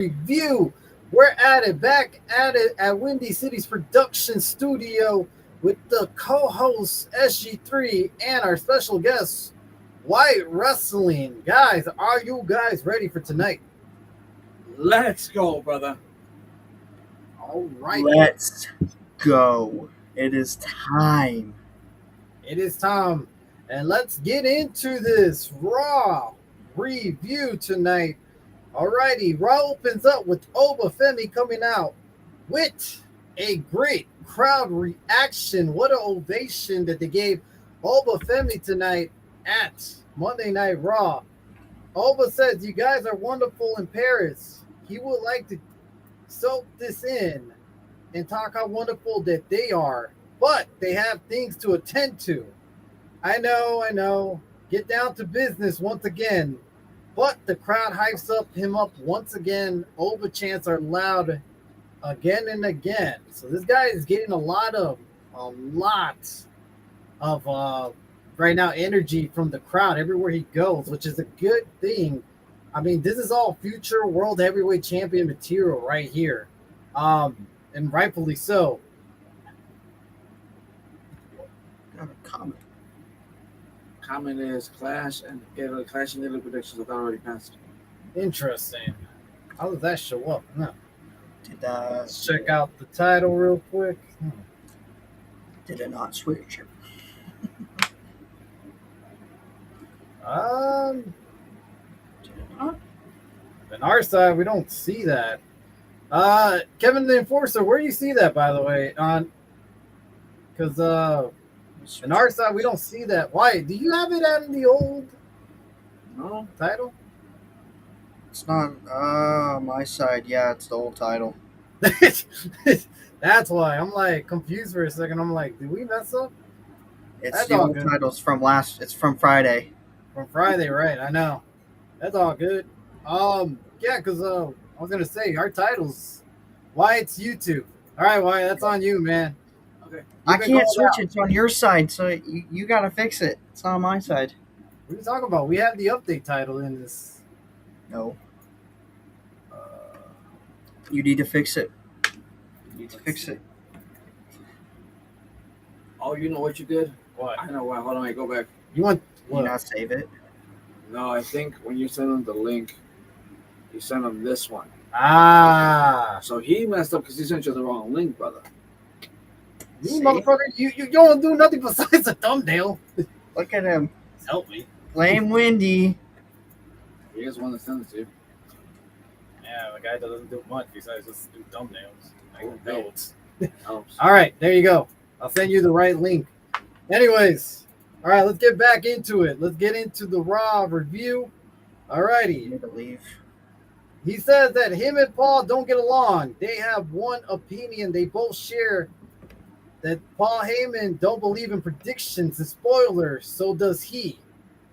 Review. We're at it, back at it at Windy City's production studio with the co-host SG3 and our special guest, White Wrestling. Guys, are you guys ready for tonight? Let's go, brother. All right. Let's go. It is time. It is time. And let's get into this Raw review tonight. Alrighty, Raw opens up with Oba Femi coming out with a great crowd reaction. What an ovation that they gave Oba Femi tonight at Monday Night Raw. Oba says, "You guys are wonderful in Paris. He would like to soak this in and talk how wonderful that they are, but they have things to attend to. I know. Get down to business once again." But the crowd hypes him up once again. Oba chants are loud again and again. So this guy is getting a lot of right now energy from the crowd everywhere he goes, which is a good thing. I mean, this is all future world heavyweight champion material right here, and rightfully so. Got a comment. Comment is Clash and Clash and Italy predictions have already passed. Interesting. How does that show up? No. Let's Did check out the title real quick. it not switch? Did it not? On our side, we don't see that. Kevin the Enforcer, where do you see that, by the way? Because on our side, we don't see that. Why? Do you have it on the old No, title? It's not my side. Yeah, it's the old title. That's why I'm like confused for a second. I'm like, did we mess up It's That's the all old good. title's from It's from Friday. from Friday, right? I know. That's all good. Yeah, because I was gonna say our titles. Why it's YouTube. All right, why that's on you, man. okay. I been can't called switch. out. It's on your side, so you got to fix it. It's not on my side. What are you talking about? We have the update title in this. No, Uh, you need to fix it. You need to fix it. Oh, you know what you did? what? I know why. Hold on, I go back. You want You what? not save it. No, I think when you send him the link, you send him this one. Ah, So he messed up because he sent you the wrong link, brother. you See? motherfucker! You don't do nothing besides a thumbnail. Look at him. Help me. Blame Windy. He just want to send it to you. Yeah, the guy doesn't do much besides just do thumbnails. Like notes. Helps. All right, there you go. I'll send you the right link. Anyways, all right, let's get back into it. Let's get into the Raw review. All You righty. need to leave. He says that him and Paul don't get along. They have one opinion. They both share that Paul Heyman don't believe in predictions and spoilers. So does he.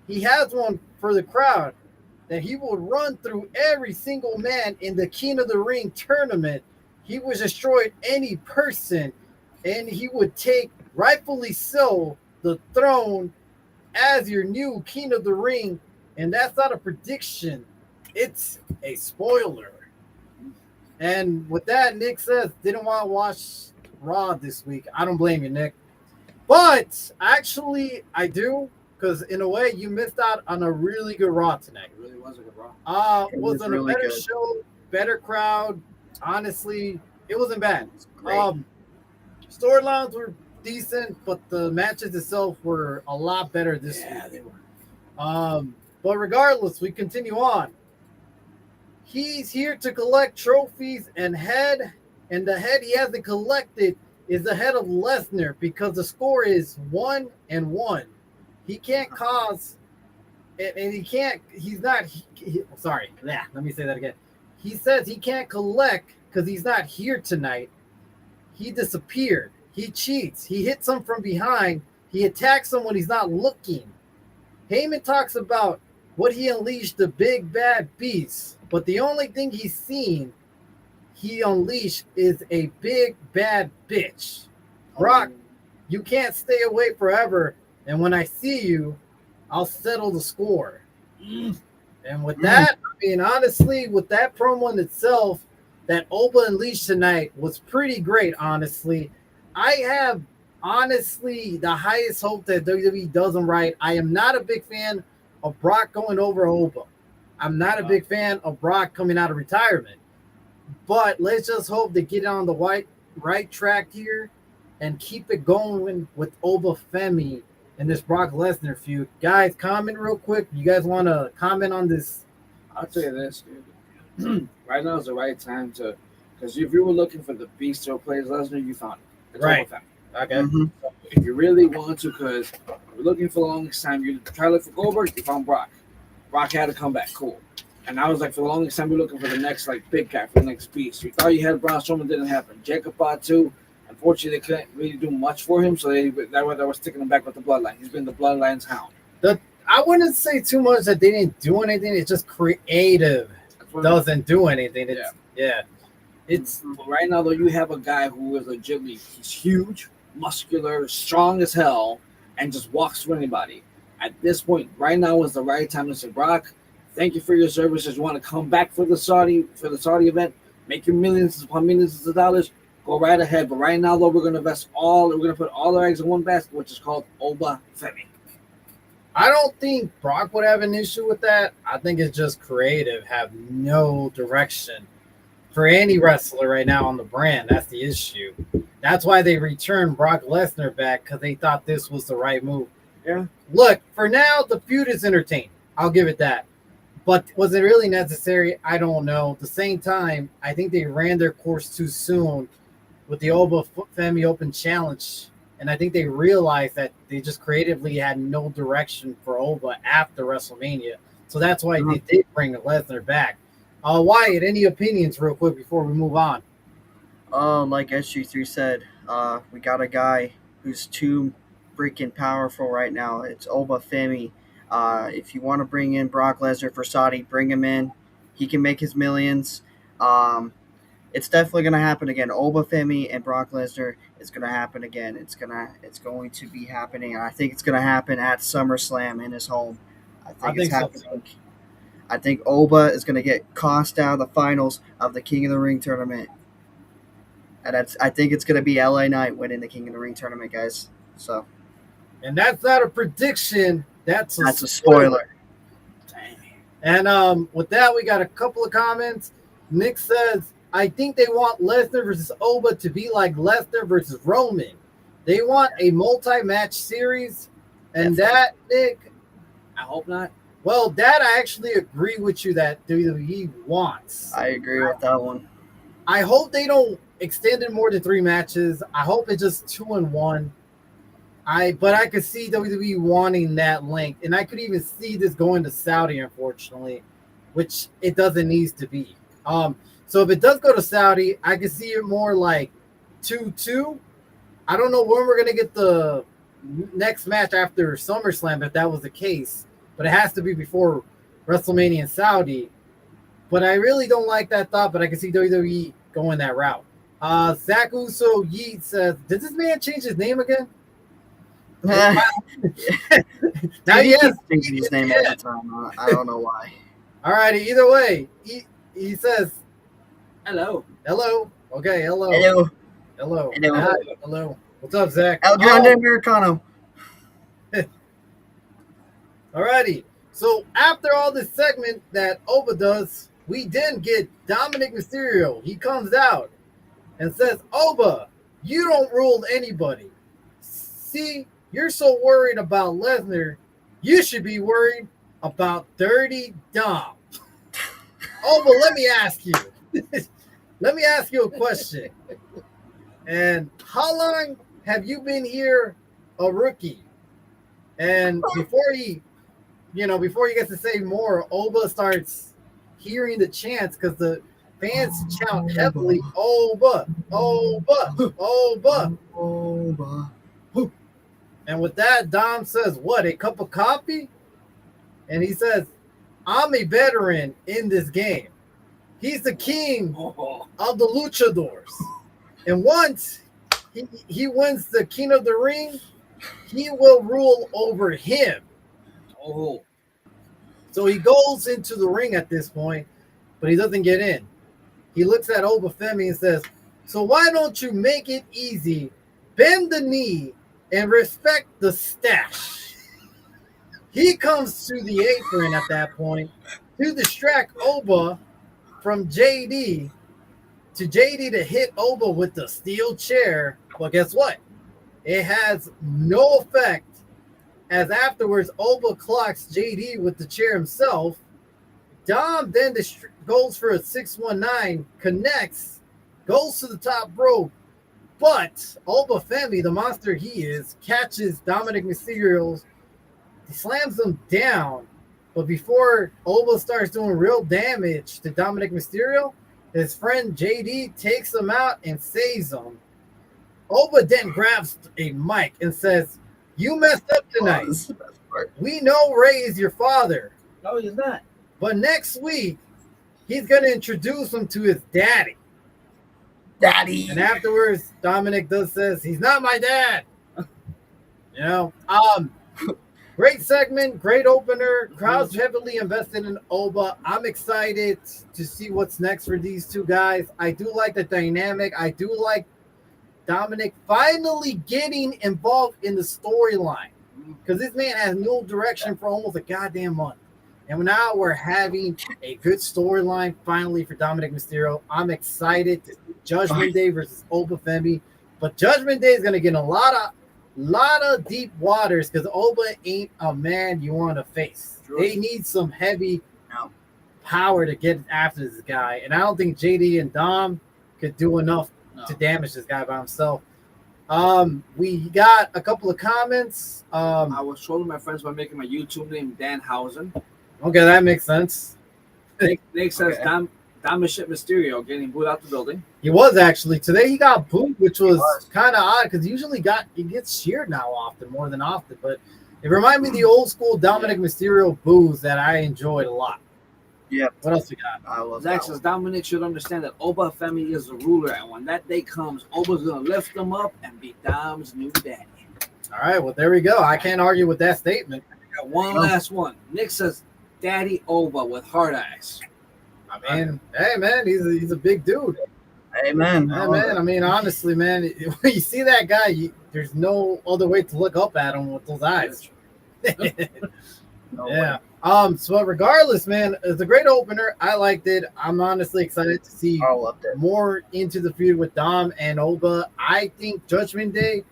He has one for the crowd that he will run through every single man in the King of the Ring tournament. He would destroy any person, and he would take, rightfully so, the throne as your new King of the Ring. And that's not a prediction. It's a spoiler. And with that, Nick says didn't want to watch Raw this week. I don't blame you, Nick. But actually, I do, because in a way, you missed out on a really good Raw tonight. It really was a good Raw. It Was was on really a better good. show, better crowd. Honestly, it wasn't bad. It's great. Storylines were decent, but the matches itself were a lot better this Yeah, week. they were. But regardless, we continue on. He's here to collect trophies and the head he hasn't collected is the head of Lesnar because the score is 1-1. He can't cause, and he can't. He's not. Sorry, let me say that again. He says he can't collect because he's not here tonight. He disappeared. He cheats. He hits him from behind. He attacks him when he's not looking. Heyman talks about what he unleashed the big bad beast, but the only thing he's seen he unleashed is a big bad bitch. Brock, you can't stay away forever, and when I see you, I'll settle the score. And with that, mean, honestly, with that promo in itself, that Oba Unleashed tonight was pretty great, honestly. I have, honestly, the highest hope that WWE does him right. I am not a big fan of Brock going over Oba. I'm not a big fan of Brock coming out of retirement. But let's just hope they get on the right track here and keep it going with Oba Femi and this Brock Lesnar feud. Guys, comment real quick. You guys want to comment on this? I'll tell you this, dude. Right now is the right time to, because if you were looking for the beast to replace Lesnar, you found it. It's Right. Oba Femi. Okay. Mm-hmm. If you really want to, because you're looking for the longest time, you try to look for Goldberg, you found Brock. Brock had to come back, cool. And I was like, for the longest time, you're looking for the next like big guy, for the next beast. You thought you had Braun Strowman, didn't happen. Jacob Fatu, unfortunately, they couldn't really do much for him, so they were sticking him back with the Bloodline. He's been the Bloodline's hound. I wouldn't say too much that they didn't do anything. It's just creative doesn't do anything. It's But right now, though, you have a guy who is legitimately he's huge, muscular, strong as hell, and just walks through anybody. At this point, right now is the right time to say, Brock, thank you for your services. You want to come back for the Saudi event, make your millions upon millions of dollars, go right ahead. But right now, though, we're gonna put all our eggs in one basket, which is called Oba Femi. I don't think Brock would have an issue with that. I think it's just creative, have no direction for any wrestler right now on the brand. That's the issue. That's why they returned Brock Lesnar back, because they thought this was the right move. Yeah. Look, for now, the feud is entertaining. I'll give it that. But was it really necessary? I don't know. At the same time, I think they ran their course too soon with the Oba Femi Open Challenge. And I think they realized that they just creatively had no direction for Oba after WrestleMania. So that's why they did bring Lesnar back. Wyatt, any opinions real quick before we move on? Like SG3 said, we got a guy who's too freaking powerful right now. It's Oba Femi. If you want to bring in Brock Lesnar for Saudi, bring him in. He can make his millions. It's definitely going to happen again. Oba Femi and Brock Lesnar is going to happen again. It's going to be happening. And I think it's going to happen at SummerSlam in his home. I think it's happening. So. I think Oba is going to get cost out of the finals of the King of the Ring tournament. And I think it's going to be LA Knight winning the King of the Ring tournament, guys. So. And that's not a prediction. That's a spoiler. And with that, we got a couple of comments. Nick says, I think they want Lesnar versus Oba to be like Lesnar versus Roman. They want a multi-match series. And that, Nick, I hope not. Well, that I actually agree with you that WWE wants. I agree with that one. I hope they don't extend it more than 3 matches. I hope it's just 2 and 1. But I could see WWE wanting that length, and I could even see this going to Saudi, unfortunately, which it doesn't need to be. So if it does go to Saudi, I could see it more like 2-2. I don't know when we're gonna get the next match after SummerSlam if that was the case, but it has to be before WrestleMania in Saudi. But I really don't like that thought, but I can see WWE going that route. Zach Uso Yeet says, did this man change his name again? Now he has changing his name all the time. I don't know why. All righty. Either way, he says, hello. Okay, hello. Hello. Hi, hello. What's up, Zach? El Grande Americano. All righty. So after all this segment that Oba does, we then get Dominic Mysterio. He comes out and says, Oba, you don't rule anybody. See, you're so worried about Lesnar, you should be worried about Dirty Dom. Oba, let me ask you a question. And how long have you been here a rookie? And before he gets to say more, Oba starts hearing the chants because the fans shout heavily, Oba, Oba, Oba, Oba. And with that, Dom says, what, a cup of coffee? And he says, I'm a veteran in this game. He's the king of the luchadors. And once he wins the King of the Ring, he will rule over him. Oh. So he goes into the ring at this point, but he doesn't get in. He looks at Obafemi and says, "So why don't you make it easy, bend the knee, and respect the stash?" He comes to the apron at that point to distract Oba from JD, to JD to hit Oba with the steel chair. But guess what? It has no effect, as afterwards Oba clocks JD with the chair himself. Dom then goes for a 619, connects, goes to the top rope, but Obafemi, the monster he is, catches Dominic Mysterio's, slams him down. But before Oba starts doing real damage to Dominic Mysterio, his friend JD takes him out and saves him. Oba then grabs a mic and says, "You messed up tonight. This is the best part. We know Ray is your father, No, he's not. but next week he's going to introduce him to his daddy." Daddy. And afterwards, Dominic says, "He's not my dad." You know, great segment, great opener. Crowd's heavily invested in Oba. I'm excited to see what's next for these two guys. I do like the dynamic. I do like Dominic finally getting involved in the storyline, because this man has no direction for almost a goddamn month. And now we're having a good storyline finally for Dominic Mysterio. I'm excited to see Judgment Day versus Obafemi. But Judgment Day is going to get a lot of deep waters, because Oba ain't a man you want to face. Sure. They need some heavy power to get after this guy. And I don't think JD and Dom could do enough to damage this guy by himself. We got a couple of comments. I was trolling my friends by making my YouTube name Dan Housen. Okay, that makes sense. Nick says Okay. Dom Mysterio getting booed out the building. He was actually. Today he got booed, which was kind of odd, because usually he gets cheered now more than often. But it reminded me of the old school Dominic Mysterio boos that I enjoyed a lot. Yeah. What else we got? I love Zach that says one. Dominic should understand that Obafemi is the ruler, and when that day comes, Oba's gonna lift him up and be Dom's new daddy. All right, well, there we go. I can't argue with that statement. I got one last one. Nick says Daddy Oba with hard eyes. I mean, hey, man, he's a big dude. Amen. Hey, man, I mean, honestly, man, when you see that guy, there's no other way to look up at him with those eyes. No Yeah. way. So regardless, man, it's a great opener. I liked it. I'm honestly excited to see I loved it. more into the feud with Dom and Oba. I think Judgment Day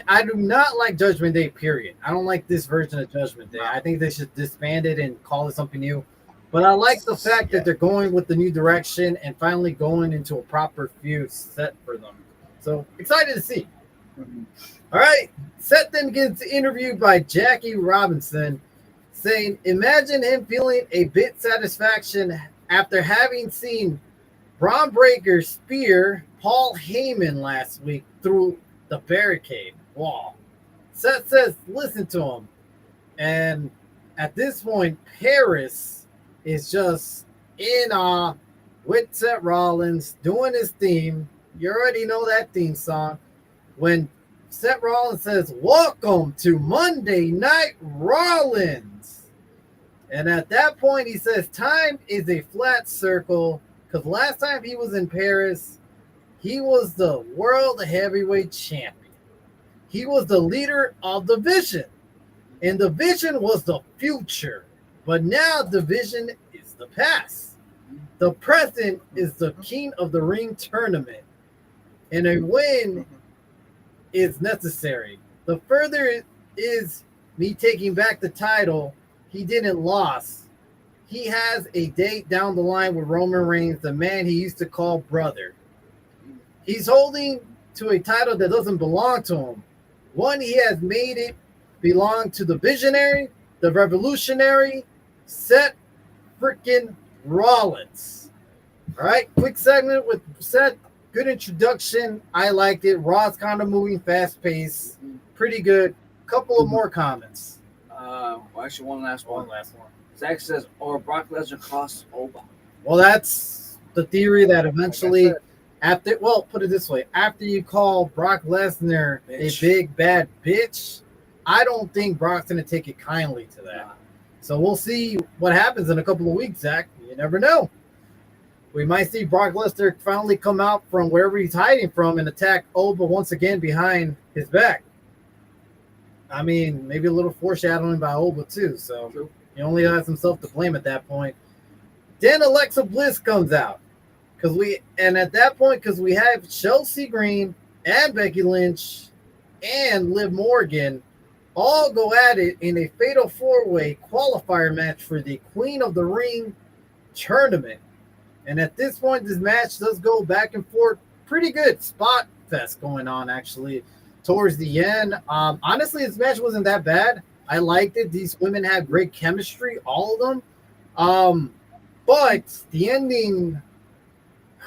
I do not like Judgment Day, period. I don't like this version of Judgment Day. I think they should disband it and call it something new. But I like the fact that they're going with the new direction and finally going into a proper feud set for them. So excited to see. Mhm. All right. Seth then gets interviewed by Jackie Robinson, saying, imagine him feeling a bit satisfaction after having seen Braun Breaker spear Paul Heyman last week through the barricade wall. Seth says, listen to him. And at this point, Paris is just in awe with Seth Rollins doing his theme. You already know that theme song. When Seth Rollins says, welcome to Monday Night Rollins. And at that point, he says, time is a flat circle, because last time he was in Paris, he was the world heavyweight champion. He was the leader of the Vision. And the Vision was the future. But now the Vision is the past. The present is the King of the Ring tournament. And a win is necessary. The further it is me taking back the title, he didn't lose. He has a date down the line with Roman Reigns, the man he used to call brother. He's holding to a title that doesn't belong to him. One, he has made it belong to the visionary, the revolutionary, Seth freaking Rollins. All right, quick segment with Seth. Good introduction. I liked it. Raw's kind of moving fast paced. Pretty good. Couple of more comments. Well, actually, one last one. One last one. Zach says, or Brock Lesnar costs Oba. Well, that's the theory that eventually, put it this way. After you call Brock Lesnar a Bitch. big, bad bitch, I don't think Brock's going to take it kindly to that. So we'll see what happens in a couple of weeks, Zach. You never know. We might see Brock Lesnar finally come out from wherever he's hiding from and attack Oba once again behind his back. I mean, maybe a little foreshadowing by Oba too. So True. he only has himself to blame at that point. Then Alexa Bliss comes out because we have Chelsea Green and Becky Lynch and Liv Morgan all go at it in a fatal four-way qualifier match for the Queen of the Ring tournament. And at this point, this match does go back and forth. Pretty good spot fest going on, actually, towards the end. Honestly, this match wasn't that bad. I liked it. These women had great chemistry, all of them. But the ending,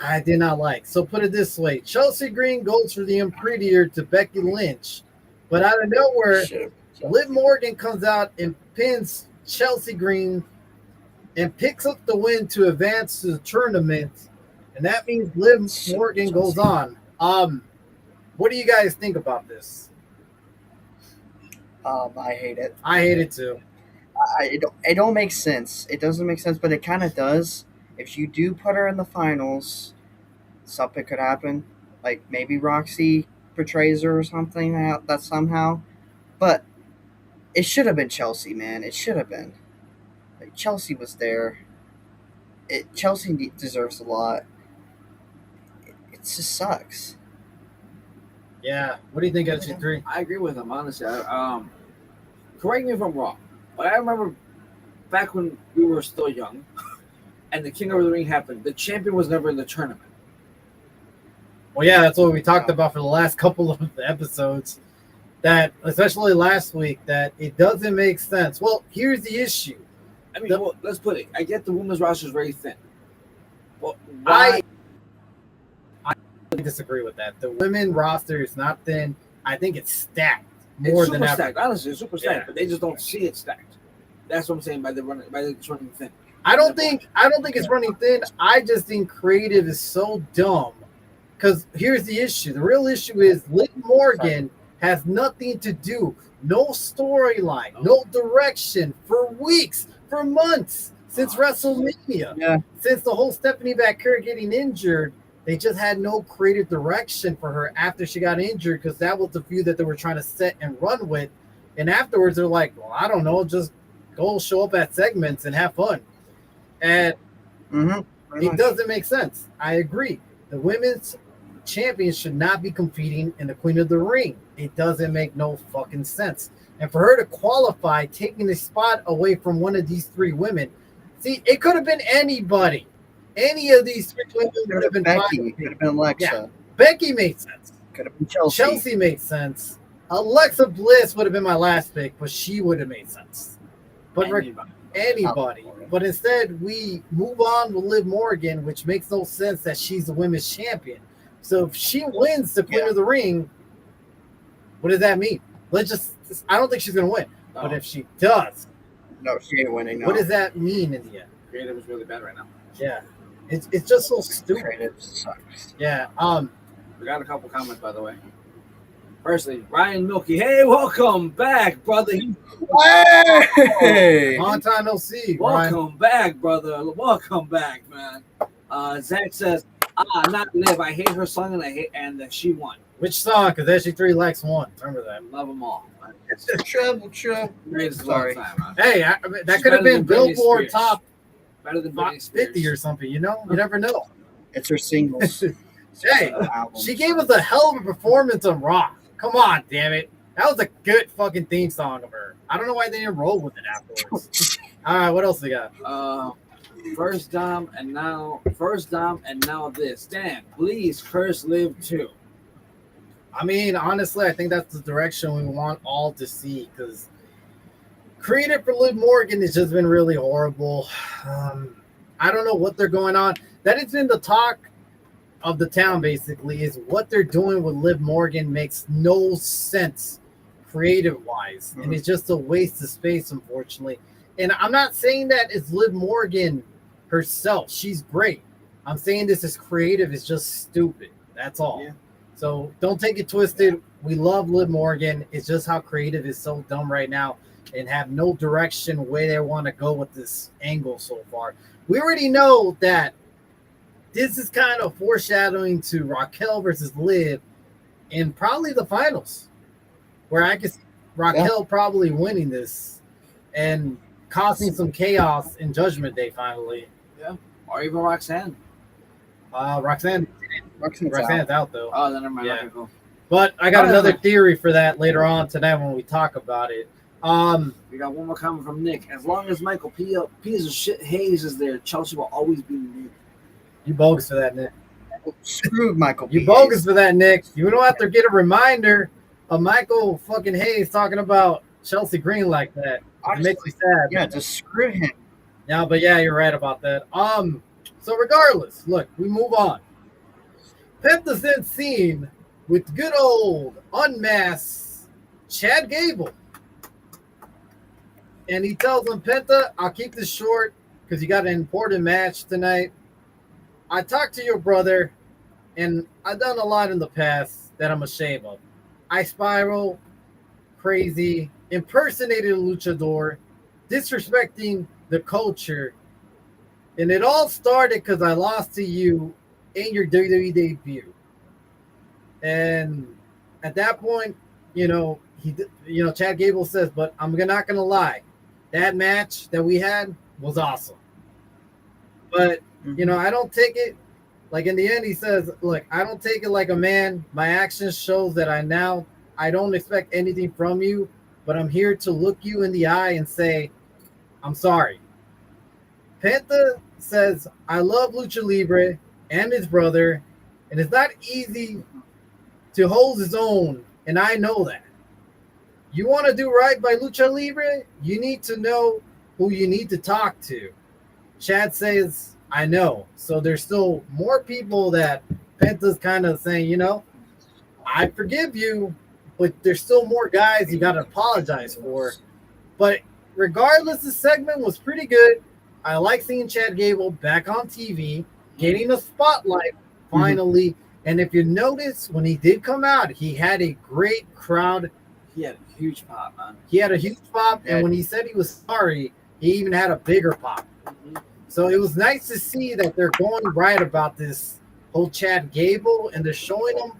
I did not like. So put it this way. Chelsea Green goes for the Unprettier to Becky Lynch. But out of nowhere, Liv Morgan comes out and pins Chelsea Green and picks up the win to advance to the tournament. And that means Liv Morgan goes on. What do you guys think about this? I hate it. I hate it too. It don't make sense. It doesn't make sense, but it kind of does. If you do put her in the finals, something could happen. Like maybe Roxy betrays her or something that somehow. But it should have been Chelsea, man. It should have been. Like, Chelsea was there. Chelsea deserves a lot. It just sucks. Yeah. What do you think, SG3? I agree with him, honestly. Correct me if I'm wrong, but I remember back when we were still young and the King of the Ring happened, the champion was never in the tournament. Well, yeah, that's what we talked about for the last couple of episodes. That, especially last week, that it doesn't make sense. Well, here's the issue. I mean, let's put it. I get the women's roster is very thin. But why? I disagree with that. The women roster is not thin. I think it's stacked more It's than super ever. stacked. Honestly, it's super stacked, Yeah. but they just don't see it stacked. That's what I'm saying by the running thin. I don't think it's running thin. I just think creative is so dumb. Because here's the issue. The real issue is Liv Morgan has nothing to do. No storyline, no direction for weeks, for months, since WrestleMania. Yeah. Since the whole Stephanie Vaquer getting injured, they just had no creative direction for her after she got injured because that was the feud that they were trying to set and run with. And afterwards, they're like, well, I don't know, just go show up at segments and have fun. And it doesn't make sense. I agree. The women's champions should not be competing in the Queen of the Ring. It doesn't make no fucking sense. And for her to qualify, taking the spot away from one of these three women, see, it could have been anybody. Any of these three women would have been Becky. fine. Could have been Alexa. Yeah. Becky made sense. Could have been Chelsea. Chelsea made sense. Alexa Bliss would have been my last pick, but she would have made sense. But anybody. But instead, we move on with Liv Morgan, which makes no sense that she's the women's champion. So if she wins the Queen of the Ring, what does that mean? I don't think she's going to win. No. But if she does, No, she ain't winning. No. what does that mean in the end? Creative is really bad right now. Yeah. It's just so stupid. Creative sucks. Yeah. We got a couple comments, by the way. Firstly, Ryan Milky, hey, welcome back, brother. Hey! Long time no see. Welcome back, brother. Welcome back, man. Zach says, not Liv. I hate her song and that she won. Which song? Because SG3 likes one. Remember that. Love them all. Trouble. Greatest of all Sorry. time, man. Hey, I mean, that She's could have better been than Britney Billboard Spears. top Better than Britney Spears. 50 or something, you know? You never know. It's her singles. Hey, albums. she gave us a hell of a performance on Raw. Come on, damn it. That was a good fucking theme song of her. I don't know why they didn't roll with it afterwards. All right, what else we got? First Dom and now this. Dan, please curse Liv too. I mean, honestly, I think that's the direction we want all to see because creative for Liv Morgan has just been really horrible. I don't know what they're going on. That has been the talk of the town, basically, is what they're doing with Liv Morgan makes no sense creative-wise. And it's just a waste of space, unfortunately. And I'm not saying that it's Liv Morgan herself. She's great. I'm saying this is creative. It's just stupid. That's all. Yeah. So don't take it twisted. We love Liv Morgan. It's just how creative is so dumb right now. and have no direction where they want to go with this angle so far. We already know that this is kind of foreshadowing to Raquel versus Liv in probably the finals, where I could see Raquel probably winning this and causing some chaos in Judgment Day finally. Yeah, or even Roxanne. Roxanne's out though. Oh, then never mind. Yeah. Okay, cool. But I got another theory for that later on tonight when we talk about it. We got one more comment from Nick. As long as Michael Piece of shit Hayes is there, Chelsea will always be Nick. You bogus for that, Nick. Screwed Michael. You bogus for that, Nick. You don't have to get a reminder of Michael fucking Hayes talking about Chelsea Green like that. It makes me sad. Yeah, just screw him. Yeah, but yeah, you're right about that. So regardless, look, we move on. Penta's then seen with good old unmasked Chad Gable. And he tells him, Penta, I'll keep this short because you got an important match tonight. I talked to your brother, and I've done a lot in the past that I'm ashamed of. I spiral, crazy, impersonated a luchador, disrespecting the culture. And it all started because I lost to you in your WWE debut. And at that point, Chad Gable says, but I'm not going to lie. That match that we had was awesome. But, I don't take it. Like in the end, he says, look, I don't take it like a man. My actions shows that I don't expect anything from you, but I'm here to look you in the eye and say, I'm sorry. Penta says, I love Lucha Libre and his brother, and it's not easy to hold his own, and I know that. You want to do right by Lucha Libre, you need to know who you need to talk to. Chad says, I know. So there's still more people that Penta's kind of saying, I forgive you, but there's still more guys you got to apologize for. But regardless, the segment was pretty good. I like seeing Chad Gable back on TV, getting a spotlight finally. And if you notice, when he did come out, he had a great crowd. He had a huge pop, man. He had a huge pop. And when he said he was sorry, he even had a bigger pop. So it was nice to see that they're going right about this whole Chad Gable, and they're showing him.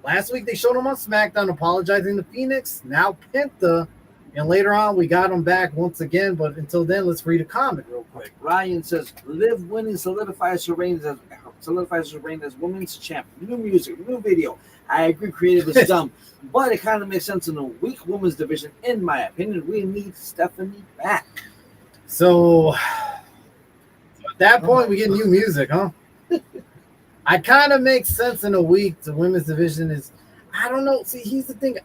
Last week they showed him on SmackDown apologizing to Phoenix. Now Penta, and later on we got him back once again. But until then, let's read a comment real quick. Ryan says, "Liv winning solidifies her reign as women's champ. New music, new video. I agree, creative is dumb, but it kind of makes sense in a weak women's division. In my opinion, we need Stephanie back." So at that point, we get new music, huh? I kind of makes sense in a week. The women's division is, I don't know. See, here's the thing.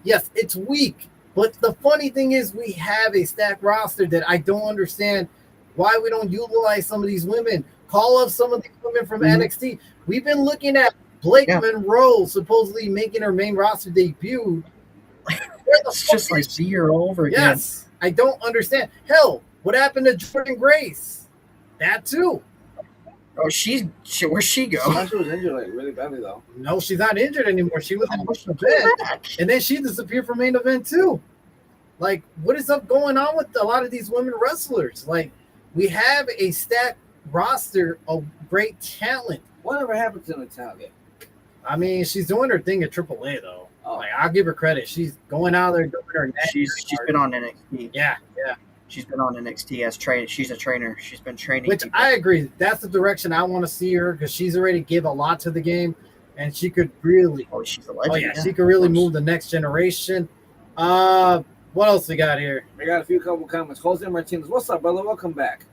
Yes, it's weak. But the funny thing is we have a stacked roster that I don't understand why we don't utilize some of these women. Call up some of these women from NXT. We've been looking at Blake Monroe supposedly making her main roster debut. It's just like the year over again. Yes, I don't understand. Hell, what happened to Jordan Grace? That too. Oh, where'd she go? She was injured like really badly though. No, she's not injured anymore. She was in main event, and then she disappeared from main event too. Like, what is up going on with a lot of these women wrestlers? Like, we have a stacked roster of great talent. Whatever happened to Natalia? I mean, she's doing her thing at AAA though. Oh. Like, I'll give her credit. She's going out there doing her. She's been on NXT. Yeah. She's been on NXT as trainer. She's a trainer. She's been training. Which people. I agree. That's the direction I want to see her, because she's already give a lot to the game, and she could really. Oh, she's a legend. Oh yeah, she could really move the next generation. What else we got here? We got a couple comments. Jose Martinez, what's up, brother? Welcome back.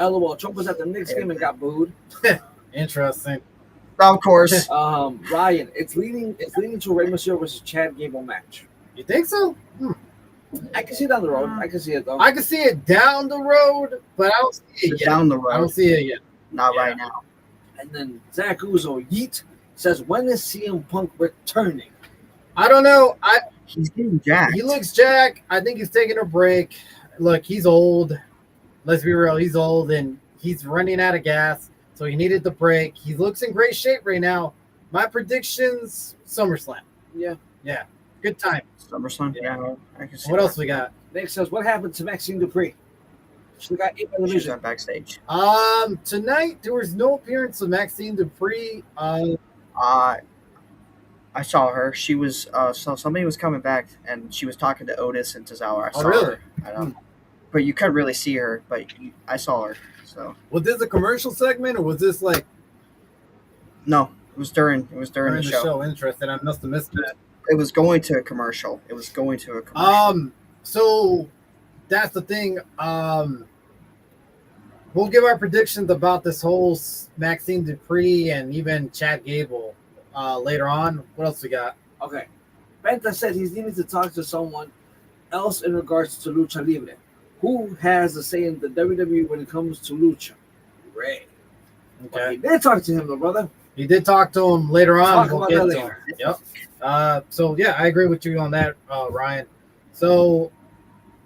LOL. Trump was at the Knicks game and got booed. Interesting. Of course. Ryan, it's leading to a Rey Mysterio versus Chad Gable match. You think so? I can see it down the road. I can see it though. I can see it down the road, but I don't see it yet. Down the road. I don't see it yet. Not right now. And then Zach Uzo Yeet says, when is CM Punk returning? I don't know. He's getting jacked. He looks jacked. I think he's taking a break. Look, he's old. Let's be real. He's old and he's running out of gas. So he needed the break. He looks in great shape right now. My predictions, SummerSlam. Yeah. Because Good time. SummerSlam. Yeah, I can see What that. else we got? Nick says, what happened to Maxine Dupree? She got 8 by the She's Vision. on backstage. Tonight there was no appearance of Maxine Dupree. I saw her. She was so somebody was coming back and she was talking to Otis and Tozawa. I saw really? her. I don't, but you couldn't really see her. But I saw her. So Was this a commercial segment or was this like no, it was during the during the show. show? Interesting. I must have missed that. It was going to a commercial. So that's the thing. We'll give our predictions about this whole Maxine Dupree and even Chad Gable later on. What else we got? Okay. Benta said he's needing to talk to someone else in regards to Lucha Libre. Who has a say in the WWE when it comes to Lucha? Ray. But he did talk to him, though, brother. He did talk to him later on. Talk about that later. Yep. So yeah, I agree with you on that, Ryan. So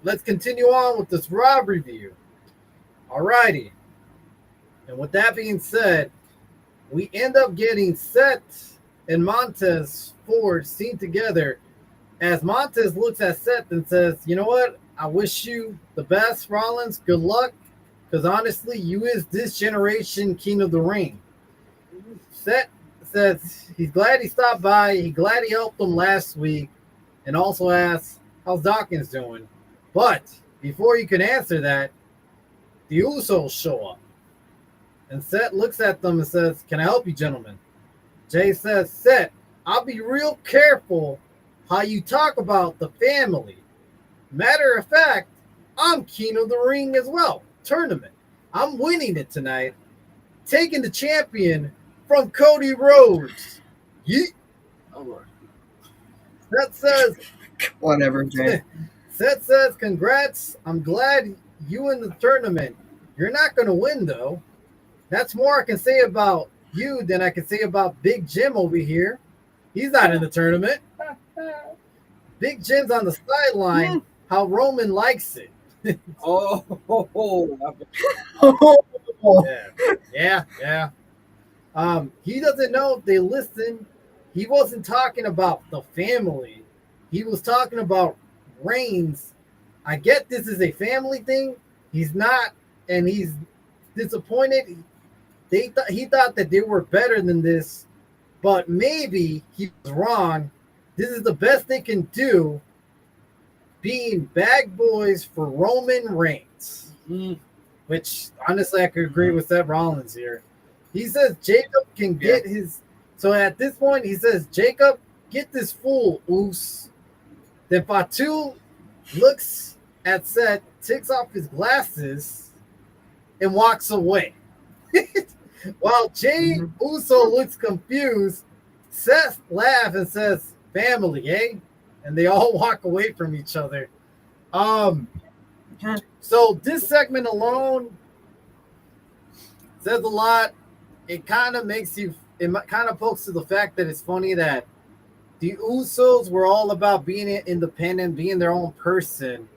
let's continue on with this Raw review. Alrighty. And with that being said, we end up getting Seth and Montez Ford seen together as Montez looks at Seth and says, you know what? I wish you the best, Rollins. Good luck. Because honestly, you is this generation king of the ring. Seth says he's glad he stopped by. He's glad he helped him last week. And also asks, how's Dawkins doing? But before you can answer that, the Usos show up. And Seth looks at them and says, can I help you, gentlemen? Jay says, Seth, I'll be real careful how you talk about the family. Matter of fact, I'm king of the ring as well. Tournament. I'm winning it tonight. Taking the champion from Cody Rhodes. Yeet. Oh, Lord. Seth says, whatever, Jay. Seth says, congrats. I'm glad you in the tournament. You're not going to win, though. That's more I can say about you than I can say about Big Jim over here. He's not in the tournament. Big Jim's on the sideline. How Roman likes it. Yeah. He doesn't know if they listen. He wasn't talking about the family. He was talking about Reigns. I get this is a family thing. He's not, and he's disappointed. He thought that they were better than this, but maybe he was wrong. This is the best they can do, being bag boys for Roman Reigns. Which, honestly, I could agree with Seth Rollins here. He says Jacob can get his... So at this point, he says, Jacob, get this fool, Oos. Then Fatu looks at Seth, takes off his glasses, and walks away. While Jay Uso looks confused, Seth laughs and says, family, eh? And they all walk away from each other. So this segment alone says a lot. It kind of makes you, it kind of pokes to the fact that it's funny that the Usos were all about being independent, being their own person.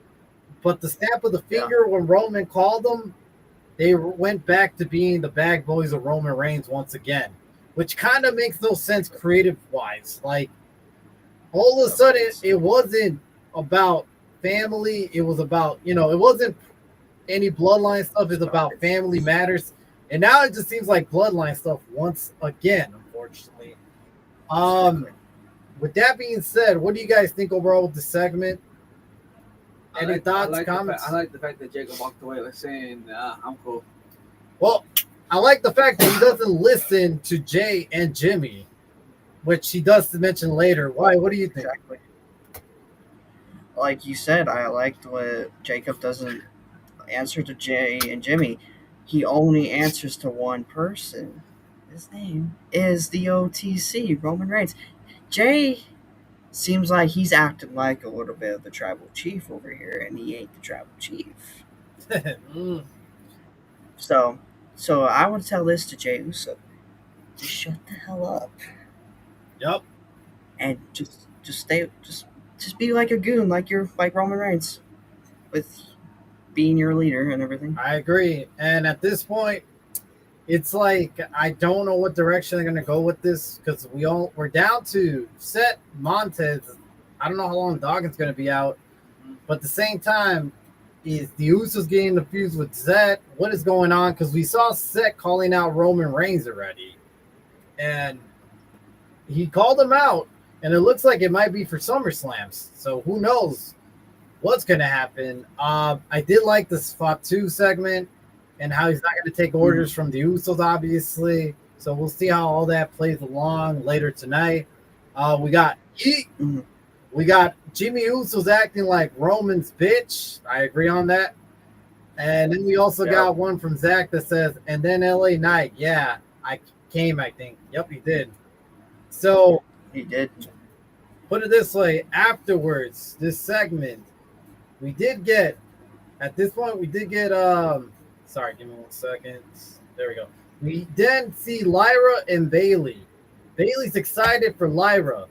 But the snap of the finger when Roman called them, they went back to being the bag boys of Roman Reigns once again, which kind of makes no sense creative-wise. Like, all of a sudden, it wasn't about family. It was about, it wasn't any Bloodline stuff. It's about family matters. And now it just seems like Bloodline stuff once again, unfortunately. With that being said, what do you guys think overall with the segment? Any thoughts, comments? I like the fact that Jacob walked away like saying, I'm cool. Well, I like the fact that he doesn't listen to Jay and Jimmy, which he does mention later. Why? What do you think? Exactly. Like you said, I liked what Jacob doesn't answer to Jay and Jimmy. He only answers to one person. His name is the OTC, Roman Reigns. Jay seems like he's acting like a little bit of the tribal chief over here, and he ain't the tribal chief. So I would tell this to Jey Uso: just shut the hell up. Yep. And just be like a goon, like Roman Reigns, with being your leader and everything. I agree. And at this point, it's like I don't know what direction they're gonna go with this because we're down to Seth, Montez, I don't know how long Dawkins going to be out, but at the same time, is the Usos getting the fuse with Zed? What is going on? Because we saw Seth calling out Roman Reigns already, and he called him out, and it looks like it might be for SummerSlams. So who knows what's going to happen? I did like the Fatu segment and how he's not going to take orders from the Usos, obviously. So we'll see how all that plays along later tonight. We got Jimmy Uso's acting like Roman's bitch. I agree on that. And then we also got one from Zach that says, and then LA Knight. Yeah, I came, I think. Yep, he did. So He did. put it this way, afterwards, this segment, we did get, at this point, sorry, give me 1 second. There we go. We then see Lyra and Bailey. Bailey's excited for Lyra.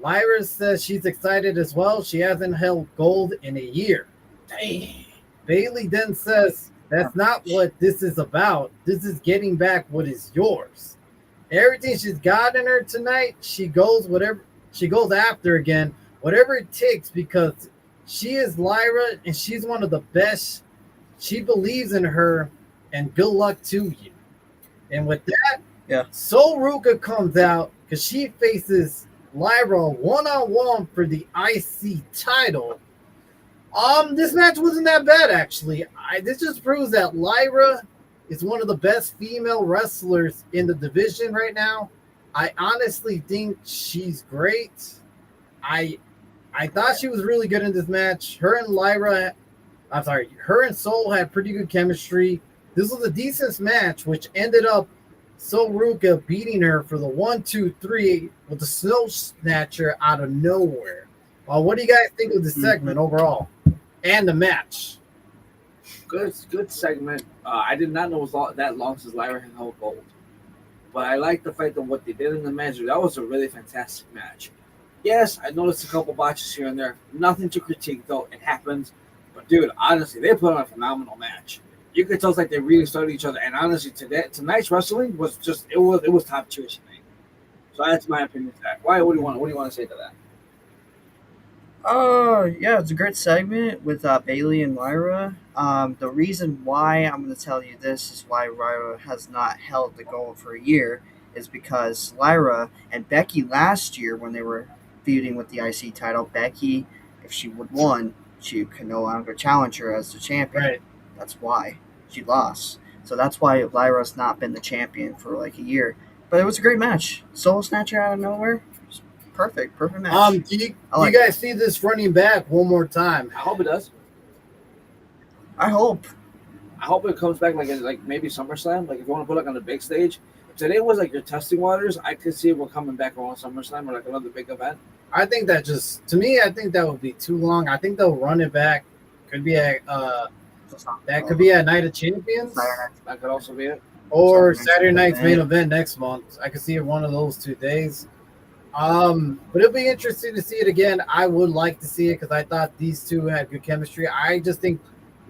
Lyra says she's excited as well. She hasn't held gold in a year. Dang. Bailey then says, that's not what this is about. This is getting back what is yours. Everything she's got in her tonight, she goes after again, whatever it takes, because she is Lyra and she's one of the best. She believes in her, and good luck to you. And with that, Sol Ruka comes out because she faces Lyra one-on-one for the IC title. This match wasn't that bad, actually. This just proves that Lyra is one of the best female wrestlers in the division right now. I honestly think she's great. I thought she was really good in this match. Her and Sol had pretty good chemistry. This was a decent match, which ended up Sol Ruka beating her for the 1-2-3 with the Snow Snatcher out of nowhere. What do you guys think of the segment overall and the match? Good segment. I did not know it was that long since Lyra had held gold. But I like the fact of what they did in the match. That was a really fantastic match. Yes, I noticed a couple botches here and there. Nothing to critique, though. It happens. But, dude, honestly, they put on a phenomenal match. You could tell it's like they really started each other. And honestly, tonight's wrestling was just it was top tier tonight. So that's my opinion to that. What do you want to say to that? Yeah, it's a great segment with Bailey and Lyra. The reason why I'm going to tell you this is why Lyra has not held the gold for a year is because Lyra and Becky last year, when they were feuding with the IC title, Becky, if she would won, she could no longer challenge her as the champion. Right. That's why she lost. So that's why Lyra's not been the champion for like a year. But it was a great match. Soul Snatcher out of nowhere. Perfect match. Do you guys see this running back one more time? I hope it does. I hope it comes back like maybe SummerSlam. Like if you want to put it on the big stage. If today was like your testing waters, I could see we're coming back around SummerSlam or like another big event. I think that I think that would be too long. I think they'll run it back. Could be a Night of Champions. That could also be it. Or Saturday night's main event next month. I could see it one of those 2 days. But it'll be interesting to see it again. I would like to see it because I thought these two had good chemistry. I just think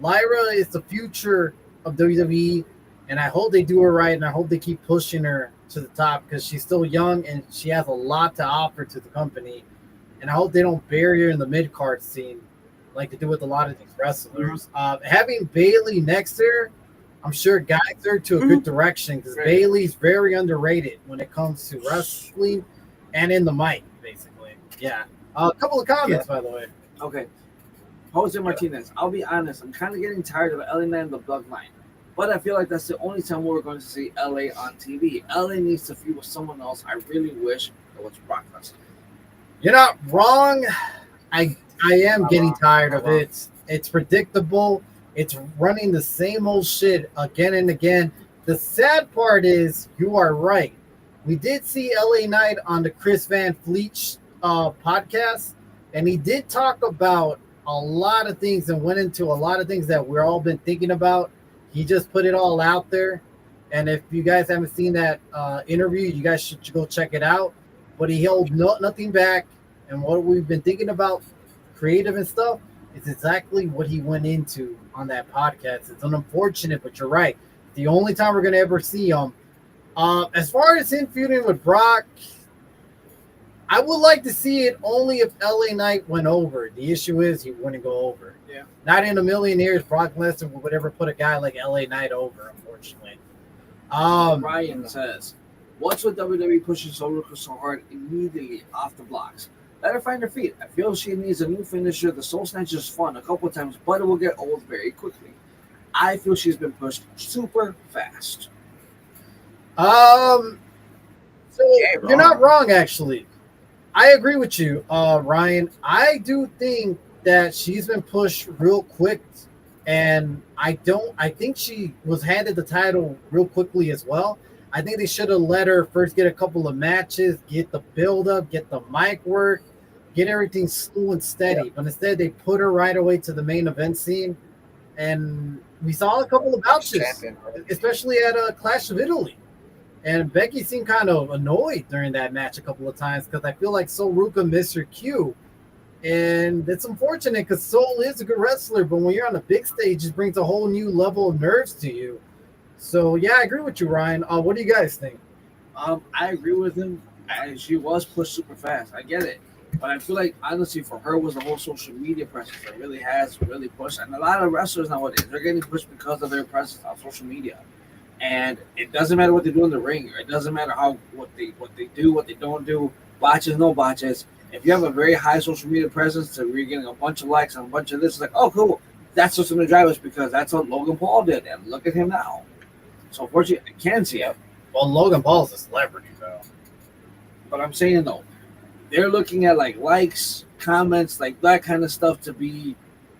Lyra is the future of WWE, and I hope they do her right, and I hope they keep pushing her to the top because she's still young and she has a lot to offer to the company. And I hope they don't bury her in the mid-card scene like they do with a lot of these wrestlers. Having Bailey next to her, I'm sure guides her to a good direction because Bailey's very underrated when it comes to wrestling and in the mic, basically. Yeah. A couple of comments, by the way. Okay. Jose Martinez. I'll be honest. I'm kind of getting tired of LA Knight and the Bloodline. But I feel like that's the only time we're going to see LA on TV. LA needs to feud with someone else. I really wish it was Brock Lesnar. You're not wrong. I am getting tired of it. It's predictable. It's running the same old shit again and again. The sad part is you are right. We did see LA Knight on the Chris Van Fleet podcast, and he did talk about a lot of things and went into a lot of things that we've all been thinking about. He just put it all out there. And if you guys haven't seen that interview, you guys should go check it out. But he held nothing back. And what we've been thinking about, creative and stuff, is exactly what he went into on that podcast. It's unfortunate, but you're right. The only time we're going to ever see him. As far as him feuding with Brock, I would like to see it only if LA Knight went over. The issue is he wouldn't go over. Yeah. Not in a million years Brock Lesnar would ever put a guy like LA Knight over, unfortunately. Ryan says, "What's with WWE pushing Sol Ruka so hard immediately off the blocks? Let her find her feet. I feel she needs a new finisher. The Soul Snatch is fun a couple of times, but it will get old very quickly. I feel she's been pushed super fast." So ain't you're not wrong. wrong, actually. I agree with you, Ryan. I do think that she's been pushed real quick, and I think she was handed the title real quickly as well. I think they should have let her first get a couple of matches, get the build up, get the mic work, get everything slow and steady. But instead, they put her right away to the main event scene, and we saw a couple of bouts, Champion. especially at a Clash of Italy. And Becky seemed kind of annoyed during that match a couple of times because I feel like Sol Ruka missed her cue. And it's unfortunate because Sol is a good wrestler, but when you're on the big stage, it brings a whole new level of nerves to you. So, yeah, I agree with you, Ryan. What do you guys think? I agree with him. She was pushed super fast. I get it. But I feel like, honestly, for her was the whole social media presence that really has really pushed. And a lot of wrestlers nowadays, they're getting pushed because of their presence on social media. And it doesn't matter what they do in the ring, or it doesn't matter what they do, what they don't do, botches, no botches. If you have a very high social media presence, so you're getting a bunch of likes and a bunch of this, it's like, oh, cool. That's what's going to drive us because that's what Logan Paul did, and look at him now. So, unfortunately, I can see it. Well, Logan Paul's a celebrity, though. But I'm saying, though, they're looking at like likes, comments, like that kind of stuff to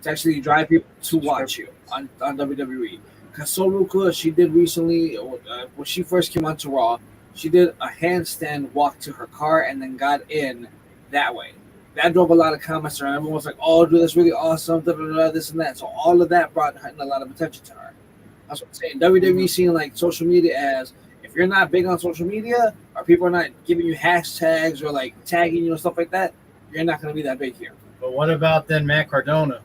actually drive people to watch you on WWE. Because Sol Ruka, she did recently, when she first came onto Raw, she did a handstand walk to her car and then got in that way. That drove a lot of comments around. Everyone was like, oh, dude, that's really awesome, this and that. So all of that brought a lot of attention to her. That's what I'm saying. WWE seeing like social media as, if you're not big on social media, or people are not giving you hashtags or like tagging you and stuff like that, you're not going to be that big here. But what about then Matt Cardona?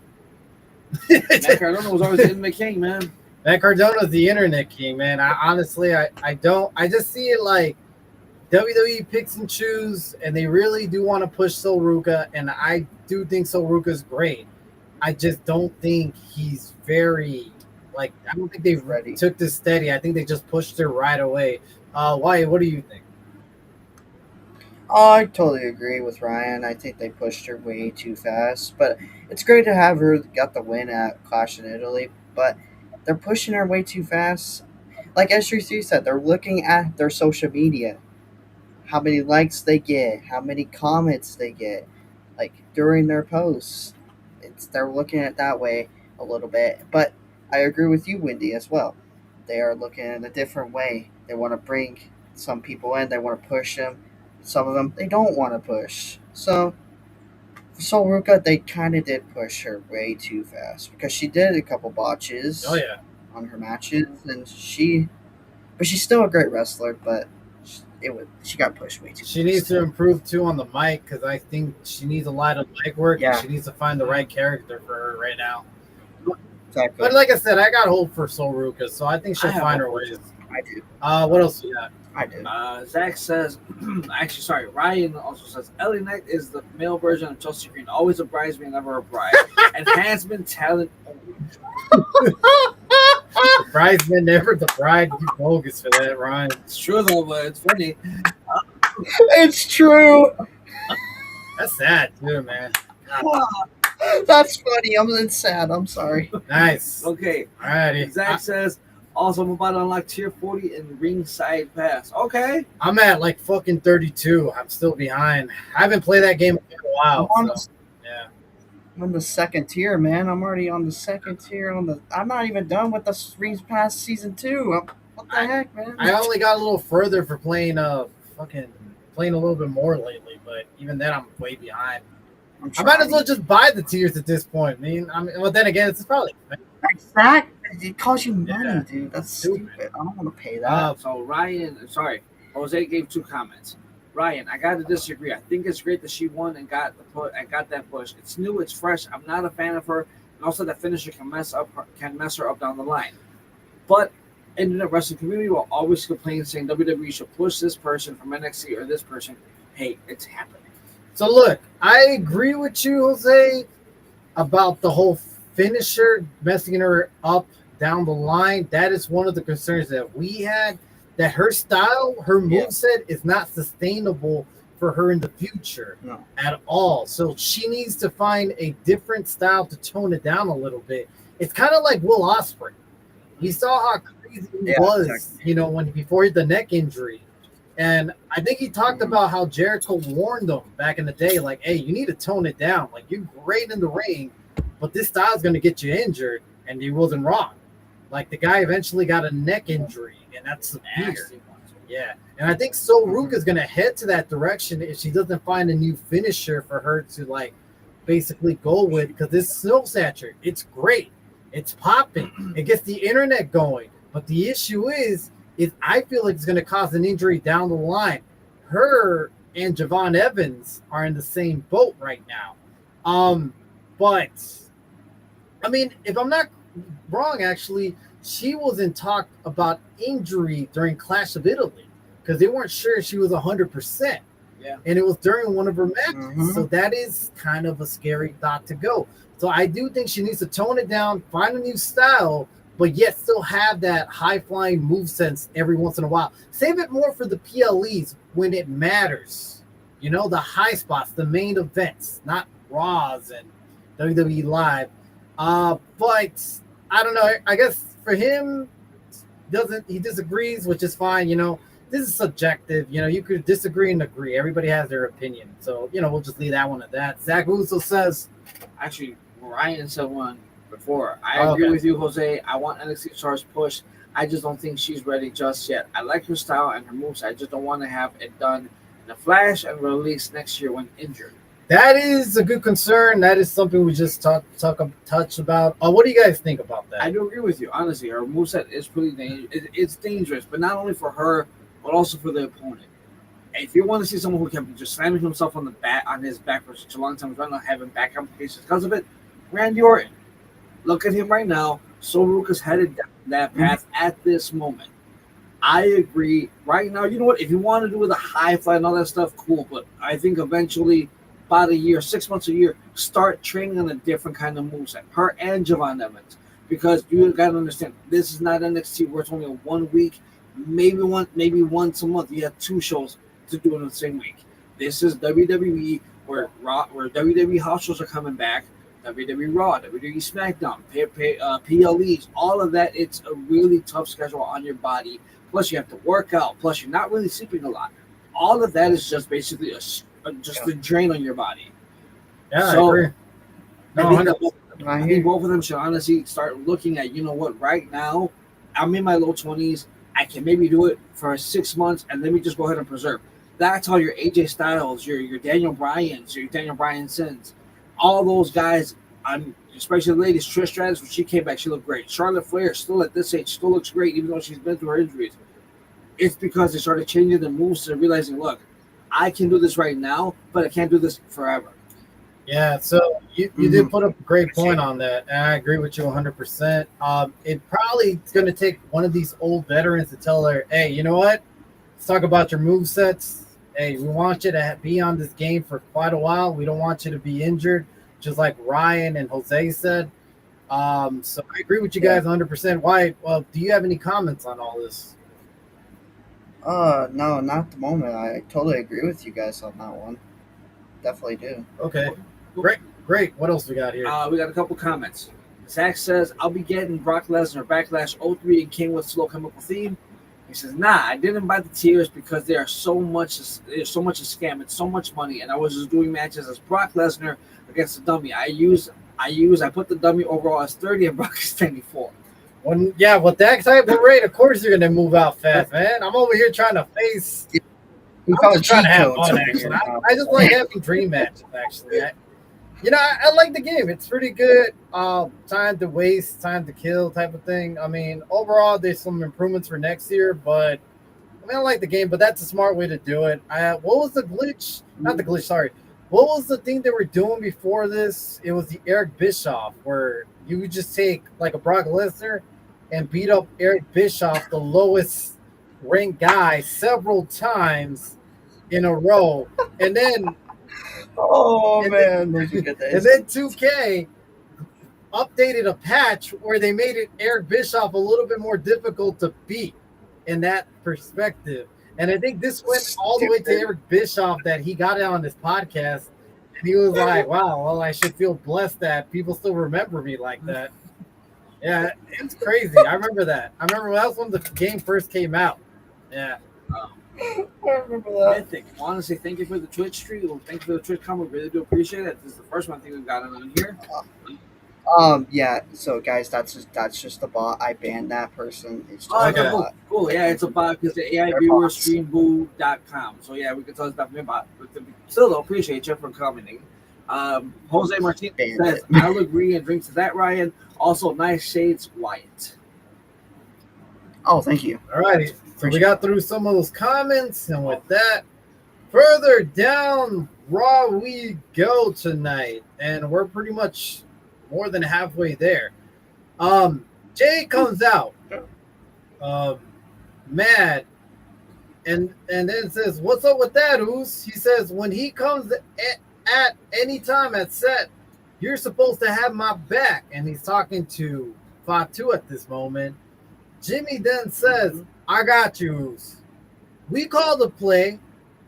Matt Cardona was always the internet king, man. Matt Cardona's the internet king, man. I just see it like WWE picks and choose, and they really do want to push Sol Ruka, and I do think Sol Ruka's great. I just don't think he's very, like, I don't think they Ready. took this steady. I think they just pushed her right away. Wyatt, what do you think? I totally agree with Ryan. I think they pushed her way too fast, but it's great to have her got the win at Clash in Italy, but they're pushing her way too fast. Like S3 said, they're looking at their social media, how many likes they get, how many comments they get, like during their posts. They're looking at it that way a little bit, but I agree with you, Wendy, as well. They are looking in a different way. They want to bring some people in. They want to push them. Some of them they don't want to push. So for Sol Ruka, they kind of did push her way too fast because she did a couple botches Oh yeah, on her matches, and but she's still a great wrestler. But she got pushed way too. she fast. needs to improve too on the mic because I think she needs a lot of mic work. Yeah. And she needs to find the right character for her right now. Exactly. But like I said, I got hope for Sol Ruka, so I think she'll I have find her hope. ways. I do. What else you got? I do. Zach says, Ryan also says, LA Knight is the male version of Chelsea Green, always a bridesmaid, never a bride. Enhancement talent only. The bridesman, never the bride. You bogus for that, Ryan. It's true though, but it's funny. It's true. That's sad too, man. That's funny. I'm sad. I'm sorry. Nice. Okay, Alrighty. Zach says, also, I'm about to unlock tier 40 in ringside pass. Okay. I'm at like fucking 32. I'm still behind. I haven't played that game in a while. I'm on So, yeah. I'm on the second tier, man. I'm already on the second tier. I'm not even done with the Rings Pass season 2. What the heck, man? I only got a little further for playing a little bit more lately, but even then I'm way behind. I might as well just buy the tiers at this point. Well, then again, it's probably Exactly. It costs you money, Yeah. dude. That's Stupid. stupid. I don't want to pay that. So Jose gave 2 comments. Ryan, I got to disagree. I think it's great that she won and got that push. It's new, it's fresh. I'm not a fan of her, and also that finisher can mess her up down the line. But internet wrestling community will always complain saying WWE should push this person from NXT or this person. Hey, it's happening. So look, I agree with you, Jose, about the whole finisher messing her up down the line. That is one of the concerns that we had. That her style, her Yeah. moveset is not sustainable for her in the future No. at all. So she needs to find a different style to tone it down a little bit. It's kind of like Will Ospreay. We saw how crazy he Yeah, was, exactly. when before the neck injury. And I think he talked about how Jericho warned him back in the day, like, hey, you need to tone it down. Like, you're great in the ring, but this style is going to get you injured. And he wasn't wrong. Like, the guy eventually got a neck injury, and that's severe. Yeah. And I think So Ruka is going to head to that direction if she doesn't find a new finisher for her to, like, basically go with. Because this Snow Satcher, it's great. It's popping. It gets the internet going. But the issue is I feel like it's going to cause an injury down the line. Her and Javon Evans are in the same boat right now. But I mean, if I'm not wrong, actually, she was in talk about injury during Clash of Italy because they weren't sure she was 100%. Yeah. And it was during one of her matches. Mhm. So that is kind of a scary thought to go. So I do think she needs to tone it down, find a new style, but yet still have that high-flying move sense every once in a while. Save it more for the PLEs when it matters. You know, the high spots, the main events, not Raws and WWE Live. But I don't know. I guess for him, he disagrees, which is fine. You know, this is subjective. You know, you could disagree and agree. Everybody has their opinion. So, you know, we'll just leave that one at that. Zach Uso says, Actually, Ryan said one before. I agree with you, Jose. I want NXT stars pushed. I just don't think she's ready just yet. I like her style and her moves. I just don't want to have it done in a flash and released next year when injured. that is a good concern. That is something we just touch about. What do you guys think about that? I do agree with you. Honestly, her moveset is pretty dangerous. It's dangerous, but not only for her, but also for the opponent. If you want to see someone who can just slamming himself on his back for such a long time, not having back complications because of it, Randy Orton. Look at him right now. Soruka's headed down that path at this moment. I agree. Right now, you know what? If you want to do with a high fly and all that stuff, cool. But I think eventually, about a year, 6 months a year, start training on a different kind of moveset. Her and Javon Evans. Because you got to understand, this is not NXT where it's only a 1 week, maybe once a month. You have 2 shows to do in the same week. This is WWE where WWE house shows are coming back. WWE Raw, WWE SmackDown, PLEs, all of that. It's a really tough schedule on your body. Plus, you have to work out. Plus, you're not really sleeping a lot. All of that is just basically a drain on your body. Yeah, So, I agree. No, I think both of them should honestly start looking at, you know what, right now, I'm in my low 20s. I can maybe do it for 6 months, and let me just go ahead and preserve. That's how your AJ Styles, your Daniel Bryans, your Daniel Bryansons, all those guys, especially the ladies, Trish Stratus, when she came back, she looked great. Charlotte Flair, still at this age, still looks great, even though she's been through her injuries. It's because they started changing the moves and realizing, look, I can do this right now, but I can't do this forever. Yeah, so you did put up a great point on that, and I agree with you 100%. It probably is going to take one of these old veterans to tell her, hey, you know what? Let's talk about your movesets. Hey, we want you to be on this game for quite a while. We don't want you to be injured, just like Ryan and Jose said. So I agree with you guys 100%. Why? Well, do you have any comments on all this? No, not at the moment. I totally agree with you guys on that one. Definitely do. Okay, great. What else we got here? We got a couple comments. Zach says, I'll be getting Brock Lesnar Backlash 03 and King with slow chemical theme. He says, nah, I didn't buy the tiers because there's so much a scam. It's so much money. And I was just doing matches as Brock Lesnar against the dummy. I put the dummy overall as 30 and Brock is 94. With that type of rate, of course you're gonna move out fast, man. I'm over here trying to face. I'm just trying to have fun, actually. I just like having dream matches, actually. I like the game. It's pretty good. Time to waste, time to kill type of thing. I mean, overall, there's some improvements for next year, but I like the game, but that's a smart way to do it. What was the glitch? Not the glitch, sorry. What was the thing they were doing before this? It was the Eric Bischoff, where you would just take like a Brock Lesnar and beat up Eric Bischoff, the lowest ranked guy, several times in a row. And then Oh And man, those are good And days. then 2K updated a patch where they made it Eric Bischoff a little bit more difficult to beat in that perspective. And I think this went all the way to Stupid. Eric Bischoff that he got it on this podcast. And he was like, wow, well, I should feel blessed that people still remember me like that. Yeah, it's crazy. I remember that. I remember that was when the game first came out. Yeah. I remember that. Mythic. Honestly, thank you for the Twitch stream. Thank you for the Twitch comment. Really do appreciate it. This is the first one I think we've gotten on here. Yeah. So guys, that's just a bot. I banned that person. It's just Oh, Okay. a cool. bot. Cool. Yeah, it's a bot because the AI They're viewer bots. streamboo.com. So yeah, we can tell us about your bot. But still, though, appreciate you for commenting. Jose Martinez Banned says, it. I'll agree and drinks to that, Ryan. Also, nice shades, Wyatt. Oh, thank you. All righty. So we got through some of those comments. And with that, further down Raw we go tonight. And we're pretty much more than halfway there. Jay comes out mad and then says, what's up with that, Oos? He says, when he comes at any time at set, you're supposed to have my back. And he's talking to Fatu at this moment. Jimmy then says, I got you, Oos. We call the play.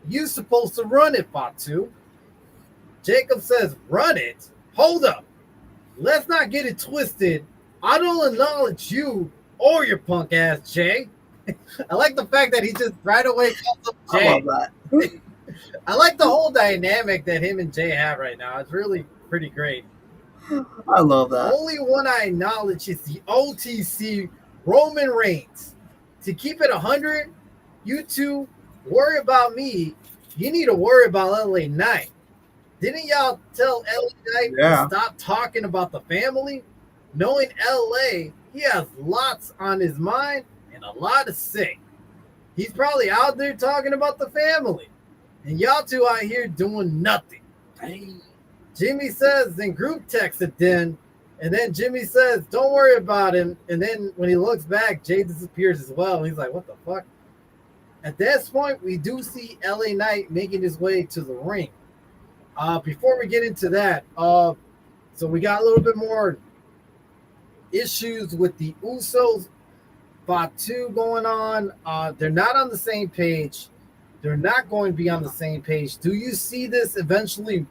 You supposed to run it, Fatu. Jacob says, run it? Hold up. Let's not get it twisted. I don't acknowledge you or your punk ass, Jay. I like the fact that he just right away calls up I Jay. love that. I like the whole dynamic that him and Jay have right now. It's really pretty great. I love The that. only one I acknowledge is the OTC Roman Reigns. To keep it 100, you two worry about me. You need to worry about LA Knight. Didn't y'all tell LA Knight Yeah. to stop talking about the family? Knowing LA, he has lots on his mind and a lot to say. He's probably out there talking about the family. And y'all two out here doing nothing. Dang. Jimmy says, then group text it then. And then Jimmy says, don't worry about him. And then when he looks back, Jay disappears as well. And he's like, what the fuck? At this point, we do see LA Knight making his way to the ring. Before we get into that, so we got a little bit more issues with the Usos, Fatu going on. They're not on the same page. They're not going to be on the same page. Do you see this eventually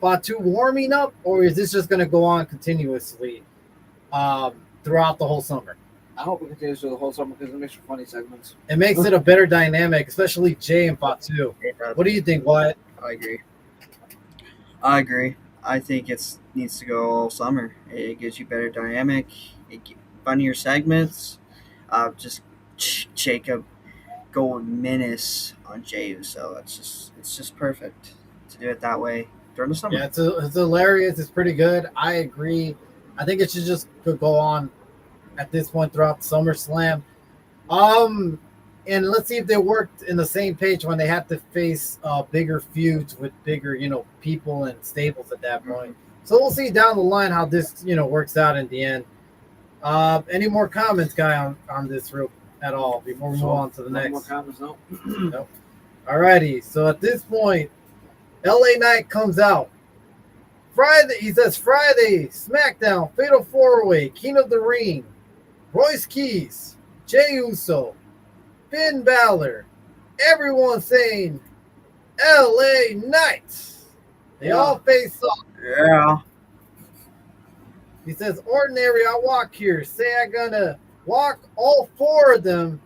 Fatu warming up, or is this just going to go on continuously throughout the whole summer? I hope it continues through the whole summer because it makes for funny segments. It makes it a better dynamic, especially Jay and Fatu. What do you think, Wyatt? I agree. I think it needs to go all summer. It gives you better dynamic, funnier segments. Just Jacob going menace on Jey Uso. It's just perfect to do it that way during the summer. Yeah, it's hilarious. It's pretty good. I agree. I think it should just go on at this point throughout SummerSlam. And let's see if they worked in the same page when they have to face bigger feuds with bigger, people and stables at that point. So we'll see down the line how this, works out in the end. Any more comments, Guy, on this real at all before we move on to the No next? more comments, no. Nope. Alrighty. So at this point, LA Knight comes out. Friday, he says Friday, SmackDown, Fatal 4-Way, King of the Ring, Royce Keys, Jey Uso, Finn Balor, everyone saying LA Knight. They all face off. Yeah. He says, ordinary, I walk here. Say I'm gonna walk all four of them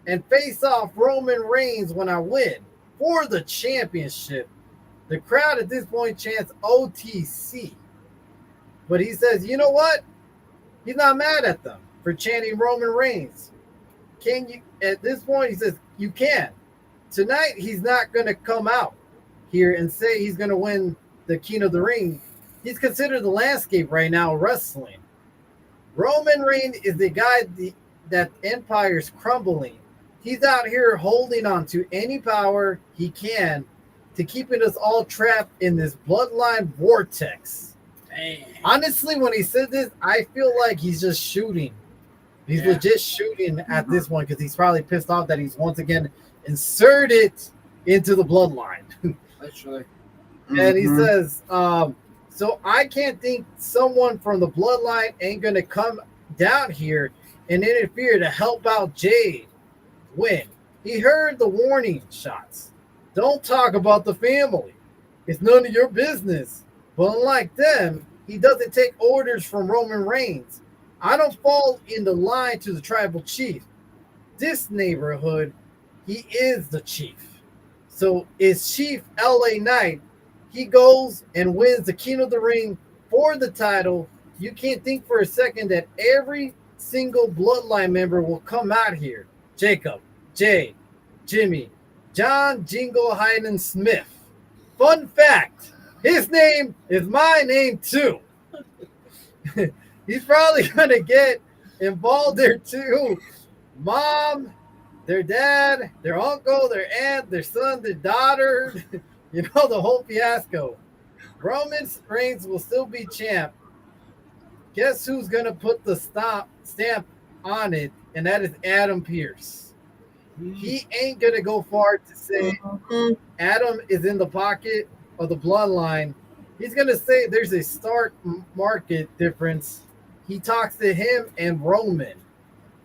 and face off Roman Reigns when I win for the championship. The crowd at this point chants OTC. But he says, you know what? He's not mad at them for chanting Roman Reigns. Can you, at this point, he says, you can. Tonight, he's not going to come out here and say he's going to win the King of the Ring. He's considered the landscape right now wrestling. Roman Reigns is the guy that empire is crumbling. He's out here holding on to any power he can to keeping us all trapped in this bloodline vortex. Dang. Honestly, when he said this, I feel like he's just shooting. He's legit shooting at this one because he's probably pissed off that he's once again inserted into the bloodline. Literally. And he says, so I can't think someone from the bloodline ain't going to come down here and interfere to help out Jade win. He heard the warning shots. Don't talk about the family. It's none of your business. But unlike them, he doesn't take orders from Roman Reigns. I don't fall in the line to the tribal chief. This neighborhood, he is the chief. So it's Chief LA Knight. He goes and wins the King of the Ring for the title. You can't think for a second that every single bloodline member will come out here. Jacob, Jay, Jimmy, John Jingle Hyden Smith. Fun fact, his name is my name too. He's probably going to get involved there too. Mom, their dad, their uncle, their aunt, their son, their daughter, you know, the whole fiasco. Roman Reigns will still be champ. Guess who's going to put the stamp on it, and that is Adam Pearce. He ain't going to go far to say Adam is in the pocket of the bloodline. He's going to say there's a stark market difference. He talks to him and Roman.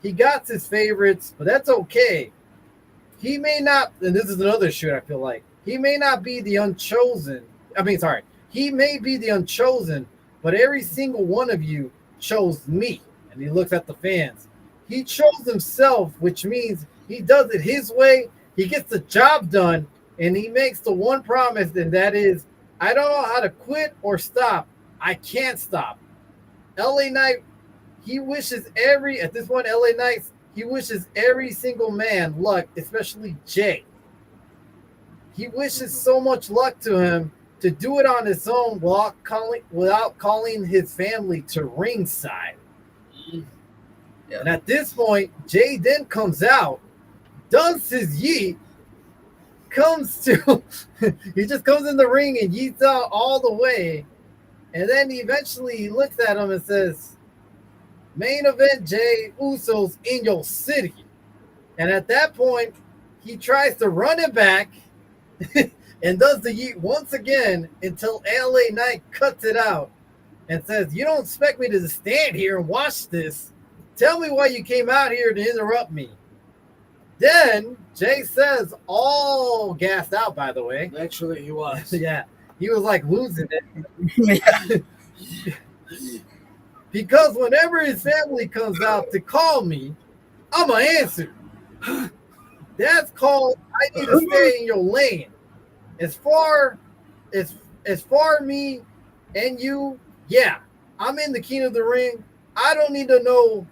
He got his favorites, but that's okay. He may not, and this is another shoot, I feel like. He may not be the unchosen. He may be the unchosen, but every single one of you chose me. And he looks at the fans. He chose himself, which means he does it his way. He gets the job done, and he makes the one promise, and that is, I don't know how to quit or stop. I can't stop. LA Knight, he wishes at this point, LA Knight, he wishes every single man luck, especially Jay. He wishes so much luck to him to do it on his own without calling his family to ringside. Yeah. And at this point, Jay then comes out, does his yeet, he just comes in the ring and yeets out all the way. And then eventually he looks at him and says, main event Jay Uso's in your city. And at that point, he tries to run it back and does the yeet once again until LA Knight cuts it out and says, you don't expect me to just stand here and watch this. Tell me why you came out here to interrupt me. Then Jay says, all gassed out, by the way. Actually, he was. Yeah. He was like losing it. Because whenever his family comes out to call me, I'm going to answer. That's called, I need to stay in your lane. As far me and you, yeah, I'm in the King of the Ring. I don't need to know.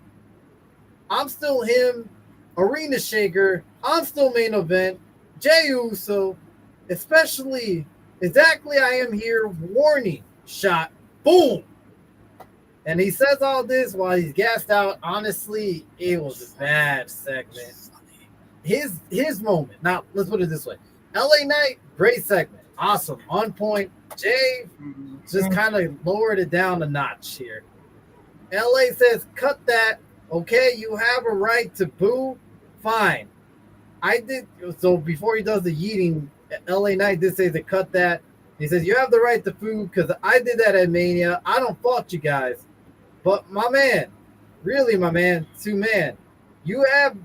I'm still him, Arena Shaker. I'm still main event. Jey Uso, especially exactly I am here. Warning shot. Boom. And he says all this while he's gassed out. Honestly, it was a bad segment. His moment. Now, let's put it this way. LA Knight, great segment. Awesome. On point. Jay just kind of lowered it down a notch here. LA says, cut that. Okay, you have a right to boo. Fine. I did. So before he does the yeeting, LA Knight did say to cut that. He says, you have the right to boo because I did that at Mania. I don't fault you guys. But my man, really, my man, two-man, you have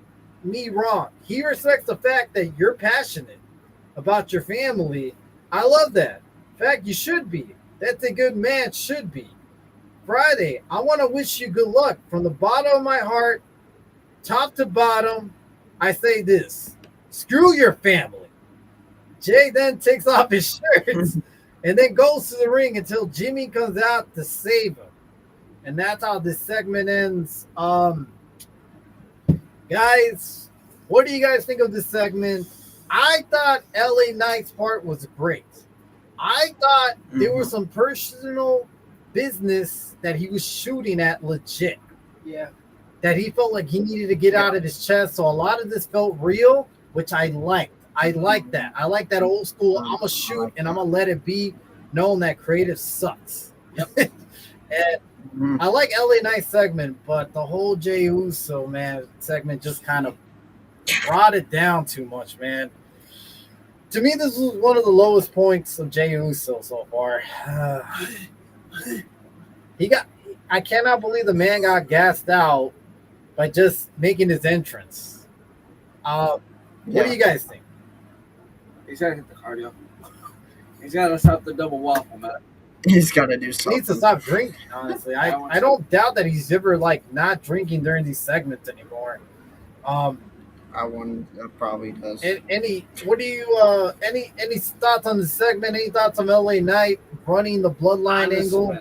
me wrong. He respects the fact that you're passionate about your family. I love that. In fact, you should be. That's a good man should be. Friday, I want to wish you good luck. From the bottom of my heart, top to bottom, I say this. Screw your family. Jay then takes off his shirt and then goes to the ring until Jimmy comes out to save him. And that's how this segment ends. Guys, what do you guys think of this segment? I thought LA Knight's part was great. I thought there was some personal business that he was shooting at legit. Yeah. That he felt like he needed to get out of his chest. So a lot of this felt real, which I liked. I like that. I like that old school, I'm going to shoot and I'm going to let it be, knowing that creative sucks. Yep. And I like LA Knight segment, but the whole Jey Uso, man, segment just kind of brought it down too much, man. To me, this was one of the lowest points of Jey Uso so far. He got. I cannot believe the man got gassed out by just making his entrance. What do you guys think? He's gotta hit the cardio. He's gotta stop the double waffle, man. He's got to do He something. needs to stop drinking. Honestly, I don't doubt that he's ever like not drinking during these segments anymore. I wouldn't. That probably does. Any thoughts on the segment? Any thoughts on LA Knight running the Bloodline Honestly, angle? man,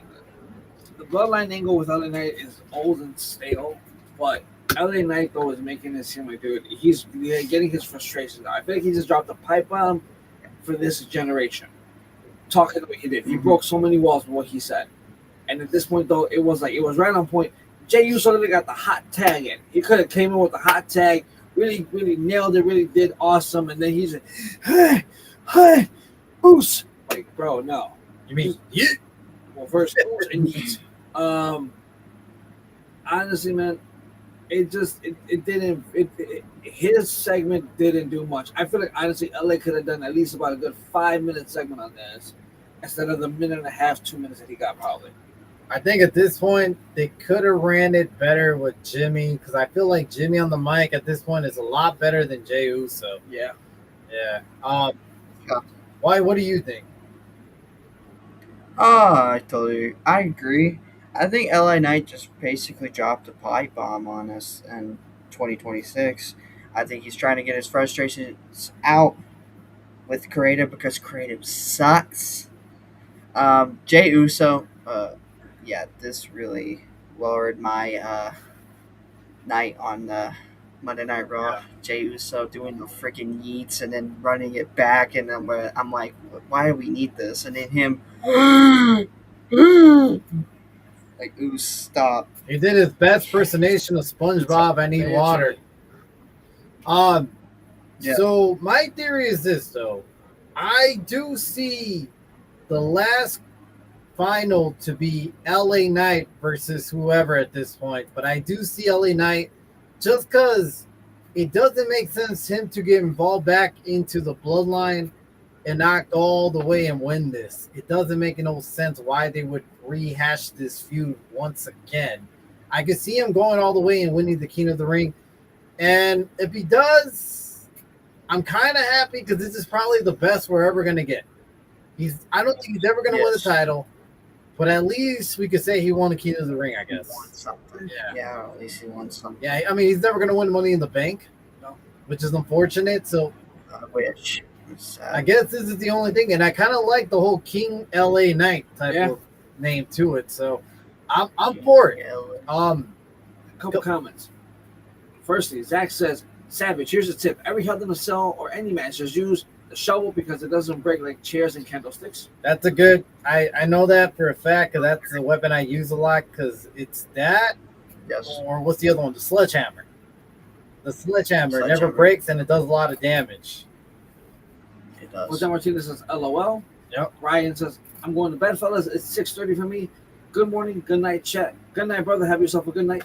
the Bloodline angle with LA Knight is old and stale, but LA Knight though is making it seem like, dude, he's getting his frustrations out. I feel like he just dropped a pipe bomb for this generation. Talking the way he did, he broke so many walls with what he said, and at this point though, it was right on point. Jey Uso really got the hot tag in. He could have came in with the hot tag, really nailed it, really did awesome, and then he's like, hey, boost, like, bro, no. You mean yeah? Well, first boost and yeet. Honestly, man, it didn't. His segment didn't do much. I feel like honestly, LA could have done at least about a good 5-minute segment on this instead of the 1.5, 2 minutes that he got probably. I think at this point they could have ran it better with Jimmy because I feel like Jimmy on the mic at this point is a lot better than Jey Uso. Yeah. Why? What do you think? I agree. I think LA Knight just basically dropped a pipe bomb on us in 2026. I think he's trying to get his frustrations out with creative because creative sucks. Jey Uso, this really lowered my night on the Monday Night Raw. Yeah. Jey Uso doing the freaking yeets and then running it back, and I'm like, why do we need this? And then him, like, ooh, stop. He did his best impersonation of SpongeBob. I need water. Yeah. So my theory is this, though. I do see the last final to be LA Knight versus whoever at this point, but I do see LA Knight just because it doesn't make sense him to get involved back into the Bloodline and not go all the way and win this. It doesn't make no sense why they would rehash this feud once again. I could see him going all the way and winning the King of the Ring. And if he does, I'm kind of happy because this is probably the best we're ever going to get. I don't think he's ever going to win the title, but at least we could say he won the King of the Ring, I guess. He won something. Yeah. Yeah, at least he won something. Yeah, I mean, he's never going to win Money in the Bank, which is unfortunate. So I wish. I guess this is the only thing. And I kind of like the whole King LA Knight type of name to it. So I'm for it. A couple comments. Firstly, Zach says, Savage, here's a tip. Every Hell in a Cell or any match, just use the shovel because it doesn't break like chairs and candlesticks. That's a good. I know that for a fact because that's the weapon I use a lot because it's that. Yes. Or what's the other one? The sledgehammer. The sledgehammer never breaks and it does a lot of damage. It does. Jose Martinez says, LOL. Yep. Ryan says, I'm going to bed, fellas. It's 6:30 for me. Good morning. Good night, chat. Good night, brother. Have yourself a good night.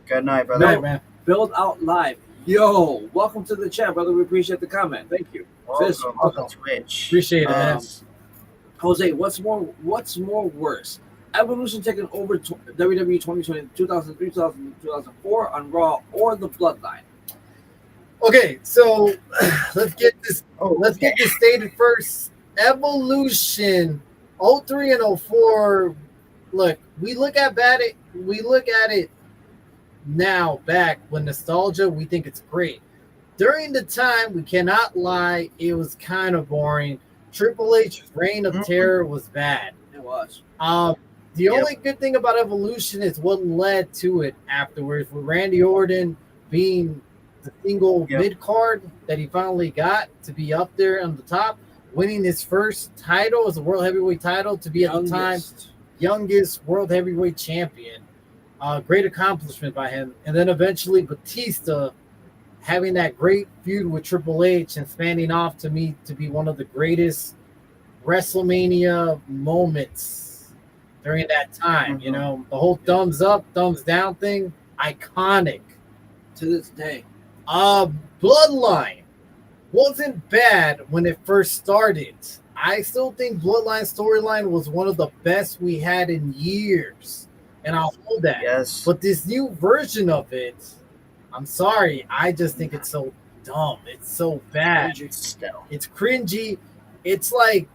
Good night, brother. Night, man. Build Out Live. Yo, welcome to the chat, brother. We appreciate the comment. Thank you. Welcome to Twitch. Appreciate it, man. Jose, what's more worse? Evolution taking over WWE 2020, 2003, 2004 on Raw or the Bloodline? Okay, so let's get this. Let's get this stated first. Evolution 03 and 04. Look, we look at it now back when nostalgia, we think it's great. During the time, we cannot lie, it was kind of boring. Triple H's reign of terror was bad. It was. The only good thing about Evolution is what led to it afterwards, with Randy Orton being the single mid card that he finally got to be up there on the top, winning his first title as a world heavyweight title, to be at the time youngest world heavyweight champion. Great accomplishment by him. And then eventually Batista having that great feud with Triple H and spanning off to me to be one of the greatest WrestleMania moments during that time. You know, the whole thumbs up, thumbs down thing, iconic. To this day. Bloodline. wasn't bad when it first started. I still think Bloodline storyline was one of the best we had in years, and I'll hold that. Yes. But this new version of it, I'm sorry, I just think it's so dumb. It's so bad. Still. It's cringy. It's like,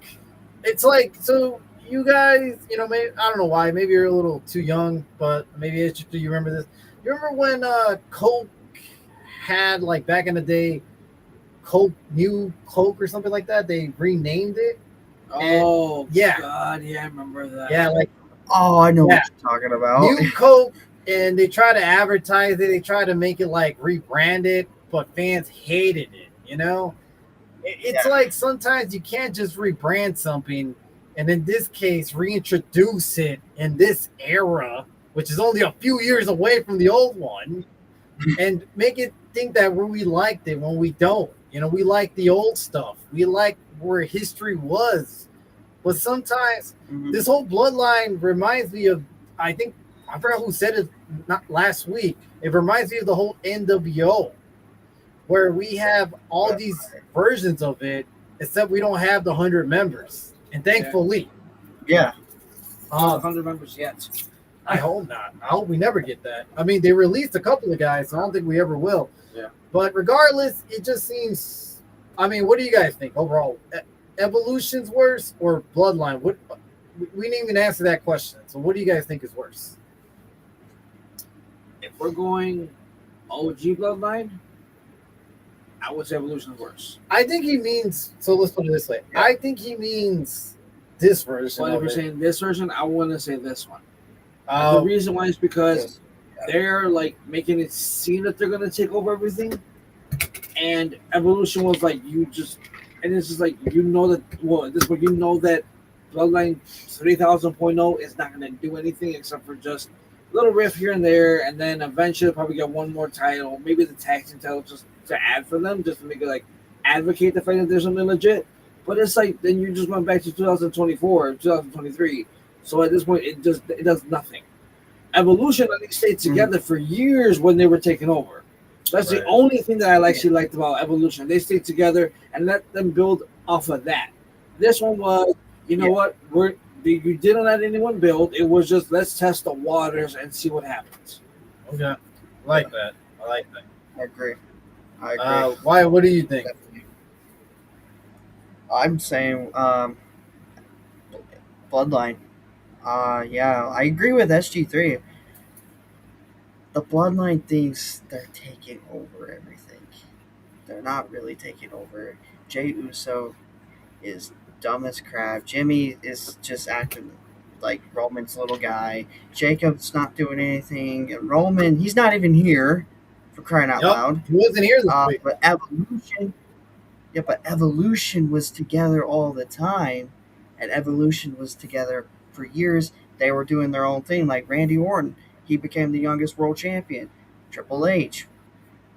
so you guys, maybe I don't know why. Maybe you're a little too young, but maybe it's just, do you remember this? You remember when Coke had, like, back in the day, New Coke or something like that? They renamed it. Oh, yeah. God, yeah, I remember that. Yeah, like, Oh, I know Yeah. what you're talking about. New Coke, and they try to advertise it. They try to make it like rebrand it, but fans hated it. It's Yeah. like sometimes you can't just rebrand something, and in this case, reintroduce it in this era, which is only a few years away from the old one, and make it think that we liked it when we don't. We like the old stuff. We like where history was. But sometimes Mhm. this whole bloodline reminds me of, I forgot who said it not last week. It reminds me of the whole NWO, where we have all these versions of it, except we don't have the 100 members. And thankfully, Yeah. 100 members yet. I hope not. I hope we never get that. I mean, they released a couple of guys, so I don't think we ever will. Yeah. But regardless, it just seems. I mean, what do you guys think overall? Evolution's worse or Bloodline? What we didn't even answer that question. So, what do you guys think is worse? If we're going OG Bloodline, I would say Evolution is worse. I think he means. So let's put it this way. Yeah. I think he means this version. But if of we're it. saying this version, I want to say this one. The reason why is because they're like making it seem that they're gonna take over everything, and Evolution was like and it's just like at this point that Bloodline 3000.0 is not gonna do anything except for just a little riff here and there, and then eventually probably get one more title, maybe the tag team title, just to add for them, just to make it like advocate the fact that there's something legit. But it's like then you just went back to 2024, 2023. So at this point, it does nothing. Evolution at least stayed together for years when they were taking over. That's the only thing that I actually liked about Evolution. They stayed together and let them build off of that. This one was, what? You didn't let anyone build. It was just let's test the waters and see what happens. Okay, I like that. I agree. Why? What do you think? Definitely. I'm saying Bloodline. Yeah, I agree with SG3. The Bloodline thinks they're taking over everything. They're not really taking over. Jey Uso is dumb as crap. Jimmy is just acting like Roman's little guy. Jacob's not doing anything. And Roman, he's not even here, for crying out loud. He wasn't here this week. But Evolution was together all the time, and Evolution was together for years. They were doing their own thing, like Randy Orton. He became the youngest world champion. Triple H,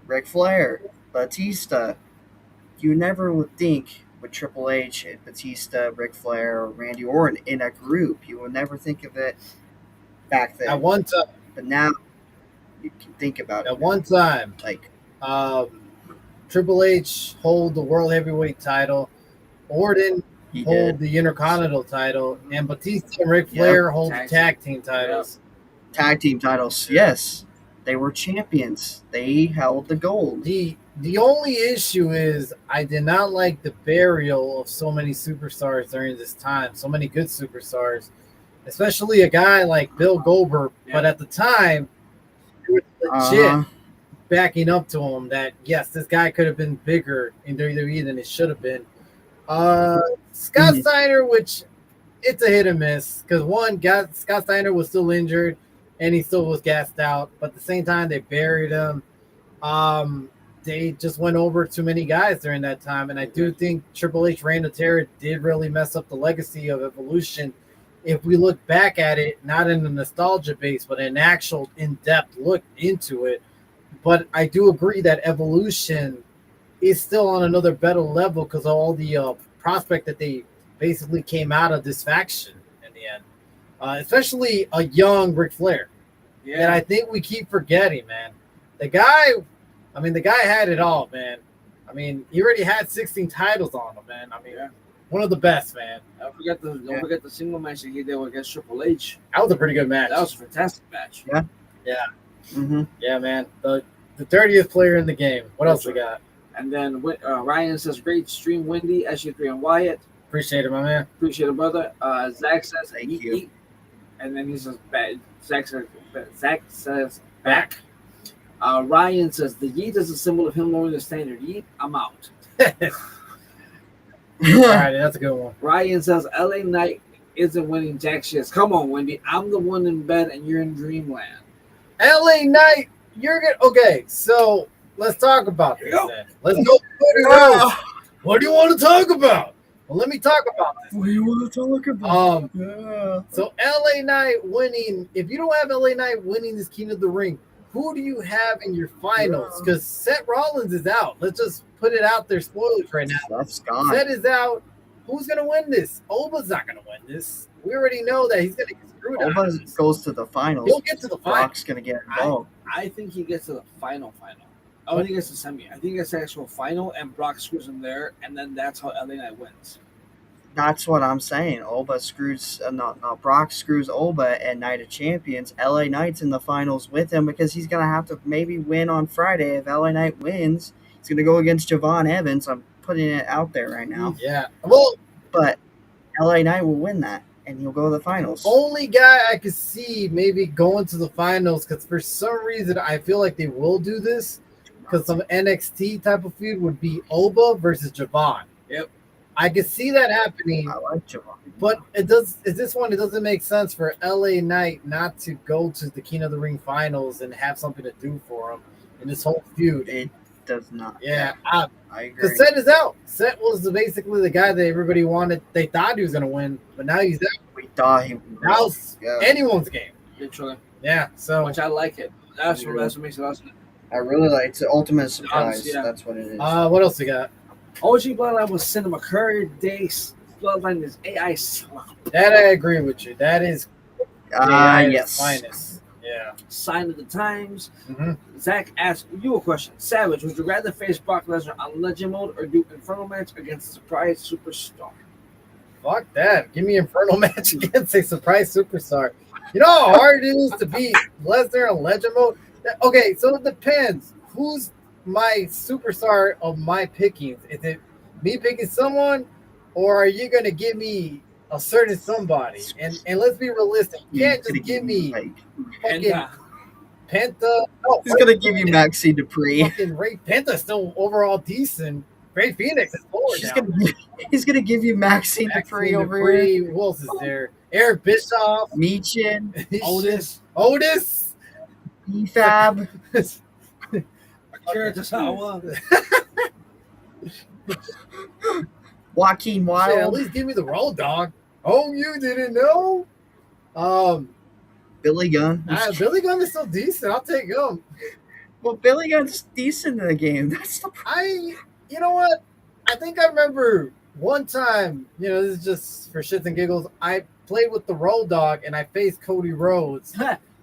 Ric Flair, Batista. You never would think with Triple H, Batista, Ric Flair, or Randy Orton in a group. You would never think of it back then. At one time, but now you can think about it. At one time, like Triple H hold the World Heavyweight title, Orton hold the Intercontinental title, and Batista and Ric Flair hold the tag team titles. Tag team titles, yes. They were champions. They held the gold. The only issue is I did not like the burial of so many superstars during this time. So many good superstars, especially a guy like Bill Goldberg. Yeah. But at the time, it was legit backing up to him that, yes, this guy could have been bigger in WWE than it should have been. Scott Steiner, which it's a hit and miss because Scott Steiner was still injured and he still was gassed out. But at the same time, they buried him. They just went over too many guys during that time. And I do think Triple H Reign of Terror did really mess up the legacy of Evolution. If we look back at it, not in the nostalgia base, but an actual in-depth look into it. But I do agree that Evolution is still on another better level because of all the prospect that they basically came out of this faction in the end. Especially a young Ric Flair. Yeah. And I think we keep forgetting, man. The guy had it all, man. I mean, he already had 16 titles on him, man. I mean, Yeah. one of the best, man. Don't forget the single match that he did against Triple H. That was a pretty good match. That was a fantastic match. Yeah. Yeah. Mm-hmm. Yeah, man. The 30th player in the game. What else we got? And then Ryan says, great stream, Wendy, SG3 and Wyatt. Appreciate it, my man. Appreciate it, brother. Zach says, Thank eat, you. eat. And then he says, Zach says, back. Ryan says, the yeet is a symbol of him lowering the standard. Yeet, I'm out. All right, that's a good one. Ryan says, LA Knight isn't winning jack shit. Come on, Wendy. I'm the one in bed and you're in dreamland. LA Knight, you're good. Okay, so let's talk about this Go. then. Let's go. What do you want to talk about? Well, let me talk about this. What do you want to talk about? So LA Knight winning. If you don't have LA Knight winning this King of the Ring, who do you have in your finals? Because Seth Rollins is out. Let's just put it out there. Spoilers right now. That's gone. Seth is out. Who's gonna win this? Oba's not gonna win this. We already know that he's gonna get screwed out Oba of this. goes to the finals. He'll get to the finals. Brock's gonna get involved. I think he gets to the final. I don't think it's the semi. I think it's the actual final, and Brock screws him there, and then that's how LA Knight wins. That's what I'm saying. Oba screws, Brock screws Oba at Night of Champions. LA Knight's in the finals with him because he's gonna have to maybe win on Friday. If LA Knight wins, he's gonna go against Javon Evans. I'm putting it out there right now, Yeah. Well, but LA Knight will win that, and he'll go to the finals. only guy I could see maybe going to the finals because for some reason I feel like they will do this because some NXT type of feud would be Oba versus Javon. Yep. I could see that happening, I like Javon, but it doesn't make sense for LA Knight not to go to the King of the Ring finals and have something to do for him in this whole feud. It does not. Yeah, I agree. because Seth is out. Seth was basically the guy that everybody wanted. They thought he was going to win, but now he's out. We thought he would. Now it's anyone's game. Literally. Yeah, so Which I like it. That's what makes it awesome. I really like. It's the ultimate surprise. Yeah. That's what it is. what else we got? OG Bloodline was Cinema Curry Days. Bloodline is AI slop. That I agree with you. That is Yes. finest. Yeah. Sign of the times. Mhm. Zach asked you a question. Savage, would you rather face Brock Lesnar on Legend mode or do Inferno match against a surprise superstar? Fuck that. Give me Inferno match against a surprise superstar. You know how hard it is to beat Lesnar on Legend mode? Okay, so it depends. Who's my superstar of my pickings? Is it me picking someone, or are you going to give me a certain somebody? And let's be realistic. You can't just give me fucking Penta. No, He's gonna give you Maxi Dupree. fucking Ray Penta's still overall decent. Ray Phoenix is forward now. He's gonna give you Maxi Dupree over here. Dupree. Who else is there? Eric Bischoff. Michin, Otis. Otis. Efab. Akira Tozawa. Joaquin Shit, at Wild. least give me the Road Dog. Oh, you didn't know? Billy Gunn. Billy Gunn is still decent. I'll take him. Well, Billy Gunn's decent in the game. That's the You know what? I think I remember one time, this is just for shits and giggles. I played with the Road Dog and I faced Cody Rhodes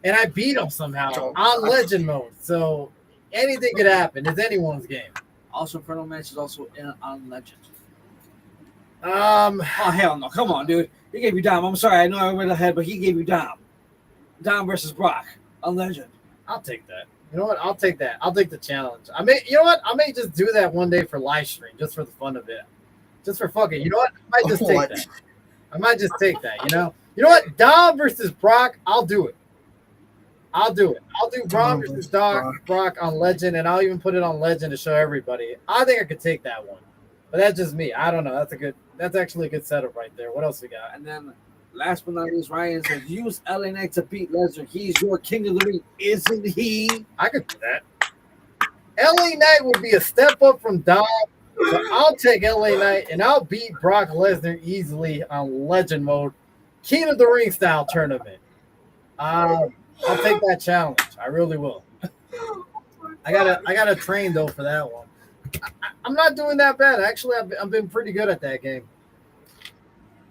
and I beat him somehow on Legend mode. So anything could happen. It's anyone's game. Also, Inferno match is also on Legend. Um, Oh, hell no. Come on, dude. He gave you Dom. I'm sorry. I know I went ahead, but he gave you Dom. Dom versus Brock on Legend. I'll take that. You know what? I'll take that. I'll take the challenge. I may just do that one day for live stream, just for the fun of it. Just for fucking. You know what? I might just take that. I might just take that. You know what? Dom versus Brock. I'll do it. I'll do Braun versus Brock on Legend, and I'll even put it on Legend to show everybody. I think I could take that one. But that's just me. I don't know. That's actually a good setup right there. What else we got? And then, last but not least, Ryan says, use LA Knight to beat Lesnar. He's your king of the ring, isn't he? I could do that. LA Knight would be a step up from Dom. So I'll take LA Knight, and I'll beat Brock Lesnar easily on Legend mode. King of the Ring style tournament. I'll take that challenge. I really will. I gotta train, though, for that one. I'm not doing that bad. Actually, I've been pretty good at that game.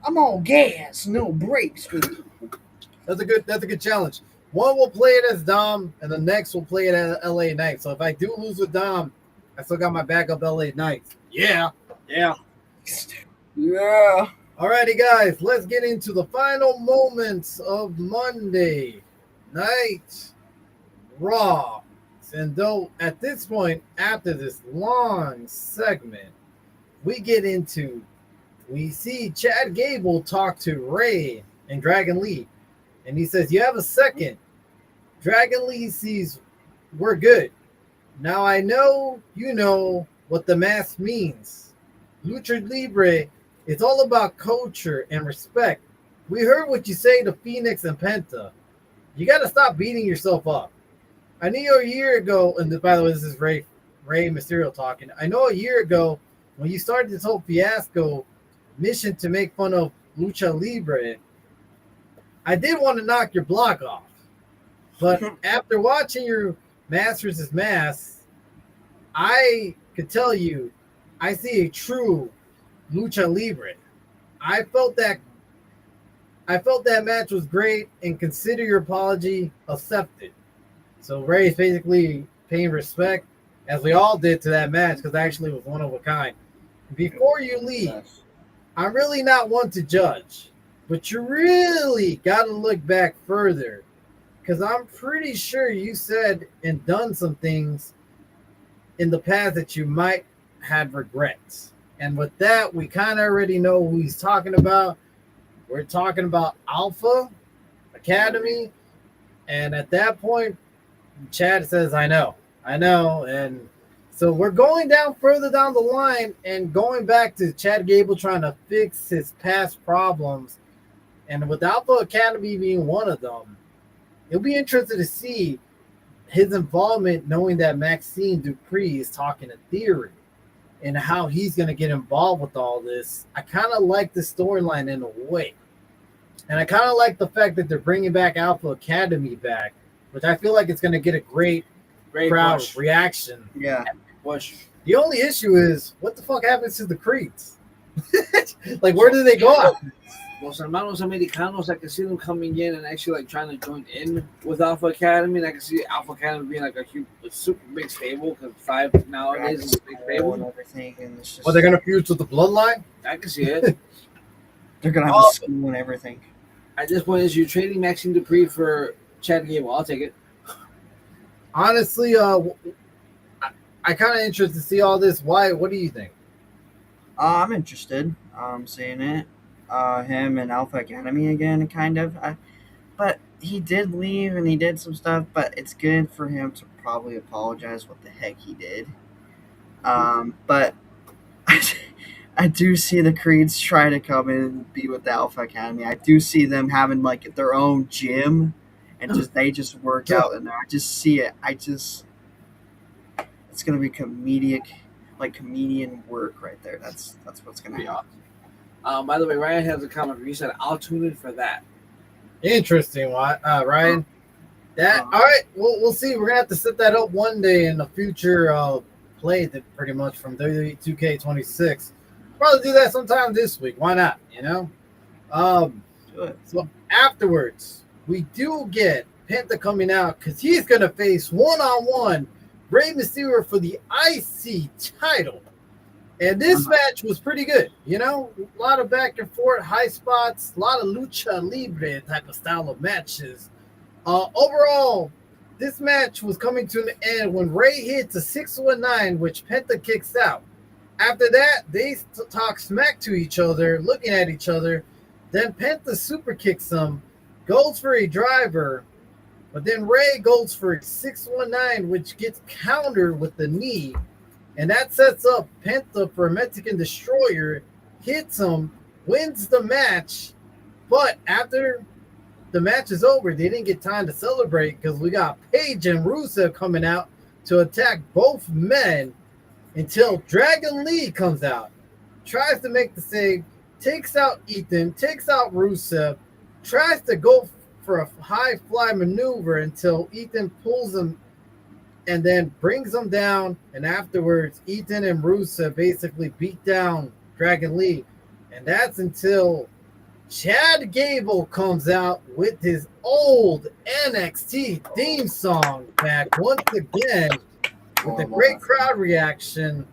I'm on gas, no brakes. That's a good challenge. One will play it as Dom, and the next will play it as LA Knight. So if I do lose with Dom, I still got my backup LA Knights. Yeah. Yeah. Yeah. Alrighty, guys, let's get into the final moments of Monday Night Raw. And though at this point, after this long segment, we see Chad Gable talk to Ray and Dragon Lee. And he says, "You have a second." Dragon Lee sees, "We're good. Now I know you know what the mask means. Lucha Libre, it's all about culture and respect. We heard what you say to Phoenix and Penta. You got to stop beating yourself up. I knew a year ago," and by the way, this is Ray Mysterio talking. "I know a year ago when you started this whole fiasco mission to make fun of Lucha Libre, I did want to knock your block off. But after watching your Masters' Mask, I could tell you, I see a true Lucha Libre. I felt that match was great, and consider your apology accepted." So Ray is basically paying respect, as we all did, to that match, because actually it was one of a kind. "Before you leave, I'm really not one to judge, but you really got to look back further, because I'm pretty sure you said and done some things in the past that you might have regrets." And with that, we kind of already know who he's talking about. We're talking about Alpha Academy. And at that point, Chad says, I know. And so we're going down further down the line and going back to Chad Gable trying to fix his past problems. And with Alpha Academy being one of them, it'll be interesting to see his involvement, knowing that Maxine Dupree is talking a theory and how he's going to get involved with all this. I kind of like the storyline in a way. And I kind of like the fact that they're bringing back Alpha Academy back, which I feel like it's going to get a great crowd reaction. Yeah. Push. The only issue is, what the fuck happens to the Creeds? Like, where do they go? Los Hermanos Americanos, I can see them coming in and actually like trying to join in with Alpha Academy, and I can see Alpha Academy being like a super big stable, because 5 nowadays is a big stable and everything, and it's just, Well, they're going to fuse with the Bloodline? I can see it. they're gonna have a school and everything. At this point, is you trading Maxine Dupree for Chad Gable? I'll take it. Honestly, I kind of interested to see all this. Why? What do you think? I'm interested. Seeing it. Him and Alpha Academy again, kind of. But he did leave and he did some stuff, but it's good for him to probably apologize what the heck he did. But I do see the Creeds try to come in and be with the Alpha Academy. I do see them having like their own gym and they just work out in there. I just see it. It's gonna be comedian work right there. That's what's gonna happen. By the way, Ryan has a comment. He said, "I'll tune in for that." Interesting, Ryan. All right. We'll see. We're gonna have to set that up one day in the future play, that pretty much from WWE 2K26. Probably do that sometime this week. Why not? So afterwards, we do get Penta coming out because he's gonna face one-on-one Rey Mysterio for the IC title. And this match was pretty good, a lot of back and forth, high spots, a lot of lucha libre type of style of matches. Overall, this match was coming to an end when Rey hits a 619, which Penta kicks out. After that, they talk smack to each other, looking at each other. Then Penta super kicks him, goes for a driver, but then Rey goes for a 619, which gets countered with the knee. And that sets up Penta for a Mexican Destroyer, hits him, wins the match. But after the match is over, they didn't get time to celebrate because we got Paige and Rusev coming out to attack both men until Dragon Lee comes out, tries to make the save, takes out Ethan, takes out Rusev, tries to go for a high fly maneuver until Ethan pulls him and then brings them down, and afterwards, Ethan and Rusev basically beat down Dragon Lee. And that's until Chad Gable comes out with his old NXT theme song back once again. with the Horrible. great crowd reaction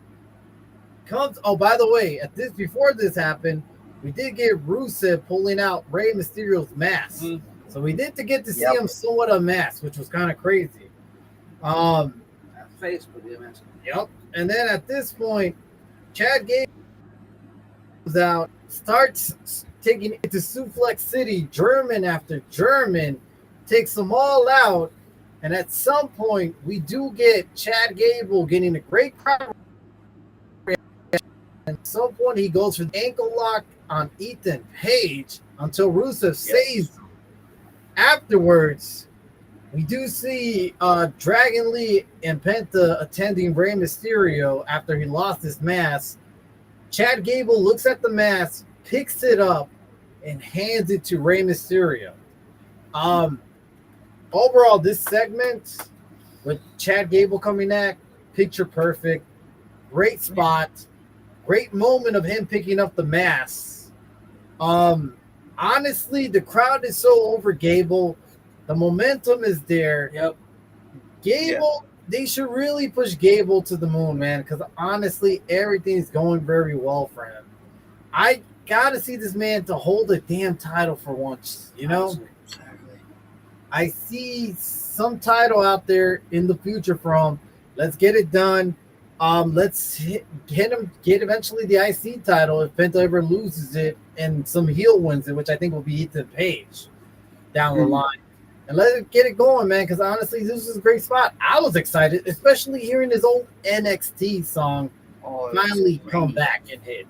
comes. Oh, by the way, before this happened, we did get Rusev pulling out Rey Mysterio's mask, so we did get to see him somewhat unmasked, which was kind of crazy. Face, but yeah, man. Yep. And then at this point, Chad Gable comes out, starts taking it to Suplex City, German after German, takes them all out. And at some point, we do get Chad Gable getting a great crowd reaction. And at some point, he goes for the ankle lock on Ethan Page until Rusev saves him. Afterwards, we do see Dragon Lee and Penta attending Rey Mysterio after he lost his mask. Chad Gable looks at the mask, picks it up, and hands it to Rey Mysterio. Overall, this segment with Chad Gable coming back, picture perfect, great spot, great moment of him picking up the mask. Honestly, the crowd is so over Gable. The momentum is there. Yep. Gable, they should really push Gable to the moon, man, because honestly, everything's going very well for him. I got to see this man to hold a damn title for once, you know? Exactly. I see some title out there in the future for him. Let's get it done. Let's get eventually the IC title if Penta ever loses it and some heel wins it, which I think will be Ethan Page down the line. And let's get it going, man, because honestly, this is a great spot. I was excited, especially hearing his old NXT song finally come back and hit.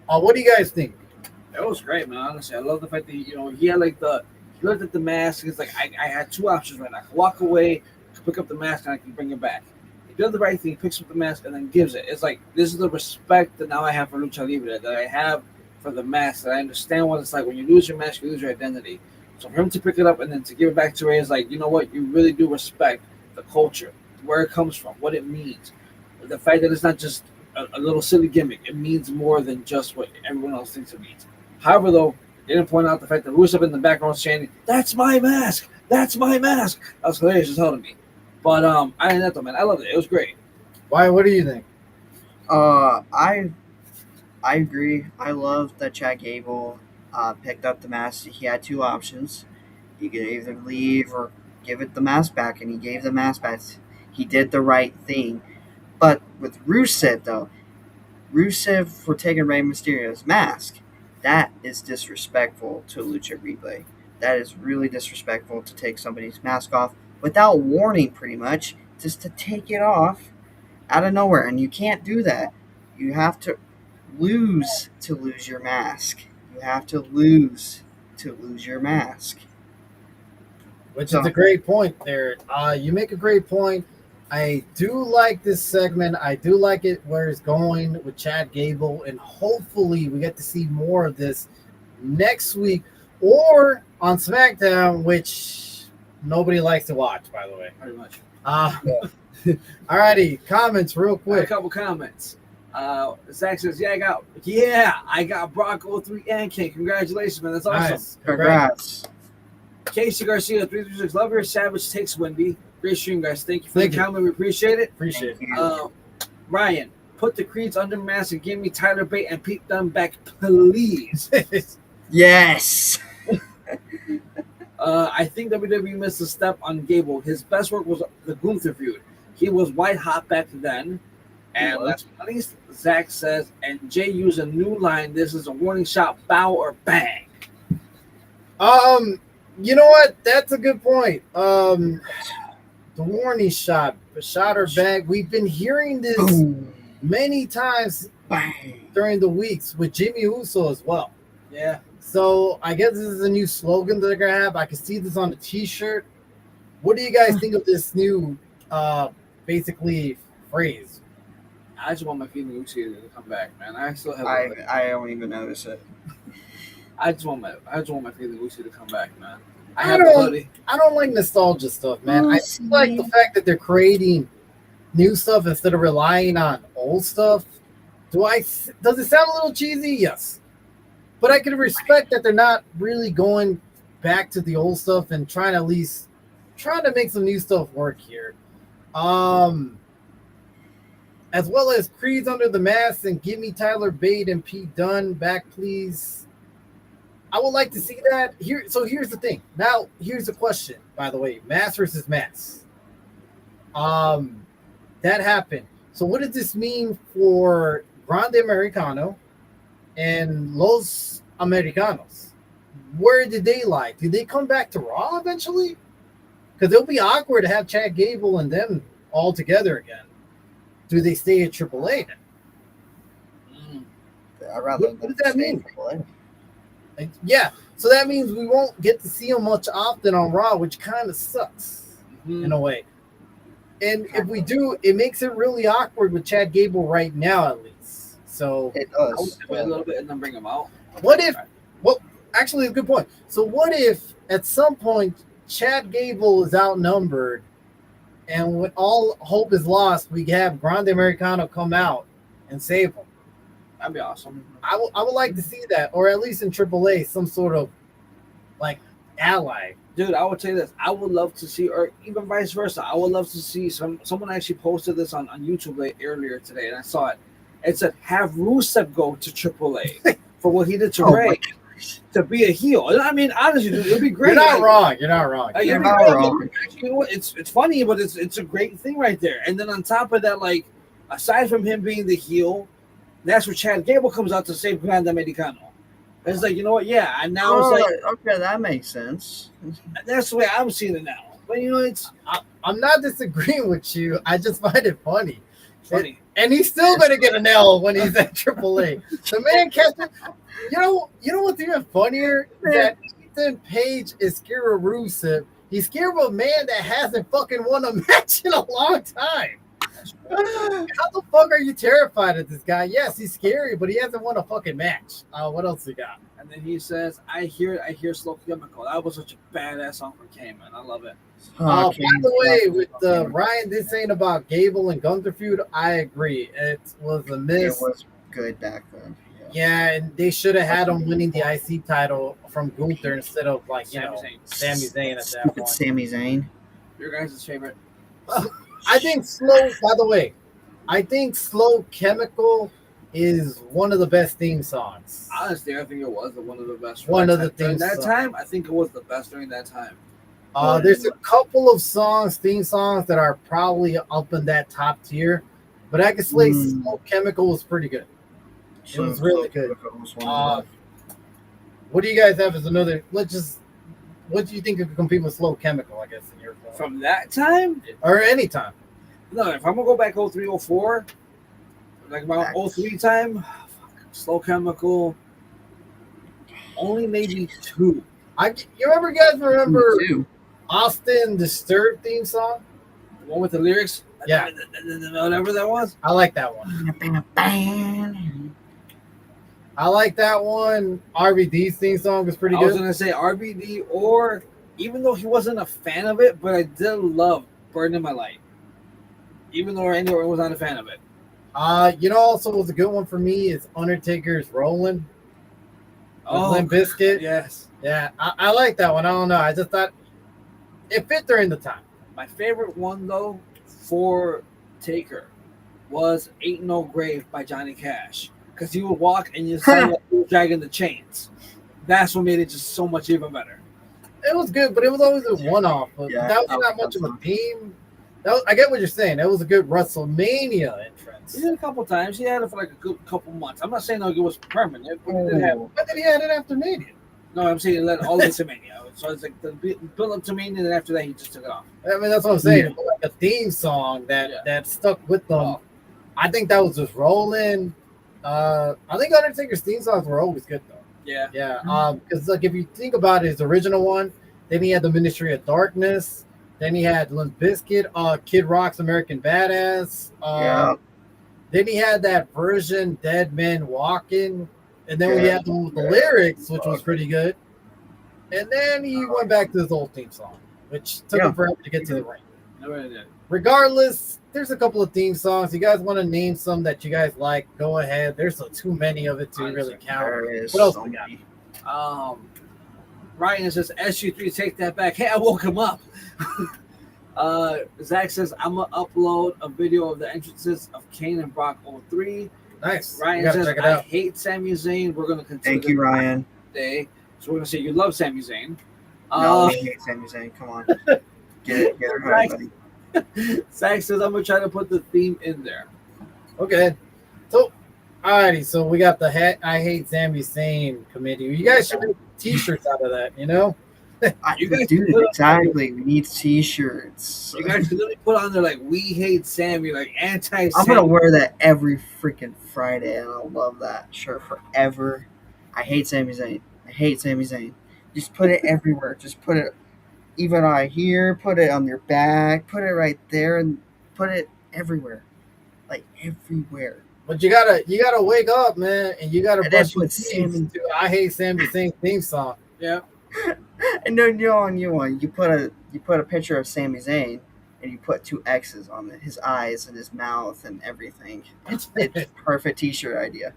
What do you guys think? That was great, man. Honestly, I love the fact that he had he looked at the mask. He's like, I had two options right now. I can walk away, I can pick up the mask, and I can bring it back. He does the right thing, picks up the mask, and then gives it. It's like, this is the respect that now I have for Lucha Libre, that I have for the mask, that I understand what it's like. When you lose your mask, you lose your identity. So for him to pick it up and then to give it back to Ray is like, you know what? You really do respect the culture, where it comes from, what it means. The fact that it's not just a little silly gimmick. It means more than just what everyone else thinks it means. However, though, they didn't point out the fact that Rusev in the background chanting, "That's my mask! That's my mask!" That was hilarious as hell to me. But I didn't know, man. I loved it. It was great. Why? What do you think? I agree. I love that Chad Gable picked up the mask. He had two options. He could either leave or give it the mask back, and he gave the mask back. He did the right thing. But with Rusev, though, Rusev for taking Rey Mysterio's mask, that is disrespectful to Lucha Libre. That is really disrespectful to take somebody's mask off without warning, pretty much, just to take it off out of nowhere. And you can't do that. You have to lose your mask. You have to lose your mask. Which is a great point there. You make a great point. I do like this segment. I do like it where it's going with Chad Gable, and hopefully we get to see more of this next week or on SmackDown, which nobody likes to watch, by the way. Pretty much. Alrighty, comments real A quick. couple comments. Zach says, I got Brock 03 and King. Congratulations, man. That's awesome. Nice. Congrats. Casey Garcia 336. Love your Savage takes Wendy. Great stream, guys. Thank you for the comment. We appreciate it. Appreciate it. Ryan, put the Creeds under mask and give me Tyler Bate and Pete Dunne back, please. Yes. I think WWE missed a step on Gable. His best work was the Gunther feud. He was white hot back then. And last but not least, Zach says, and Jay used a new line. This is a warning shot, bow or bang. You know what? That's a good point. The warning shot or bang. We've been hearing this many times during the weeks with Jimmy Uso as well. Yeah. So I guess this is a new slogan that they're gonna have. I can see this on a T-shirt. What do you guys think of this new, basically phrase? I just want my feeling Uso to come back, man. I still have. I don't even notice it. I just want my feeling Uso to come back, man. I don't like nostalgia stuff, man. I like the fact that they're creating new stuff instead of relying on old stuff. Does it sound a little cheesy? Yes. But I can respect that they're not really going back to the old stuff and trying to make some new stuff work here. as well as Creed's Under the Mask and Give Me Tyler Bate and Pete Dunne back, please. I would like to see that here. So here's the thing. Now here's the question. By the way, Mass versus Mass. That happened. So what does this mean for Grande Americano and Los Americanos? Where did they lie? Did they come back to Raw eventually? Because it'll be awkward to have Chad Gable and them all together again. Do they stay at AAA then? I'd rather What does that mean? Yeah, so that means we won't get to see them much often on Raw, which kind of sucks in a way. And if we do, it makes it really awkward with Chad Gable right now, at least. So It I would does. wait a little bit and then bring him out. what if? Well, actually, a good point. So what if at some point Chad Gable is outnumbered, and when all hope is lost, we have Grande Americano come out and save him? That'd be awesome. I would like to see that, or at least in AAA, some sort of like ally. Dude, I would say this. I would love to see, or even vice versa. I would love to see someone actually posted this on YouTube earlier today, and I saw it. It said, have Rusev go to AAA for what he did to Oh Ray my gosh. to be a heel. I mean, honestly, dude, it'd be great. You're not Like, wrong. You're not wrong. Like, You're it'd be not great. wrong. Actually, you know what? It's funny, but it's a great thing right there. And then on top of that, like, aside from him being the heel, that's where Chad Gable comes out to save Grande Americano. It's like, you know what? Yeah, and now it's like, Okay, that makes sense. that's the way I'm seeing it now. But you know, it's I'm not disagreeing with you. I just find it funny. funny. And he's still going to get an L when he's at AAA. The man catches. You know what's even funnier? That Ethan Page is scared of Rusev. He's scared of a man that hasn't fucking won a match in a long time. How the fuck are you terrified of this guy? Yes, he's scary, but he hasn't won a fucking match. What else he got? And then he says, I hear Slow Chemical. That was such a badass song from Kane, man. I love it. By the way, with Ryan, this ain't about Gable and Gunther feud. I agree. It was a It miss. was good back then. Yeah, and they should have had him winning the IC title from Gunther instead of Sami Zayn at that Stupid point. Sami Zayn. Your guys' favorite. I think by the way, I think Slow Chemical is one of the best theme songs. Honestly, I think it was one of the best. One of the during things. that time, I think it was the best during that time. There's a couple of theme songs that are probably up in that top tier, but I can say Slow Chemical was pretty good. It was really good. What do you guys have as another? What do you think could compete with Slow Chemical? I guess in your opinion? From that time, Or any time. no. If I'm gonna go back 03, 04, like about 03 time, Slow Chemical, only maybe two. You remember Two. Austin Disturbed theme song? The one with the lyrics, Yeah. whatever that was. I like that one. I like that one. RVD's theme song was pretty I was good. gonna say RBD, or even though he wasn't a fan of it, but I did love "Burning My Light," even though Randy Orton was not a fan of it. Also was a good one for me is Undertaker's "Rollin'" with Limp Bizkit. Yes. Yeah, I like that one. I don't know. I just thought it fit during the time. My favorite one though for Taker was "Ain't No Grave" by Johnny Cash, because he would walk and you sound like he was dragging the chains. That's what made it just so much even better. It was good, but it was always a one-off. But Yeah, that was not much of a theme. I get what you're saying. That was a good WrestleMania entrance. He did it a couple times. He had it for like a good couple months. I'm not saying it was permanent, but he did have. But then he had it after Mania. No, I'm saying let all the way to Mania. So it's like the build up to Mania, and then after that he just took it off. I mean, that's what I'm saying. It was like a theme song that stuck with them. Oh. I think that was just rolling. I think Undertaker's theme songs were always good though. Yeah. Yeah. Because like if you think about his original one, then he had the Ministry of Darkness. Then he had Limp Bizkit, Kid Rock's American Badass. Then he had that version, Dead Man Walking. And then we had the one with the lyrics, which was pretty good. And then he went back to his old theme song, which took him forever to get to the ring. I really did. Regardless, there's a couple of theme songs. You guys want to name some that you guys like? Go ahead. There's too many of it to really count. What else we got? Ryan says SG3, take that back. Hey, I woke him up. Zach says, I'm going to upload a video of the entrances of Kane and Brock 03. Nice. You Ryan gotta says, check it I out. hate Sami Zayn. We're going to continue Thank you, Ryan. today. So we're going to say you love Sami Zayn. No, we hate Sami Zayn. Come on. Get it right, buddy. Zach says, I'm going to try to put the theme in there. Okay. So, alrighty. So we got the I Hate Sami Zayn committee. You guys should make t-shirts out of that, you know? You guys Dude, put- exactly. We need t-shirts. You guys should literally put on there like, we hate Sammy, like anti-Sammy. I'm gonna wear that every freaking Friday, and I'll love that shirt forever. I hate Sami Zayn. I hate Sami Zayn. Just put it everywhere. Just put it even on here. Put it on your back. Put it right there, and put it everywhere, like everywhere. But you gotta wake up, man, and you gotta And brush that's your what teeth Sami- to I Hate Sami Zayn theme song. Yeah. And then you put a picture of Sami Zayn, and you put 2 X's on it, his eyes and his mouth and everything. It's perfect t-shirt idea.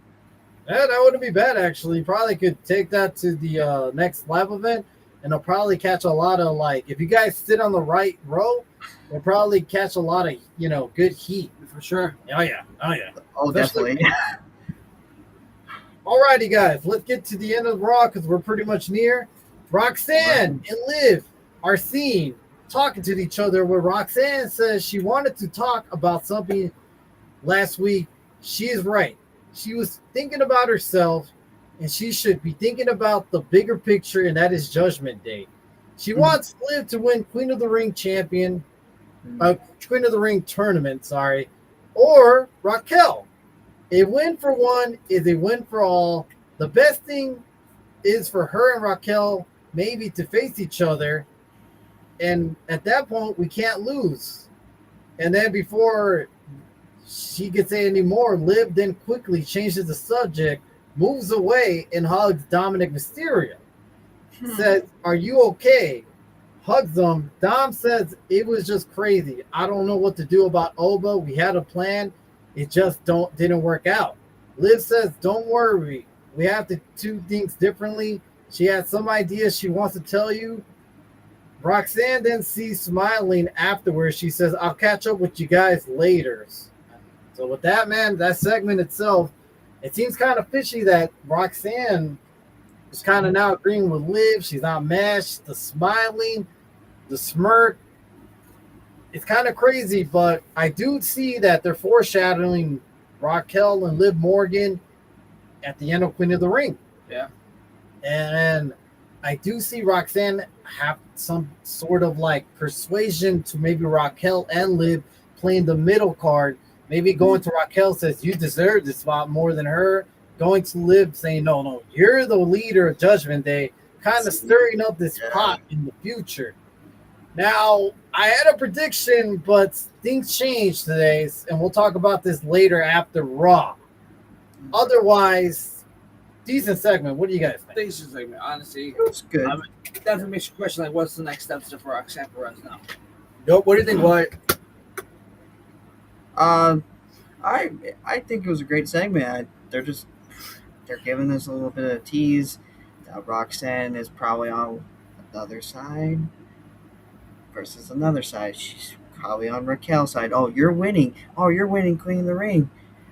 Yeah, that wouldn't be bad actually. Probably could take that to the next live event, and it'll probably catch a lot of like. If you guys sit on the right row, it'll probably catch a lot of good heat For sure. Oh yeah. Oh, Especially- definitely. Alrighty, guys, let's get to the end of Raw because we're pretty much near. Roxanne and Liv are seen talking to each other, where Roxanne says she wanted to talk about something last week. She is right. She was thinking about herself, and she should be thinking about the bigger picture, and that is Judgment Day. She wants Liv to win Queen of the Ring Queen of the Ring tournament, or Raquel. A win for one is a win for all. The best thing is for her and Raquel maybe to face each other, and at that point we can't lose. And then before she could say any more, Liv then quickly changes the subject, moves away, and hugs Dominic Mysterio. Says, "Are you okay?" Hugs him. Dom says, "It was just crazy. I don't know what to do about Oba. We had a plan. It just didn't work out." Liv says, "Don't worry. We have to do things differently." She has some ideas she wants to tell you. Roxanne then sees smiling afterwards. She says, "I'll catch up with you guys later." So with that, man, that segment itself, it seems kind of fishy that Roxanne is kind of now agreeing with Liv. She's not mad. The smiling, the smirk. It's kind of crazy, but I do see that they're foreshadowing Raquel and Liv Morgan at the end of Queen of the Ring. Yeah. And I do see Roxanne have some sort of like persuasion to maybe Raquel and Liv playing the middle card. Maybe going to Raquel says, "You deserve this spot more than her." Going to Liv saying, No, you're the leader of Judgment Day. Kind of stirring up this pot in the future. Now, I had a prediction, but things changed today, and we'll talk about this later after Raw. Otherwise, decent segment. What do you guys think? This is like, honestly, It was good. definitely makes you question like, what's the next steps for Roxanne Perez now? Nope. What do you think, Wyatt? I think it was a great segment. They're giving us a little bit of a tease that Roxanne is probably on the other side versus another side. She's probably on Raquel's side. Oh, you're winning. Oh, you're winning Queen of the Ring.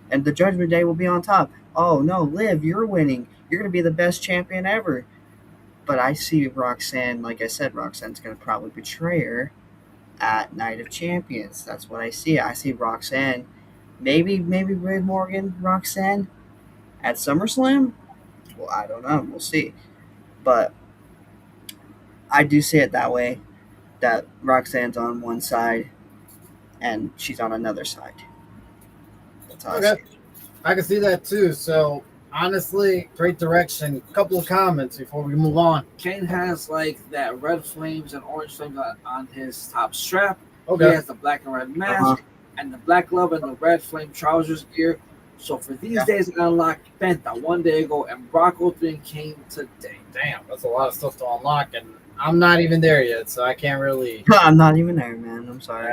And the Judgment Day will be on top. Oh, no, Liv, you're winning. You're going to be the best champion ever. But I see Roxanne, like I said, Roxanne's going to probably betray her at Night of Champions. That's what I see. I see Roxanne, maybe Liv Morgan, Roxanne at SummerSlam. Well, I don't know. We'll see. But I do see it that way, that Roxanne's on one side and she's on another side. That's how I see it. I can see that too. So honestly, great direction. A couple of comments before we move on. Kane has like that red flames and orange flames on his top strap. Okay. He has the black and red mask and the black glove and the red flame trousers gear. So for these days, I unlocked Penta one day ago, and Brock 03 came today. Damn, that's a lot of stuff to unlock, and I'm not even there yet, so I can't really. I'm not even there, man. I'm sorry.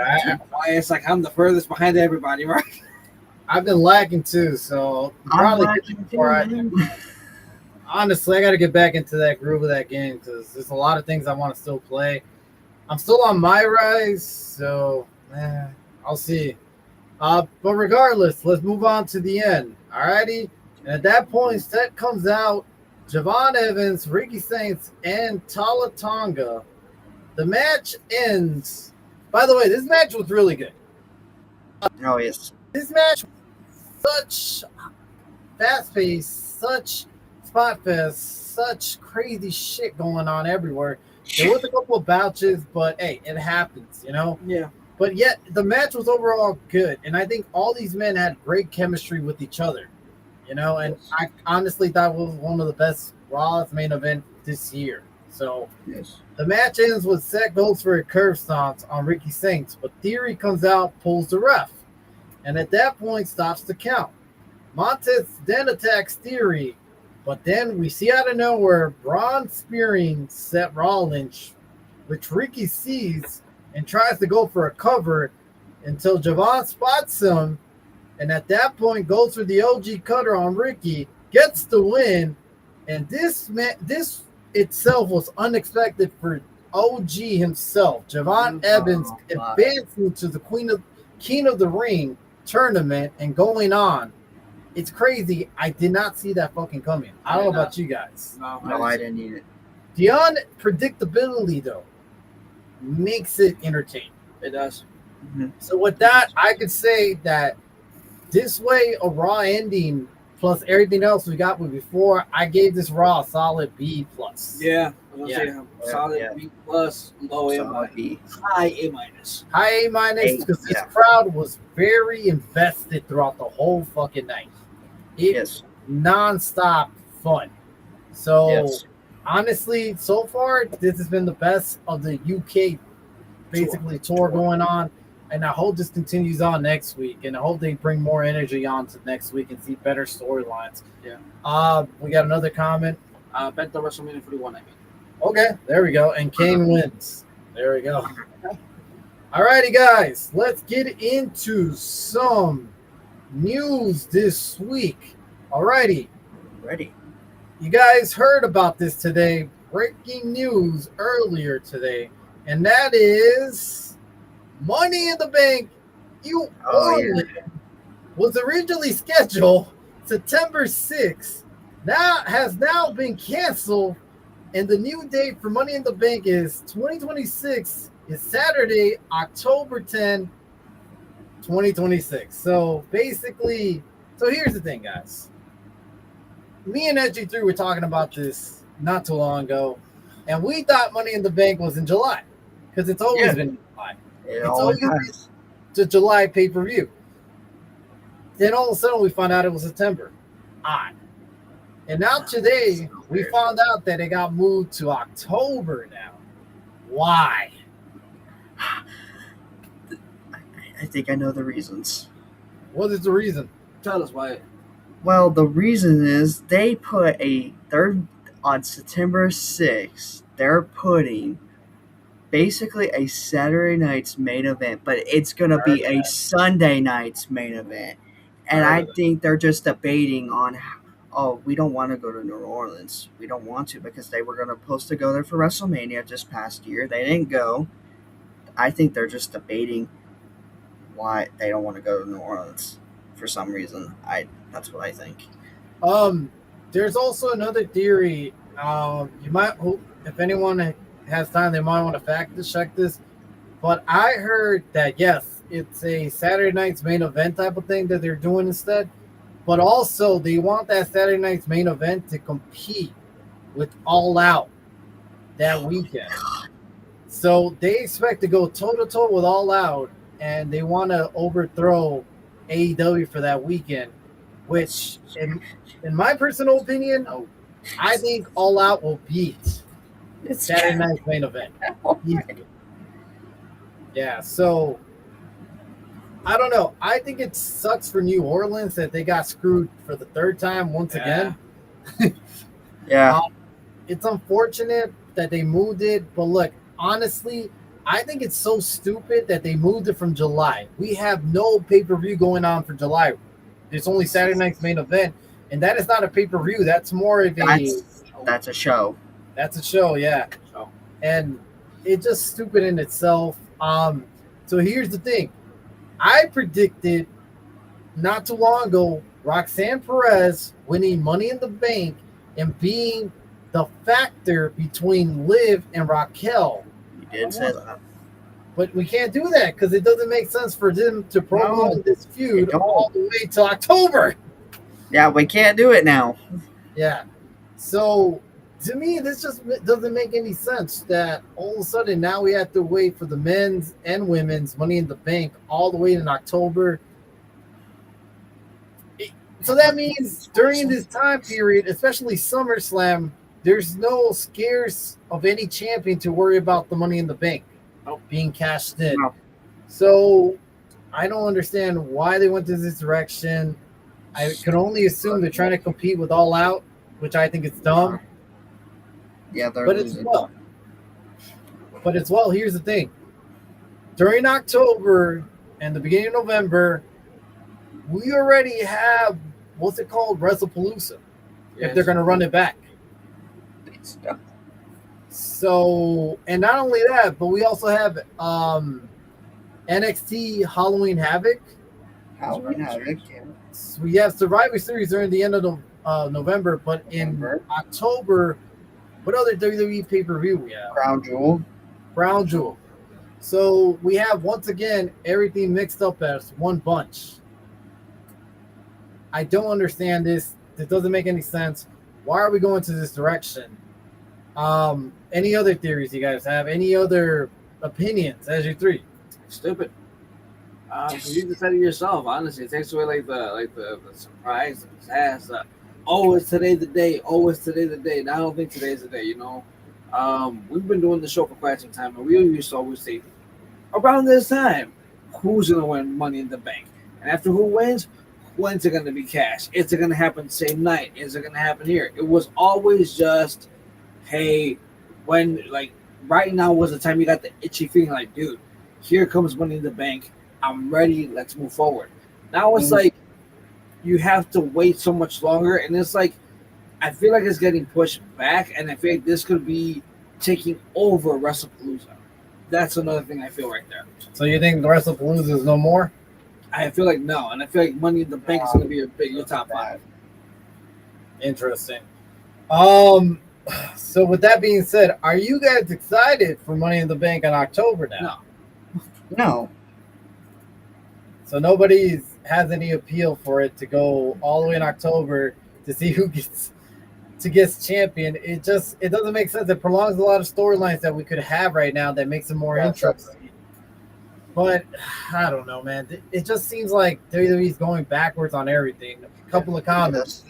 Why it's like I'm the furthest behind everybody, right? I've been lacking too, so I'm probably lacking before I too, do. man. Honestly, I got to get back into that groove of that game because there's a lot of things I want to still play. I'm still on my rise, so I'll see. But regardless, let's move on to the end. Alrighty. And at that point, Seth comes out, Javon Evans, Ricky Saints, and Tala Tonga. The match ends. By the way, this match was really good. Oh yes. This match was such fast paced, such spot fest, such crazy shit going on everywhere. There was a couple of bouches, but hey, it happens, you know? Yeah. But yet, the match was overall good. And I think all these men had great chemistry with each other, you know? And Yes. I honestly thought it was one of the best Raw's main event this year. So Yes. the match ends with Seth goes for a curve stomp on Ricky Saints, but Theory comes out, pulls the ref, and at that point stops the count. Montez then attacks Theory, but then we see out of nowhere Braun spearing Seth Rollins, which Ricky sees and tries to go for a cover until Javon spots him, and at that point goes for the OG cutter on Ricky, gets the win, and this itself was unexpected for OG himself. Javon Evans my. advancing to the King of the Ring tournament and going on. It's crazy. I did not see that fucking coming. I don't know about you guys. No, I didn't need it. The unpredictability, though, makes it entertaining. It does. Mm-hmm. So with that, I could say that this way a Raw ending plus everything else we got with before, I gave this Raw a solid B plus. Yeah. I'm gonna say solid Yeah. B plus, low A Solid minus, B. high A minus. High A minus because this Yeah. crowd was very invested throughout the whole fucking night. It Yes. non-stop fun. So Yes. honestly, so far this has been the best of the UK basically tour going on, and I hope this continues on next week, and I hope they bring more energy on to next week and see better storylines. Yeah. We got another comment. Bet the WrestleMania 41, I mean. Okay, there we go, and Kane wins. There we go. Alrighty, guys, let's get into some news this week. Alrighty, Ready. you guys heard about this today. Breaking news earlier today, and that is Money in the Bank. Was originally scheduled September 6th. Has now been canceled, and the new date for Money in the Bank is 2026. Is Saturday, October 10, 2026. So basically, here's the thing, guys. Me and SG3 were talking about this not too long ago, and we thought Money in the Bank was in July because it's always been in July. It It's always always has. the July pay-per-view. Then all of a sudden we found out it was September. Odd. And now today we found out that it got moved to October now. Why? I think I know the reasons. What is the reason? Tell us why. Well, the reason is they put on September 6th, they're putting basically a Saturday night's main event, but it's going to be a Sunday night's main event. And I think they're just debating on, we don't want to go to New Orleans. We don't want to because they were supposed to go there for WrestleMania just past year. They didn't go. I think they're just debating why they don't want to go to New Orleans for some reason. That's what I think. There's also another theory. You might, if anyone has time, they might want to fact check this. But I heard that yes, it's a Saturday night's main event type of thing that they're doing instead. But also, they want that Saturday night's main event to compete with All Out that weekend. So they expect to go toe-to-toe with All Out, and they want to overthrow AEW for that weekend, which, in my personal opinion, I think All Out will beat Saturday night's main event. Yeah, so I don't know. I think it sucks for New Orleans that they got screwed for the third time once again. Yeah. It's unfortunate that they moved it, but look, honestly, I think it's so stupid that they moved it from July. We have no pay-per-view going on for July. There's only Saturday night's main event, and that is not a pay-per-view. That's more of That's a show. That's a show, yeah. And it's just stupid in itself. So here's the thing. I predicted not too long ago Roxanne Perez winning Money in the Bank and being the factor between Liv and Raquel. You did say that. But we can't do that because it doesn't make sense for them to prolong this feud all the way till October. Yeah, we can't do it now. Yeah. So to me, this just doesn't make any sense that all of a sudden now we have to wait for the men's and women's Money in the Bank all the way in October. So that means during this time period, especially SummerSlam, there's no scares of any champion to worry about the Money in the Bank being cashed in. No. So I don't understand why they went this direction. I can only assume they're trying to compete with All Out, which I think is dumb. Yeah, they're But losing. as well, here's the thing. During October and the beginning of November, we already have, what's it called, WrestlePalooza, if they're going to run it back. So, and not only that, but we also have NXT Halloween Havoc. Halloween Havoc. So we have Survivor Series during the end of November, but in October, what other WWE pay-per-view we have? Crown Jewel. So we have, once again, everything mixed up as one bunch. I don't understand this. It doesn't make any sense. Why are we going to this direction? Any other theories you guys have? Any other opinions as your three? Stupid. You just said it yourself. Honestly, it takes away like the surprise, the pizzazz. Oh, it's today the day. Oh, it's today the day. And I don't think today's the day. You know, we've been doing the show for quite some time, and we used to always say around this time, who's gonna win Money in the Bank, and after who wins, when's it gonna be cash? Is it gonna happen the same night? Is it gonna happen here? It was always just, hey, when like right now was the time you got the itchy feeling like, dude, here comes Money in the Bank. I'm ready. Let's move forward. Now it's like you have to wait so much longer, and it's like I feel like it's getting pushed back, and I feel like this could be taking over WrestlePalooza. That's another thing I feel right there. So you think the WrestlePalooza is no more? I feel like no, and I feel like Money in the Bank is going to be your top five. Interesting. So with that being said, are you guys excited for Money in the Bank in October now? No. So nobody has any appeal for it to go all the way in October to see who gets champion. It doesn't make sense. It prolongs a lot of storylines that we could have right now that makes it more interesting. But I don't know, man. It just seems like WWE's going backwards on everything. A couple of comments.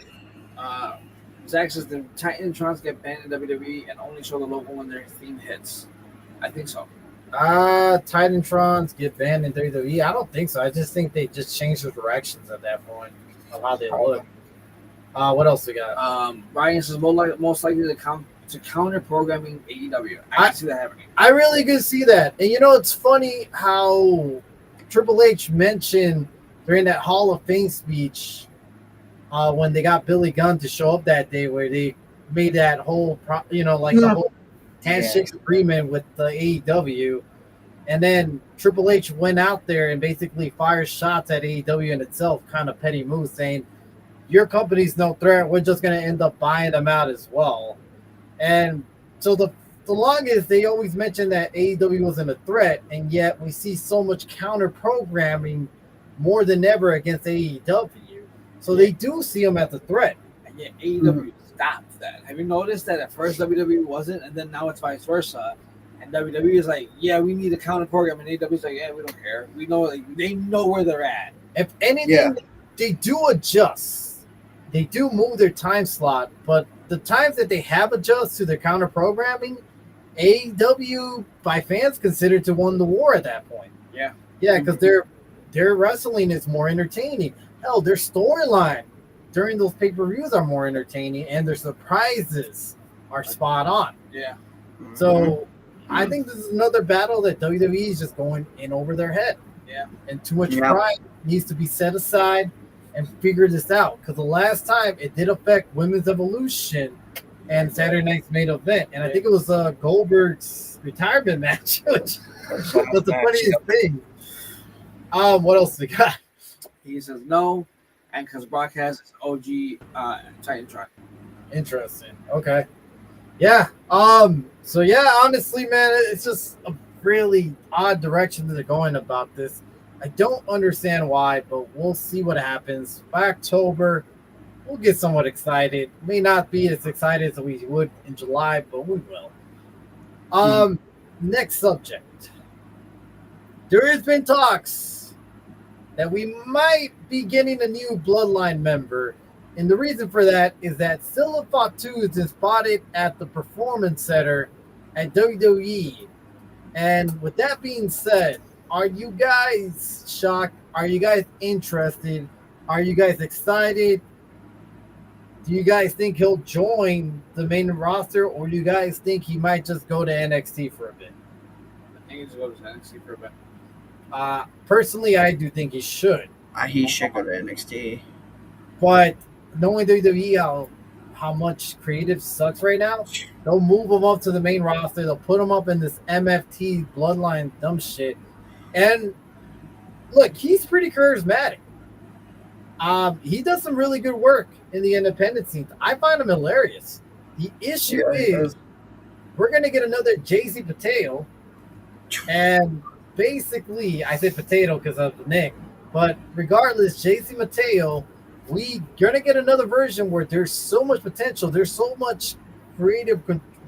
Zach says the Titantrons get banned in WWE and only show the logo when their theme hits. I think so. Titantrons get banned in WWE. I don't think so. I just think they just changed the directions at that point of how they look. What else we got? Ryan says most likely to counter programming AEW. I can see that happening. I really could see that. And you know, it's funny how Triple H mentioned during that Hall of Fame speech when they got Billy Gunn to show up that day, where they made that whole, the whole handshake agreement with the AEW, and then Triple H went out there and basically fired shots at AEW in itself, kind of petty moves, saying, your company's no threat, we're just going to end up buying them out as well. And so the longest, they always mentioned that AEW wasn't a threat, and yet we see so much counter programming more than ever against AEW. So they do see them as a threat. And yet AEW stopped that. Have you noticed that at first WWE wasn't, and then now it's vice versa? And WWE is like, yeah, we need a counter program, and AEW is like, yeah, we don't care. We know, like, they know where they're at. If anything, they do adjust. They do move their time slot, but the times that they have adjusted to their counter programming, AEW by fans considered to won the war at that point. Yeah, because their wrestling is more entertaining. Hell, their storyline during those pay-per-views are more entertaining, and their surprises are spot on. Yeah. So I think this is another battle that WWE is just going in over their head. Yeah. And too much pride needs to be set aside and figure this out. Because the last time it did affect Women's Evolution and Saturday night's main event. And I think it was Goldberg's retirement match, which was the funniest thing. What else we got? He says no, and because Brock has his OG Titantron. Interesting. Okay. Yeah. So yeah, honestly, man, it's just a really odd direction that they're going about this. I don't understand why, but we'll see what happens. By October, we'll get somewhat excited. May not be as excited as we would in July, but we will. Next subject. There has been talks that we might be getting a new Bloodline member. And the reason for that is that Silla Fatu is spotted at the Performance Center at WWE. And with that being said, are you guys shocked? Are you guys interested? Are you guys excited? Do you guys think he'll join the main roster, or do you guys think he might just go to NXT for a bit? I think he's going to NXT for a bit. Personally, I do think he should. He should go to NXT. But knowing WWE how much creative sucks right now, they'll move him up to the main roster. They'll put him up in this MFT Bloodline dumb shit. And look, he's pretty charismatic. He does some really good work in the independent scene. I find him hilarious. The issue is we're going to get another JC Potato. And basically, I say potato because of the Nick. But regardless, JC Mateo, we're going to get another version where there's so much potential. There's so much creative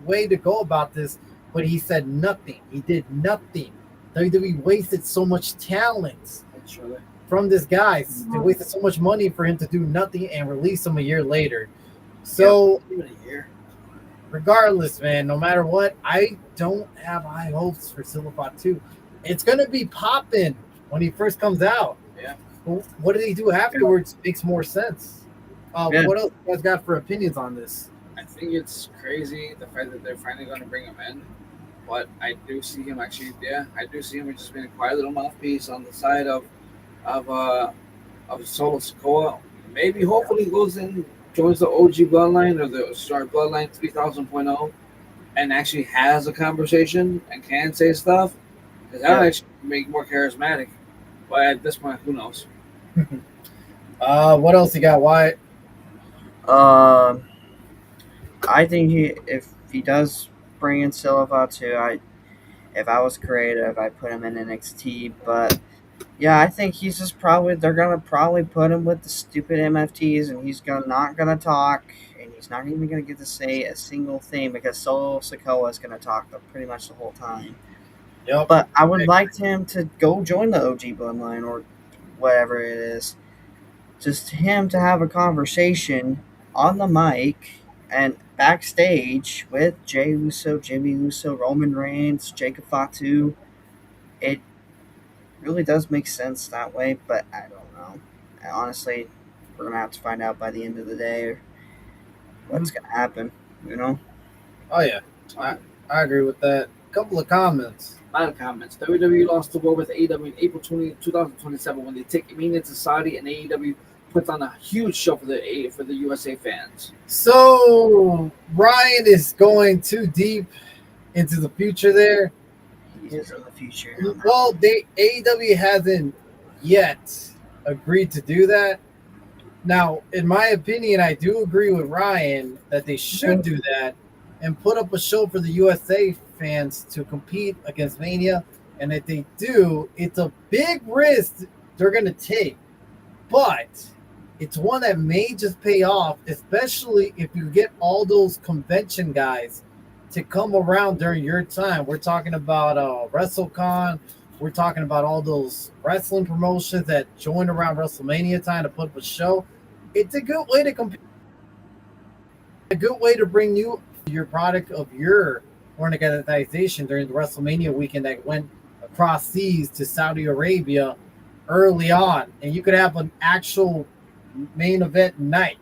way to go about this. But he said nothing. He did nothing. WWE wasted so much talent from this guy. They wasted so much money for him to do nothing and release him a year later. So, regardless, man, no matter what, I don't have high hopes for Silla Fatu. It's going to be popping when he first comes out. Yeah. What did he do afterwards makes more sense. What else you guys got for opinions on this? I think it's crazy the fact that they're finally going to bring him in. But I do see him actually, I do see him just being a quiet little mouthpiece on the side of Solo Sikoa. Maybe, hopefully, goes in, joins the OG Bloodline or the Star Bloodline 3000.0 and actually has a conversation and can say stuff. Because that would actually make more charismatic. But at this point, who knows? What else you got, Wyatt? I think if he does bring in Silla Fatu, if I was creative, I'd put him in NXT. But yeah, I think he's just they're gonna probably put him with the stupid MFTs, and he's not gonna talk, and he's not even gonna get to say a single thing because Solo Sikoa is gonna talk pretty much the whole time. Yep. But I would like him to go join the OG Bloodline or whatever it is. Just him to have a conversation on the mic and backstage with Jey Uso, Jimmy Uso, Roman Reigns, Jacob Fatu. It really does make sense that way, but I don't know. Honestly, we're going to have to find out by the end of the day what's going to happen, you know? Oh, yeah. I agree with that. A couple of comments. A lot of comments. WWE lost the war with AEW in April 2027 when they take Mania to Saudi, and AEW puts on a huge show for the USA fans. So Ryan is going too deep into the future there. He is in the future. Well, AEW hasn't yet agreed to do that. Now, in my opinion, I do agree with Ryan that they should do that and put up a show for the USA fans to compete against Mania. And if they do, it's a big risk they're going to take. But it's one that may just pay off, especially if you get all those convention guys to come around during your time. We're talking about WrestleCon. We're talking about all those wrestling promotions that join around WrestleMania time to put up a show. It's a good way to compete. A good way to bring your product of your organization during the WrestleMania weekend that went across seas to Saudi Arabia early on. And you could have an actual main event night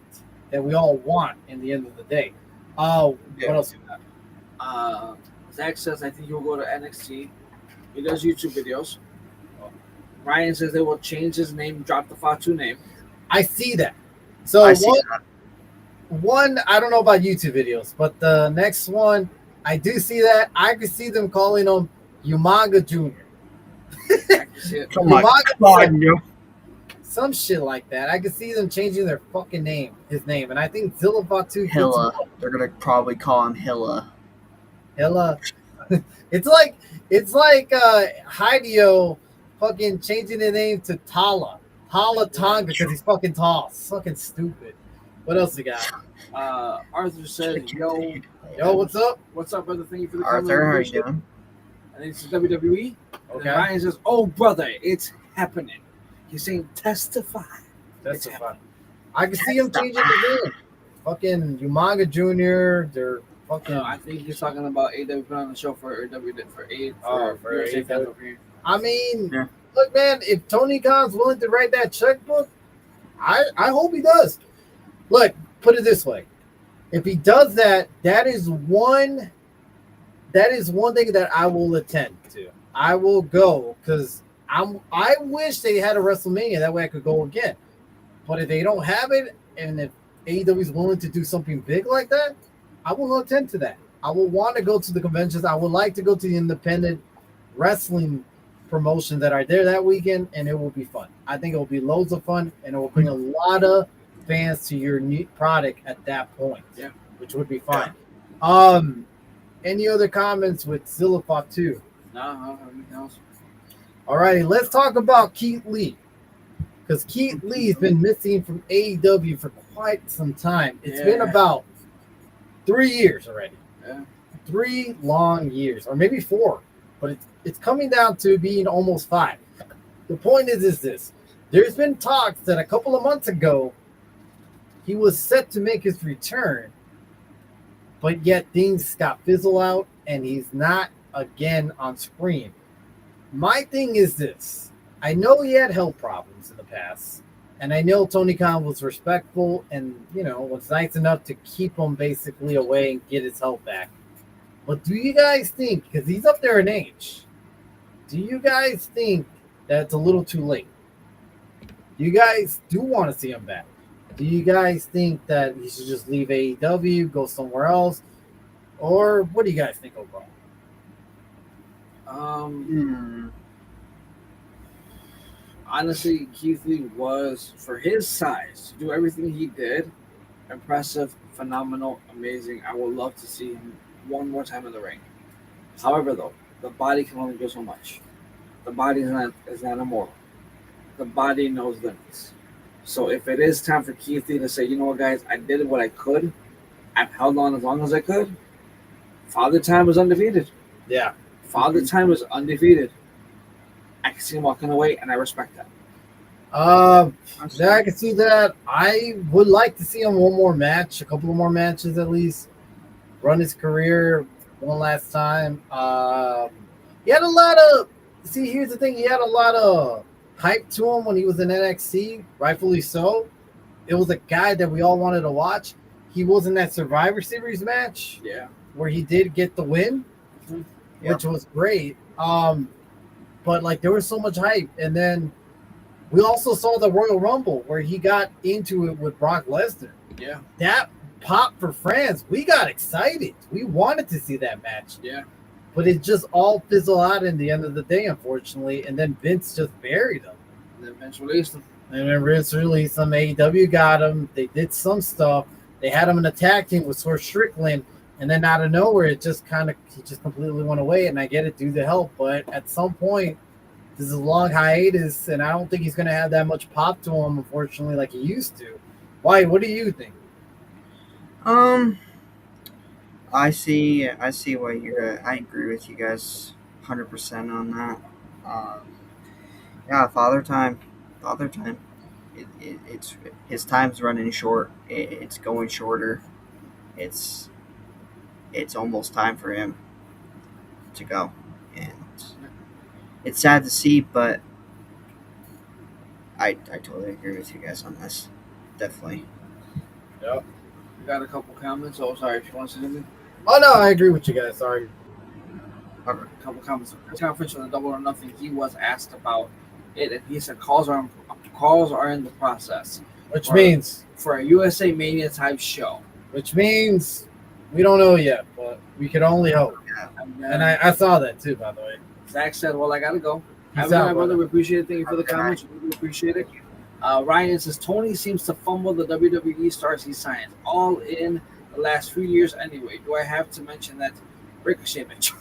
that we all want in the end of the day. What else you got? Zach says, I think he'll go to NXT. He does YouTube videos. Ryan says they will change his name, drop the Fatu name. I see that. So one, I don't know about YouTube videos, but the next one, I do see that. I could see them calling him Umaga Jr. I can see it. Oh my Umaga, God, no. some shit like that. I could see them changing their fucking name, his name, and I think Zillabot too. Hilla. They're gonna probably call him Hilla. Hella. it's like Hideo fucking changing the name to Tala Tonga because he's fucking tall. It's fucking stupid. What else you got? Arthur said, "Yo, Yo, what's up? what's up, brother? Thank you for the Arthur, how comment. you doing? I think this is WWE. And Okay. Ryan says, "Oh, brother, it's happening." He's saying, "Testify." That's It's so fun. I can see him changing his name. Fucking Umaga Jr. They're fucking. I think he's talking about AW put on the show for For USA fans AEW. over here. I mean, Yeah. look, man. If Tony Khan's willing to write that checkbook, I hope he does. Look, put it this way: if he does that, that is one thing that I will attend to. I will go because I wish they had a WrestleMania that way I could go again. But if they don't have it, and if AEW is willing to do something big like that, I will attend to that. I will want to go to the conventions. I would like to go to the independent wrestling promotions that are there that weekend, and it will be fun. I think it will be loads of fun, and it will bring a lot of fans to your new product at that point. Yeah. Which would be fine. Any other comments with Zillafop 2? No, everything else. Alrighty, let's talk about Keith Lee. Because Keith Lee's been missing from AEW for quite some time. It's been about 3 years already. Yeah. 3 long years, or maybe 4, but it's coming down to being almost 5. The point is this: there's been talks that a couple of months ago he was set to make his return, but yet things got fizzled out and he's not again on screen. My thing is this: I know he had health problems in the past, and I know Tony Khan was respectful and, was nice enough to keep him basically away and get his health back. But do you guys think, because he's up there in age, do you guys think that it's a little too late? Do you guys do want to see him back? Do you guys think that he should just leave AEW, go somewhere else? Or what do you guys think overall? Honestly, Keith Lee was, for his size, to do everything he did, impressive, phenomenal, amazing. I would love to see him one more time in the ring. However, though, the body can only do so much. The body is not immortal. The body knows limits. So if it is time for Keith Lee to say, you know what, guys, I did what I could. I've held on as long as I could. Father Time was undefeated. Yeah. Father Time was undefeated. I can see him walking away, and I respect that. Yeah, I can see that. I would like to see him one more match, a couple of more matches at least. Run his career one last time. He had a lot of. See, here's the thing: he had a lot of hype to him when he was in NXT, rightfully so. It was a guy that we all wanted to watch. He was in that Survivor Series match, where he did get the win, which was great. But like there was so much hype, and then we also saw the Royal Rumble where he got into it with Brock Lesnar. Yeah, that pop for France. We got excited. We wanted to see that match. Yeah, but it just all fizzled out in the end of the day, unfortunately. And then Vince just buried him. And then Vince released him. And then Vince released him. AEW got him. They did some stuff. They had him in a tag team with Swerve Strickland. And then out of nowhere, he just completely went away. And I get it, due to health. But at some point, this is a long hiatus. And I don't think he's going to have that much pop to him, unfortunately, like he used to. Why? What do you think? I see what you're. I agree with you guys 100% on that. Yeah, Father Time. It's his time's running short. It's going shorter. It's almost time for him to go, and it's sad to see, but I totally agree with you guys on this. Definitely. Yep. We got a couple comments. Oh, sorry. If you want to say anything. Oh no, I agree with you guys. Sorry. A couple comments. Press conference on the Double or Nothing. He was asked about it, and he said calls are in the process. Which for, means for a USA Mania type show. we don't know yet, but we can only hope. And, And I saw that too, by the way. Zach said, "Well, I gotta go. Peace Have a good out, night, brother. brother. We appreciate it. Thank you for the comments. We really appreciate it." Ryan says Tony seems to fumble the WWE stars he signs all in the last few years. Anyway, do I have to mention that Ricochet match?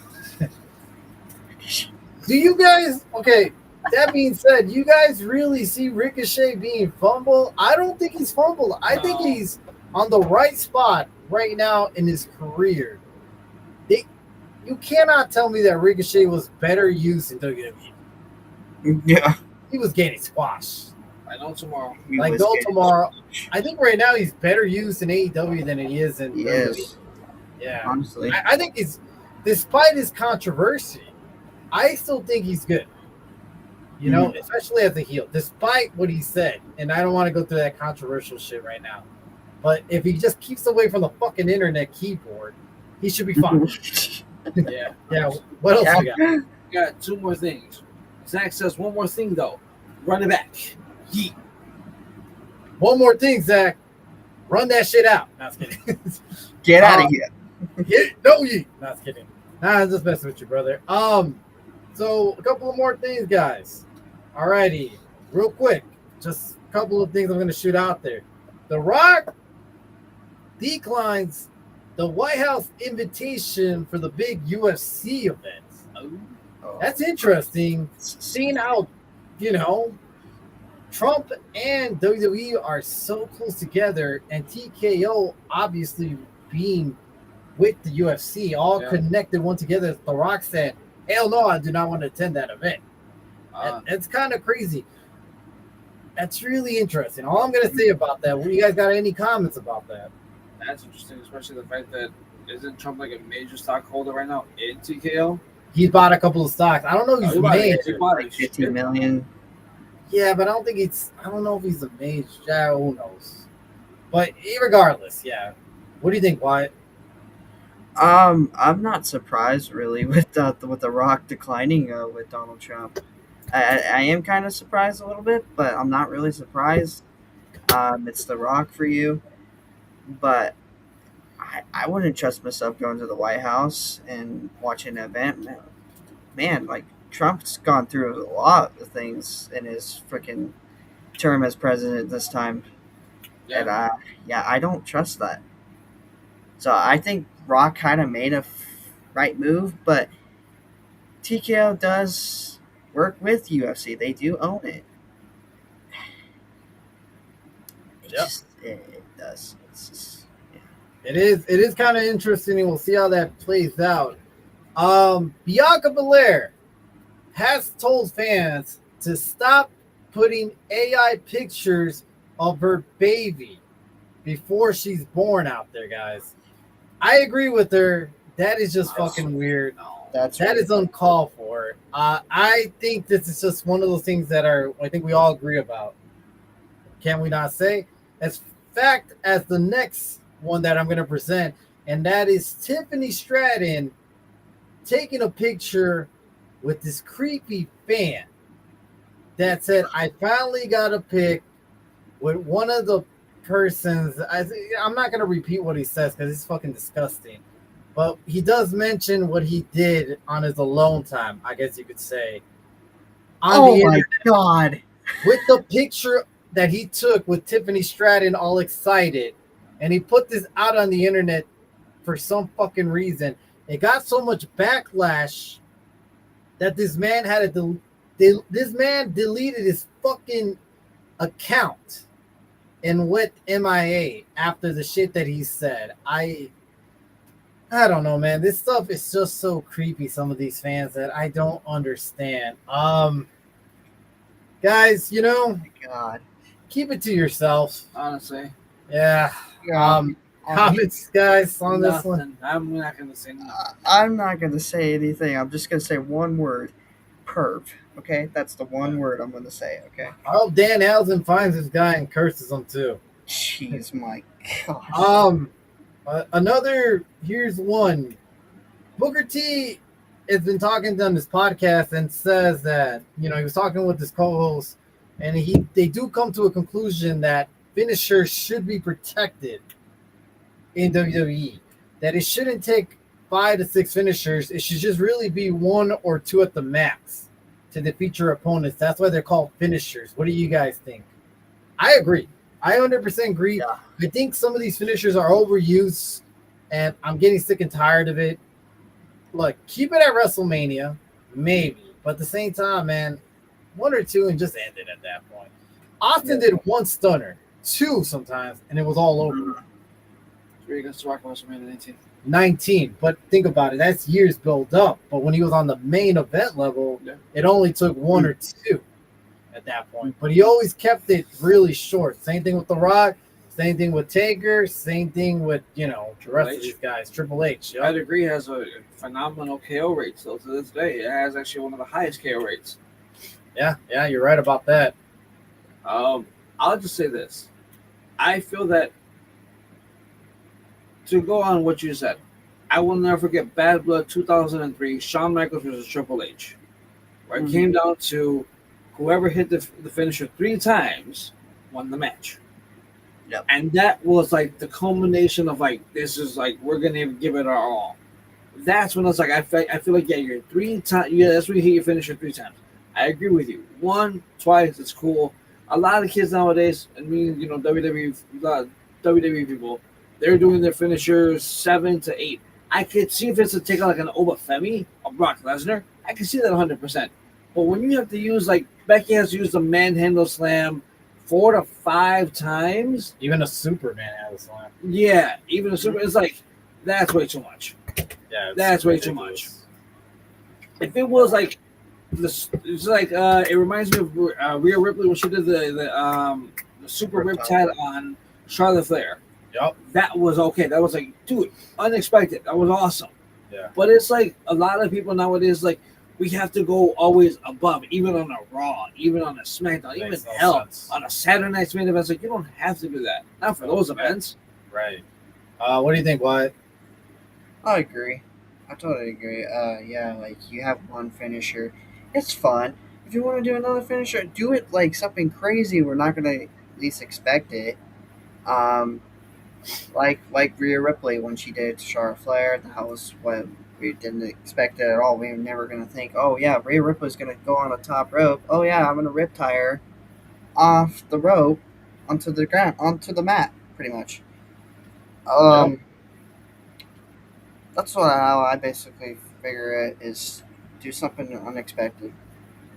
Do you guys? Okay. That being said, you guys really see Ricochet being fumbled? I don't think he's fumbled. I think he's on the right spot right now in his career. You cannot tell me that Ricochet was better used in WWE. Yeah. He was getting squashed. I know tomorrow. Like no tomorrow. I think right now he's better used in AEW than he is in WWE. Yes. Yeah. Honestly. I think he's, despite his controversy, I still think he's good. You know, especially as a heel, despite what he said. And I don't want to go through that controversial shit right now. But if he just keeps away from the fucking internet keyboard, he should be fine. Yeah. Yeah. What else you got? Got two more things. Zach says one more thing though. Run it back. Yeet. One more thing, Zach. Run that shit out. No, I was kidding. Get out of here. No, ye. No, I was kidding. Nah, I'm just messing with you, brother. So a couple of more things, guys. Alrighty, real quick. Just a couple of things I'm gonna shoot out there. The Rock declines the White House invitation for the big UFC event. Oh. That's interesting. Seeing how, Trump and WWE are so close together, and TKO obviously being with the UFC, all connected one together. The Rock said, "Hell no, I do not want to attend that event." It's kind of crazy. That's really interesting. All I'm gonna say about that. You guys got any comments about that? That's interesting, especially the fact that isn't Trump like a major stockholder right now in TKO? He bought a couple of stocks. I don't know if he's major. Like 15 million. Yeah, but I don't think I don't know if he's a major. Yeah, who knows? But regardless, yeah. What do you think, Wyatt? I'm not surprised really with the Rock declining with Donald Trump. I am kind of surprised a little bit, but I'm not really surprised. It's the Rock for you, but I wouldn't trust myself going to the White House and watching an event. Man, like Trump's gone through a lot of things in his freaking term as president this time, and I don't trust that. So I think Rock kind of made a right move, but TKO does work with UFC. They do own it. It does. It's just, It is kind of interesting, and we'll see how that plays out. Bianca Belair has told fans to stop putting AI pictures of her baby before she's born out there, guys. I agree with her. That is just fucking weird. That is uncalled for. I think this is just one of those things that I think we all agree about. Can we not say? As fact as the next one that I'm going to present, and that is Tiffany Stratton taking a picture with this creepy fan that said, "I finally got a pic with one of the persons." I'm not going to repeat what he says because it's fucking disgusting. But he does mention what he did on his alone time, I guess you could say. Oh my God. With the picture that he took with Tiffany Stratton all excited. And he put this out on the internet for some fucking reason. It got so much backlash that this man this man deleted his fucking account and went MIA after the shit that he said. I don't know, man. This stuff is just so creepy, some of these fans, that I don't understand. Guys, God. Keep it to yourself. Honestly. Yeah. Comments, guys, on this one. I'm not going to say nothing. I'm not going to say anything. I'm just going to say one word. Perv. Okay? That's the one word I'm going to say, okay? I hope Dan Allen finds this guy and curses him, too. Jeez, my gosh. Here's one. Booker T has been talking on this podcast and says that, he was talking with his co-host, and they do come to a conclusion that finishers should be protected in WWE. That it shouldn't take 5 to 6 finishers. It should just really be 1 or 2 at the max to defeat your opponents. That's why they're called finishers. What do you guys think? I agree. I 100% agree. Yeah. I think some of these finishers are overused, and I'm getting sick and tired of it. Look, keep it at WrestleMania, maybe. But at the same time, man, 1 or 2 and just end it at that point. Austin did 1 stunner, 2 sometimes, and it was all over. 3 against The Rock at WrestleMania 19. 19, but think about it. That's years built up. But when he was on the main event level, it only took 1 or 2 at that point. But he always kept it really short. Same thing with The Rock. Same thing with Taker. Same thing with, the rest of these guys. Triple H. Yep. I agree. Has a phenomenal KO rate still to this day. It has actually one of the highest KO rates. Yeah, you're right about that. I'll just say this. I feel that, to go on what you said, I will never forget Bad Blood 2003, Shawn Michaels versus Triple H, where it came down to whoever hit the finisher 3 times won the match. Yep. And that was like the culmination of like, this is like, we're going to give it our all. That's when it's like, I feel like, you're 3 times, that's when you hit your finisher 3 times. I agree with you. 1, twice, it's cool. A lot of kids nowadays, WWE people, they're doing their finishers 7 to 8. I could see if it's to take out like an Obafemi or Brock Lesnar. I can see that 100%. But when you have to use, like, Becky has used the manhandle slam 4 to 5 times. Even a Superman had a slam. Yeah, even a Super. It's like, that's way too much. Yeah, that's way too much. If it was like, it's like, it reminds me of Rhea Ripley when she did the Super Riptide on Charlotte Flair. Yep. That was okay. That was like, dude, unexpected. That was awesome. Yeah. But it's like a lot of people nowadays, like, we have to go always above, even on a Raw, even on a SmackDown, even on a Saturday Night's main event. It's like, you don't have to do that. Not for those events. Right. What do you think, Wyatt? I agree. I totally agree. Yeah, like you have 1 finisher. It's fun. If you want to do another finisher, do it like something crazy. We're not gonna at least expect it. Like Rhea Ripley when she did Charlotte Flair. That was what we didn't expect it at all. We were never gonna think, oh yeah, Rhea Ripley's gonna go on the top rope. Oh yeah, I'm gonna rip tire off the rope onto the ground, onto the mat, pretty much. That's how I basically figure it is. Do something unexpected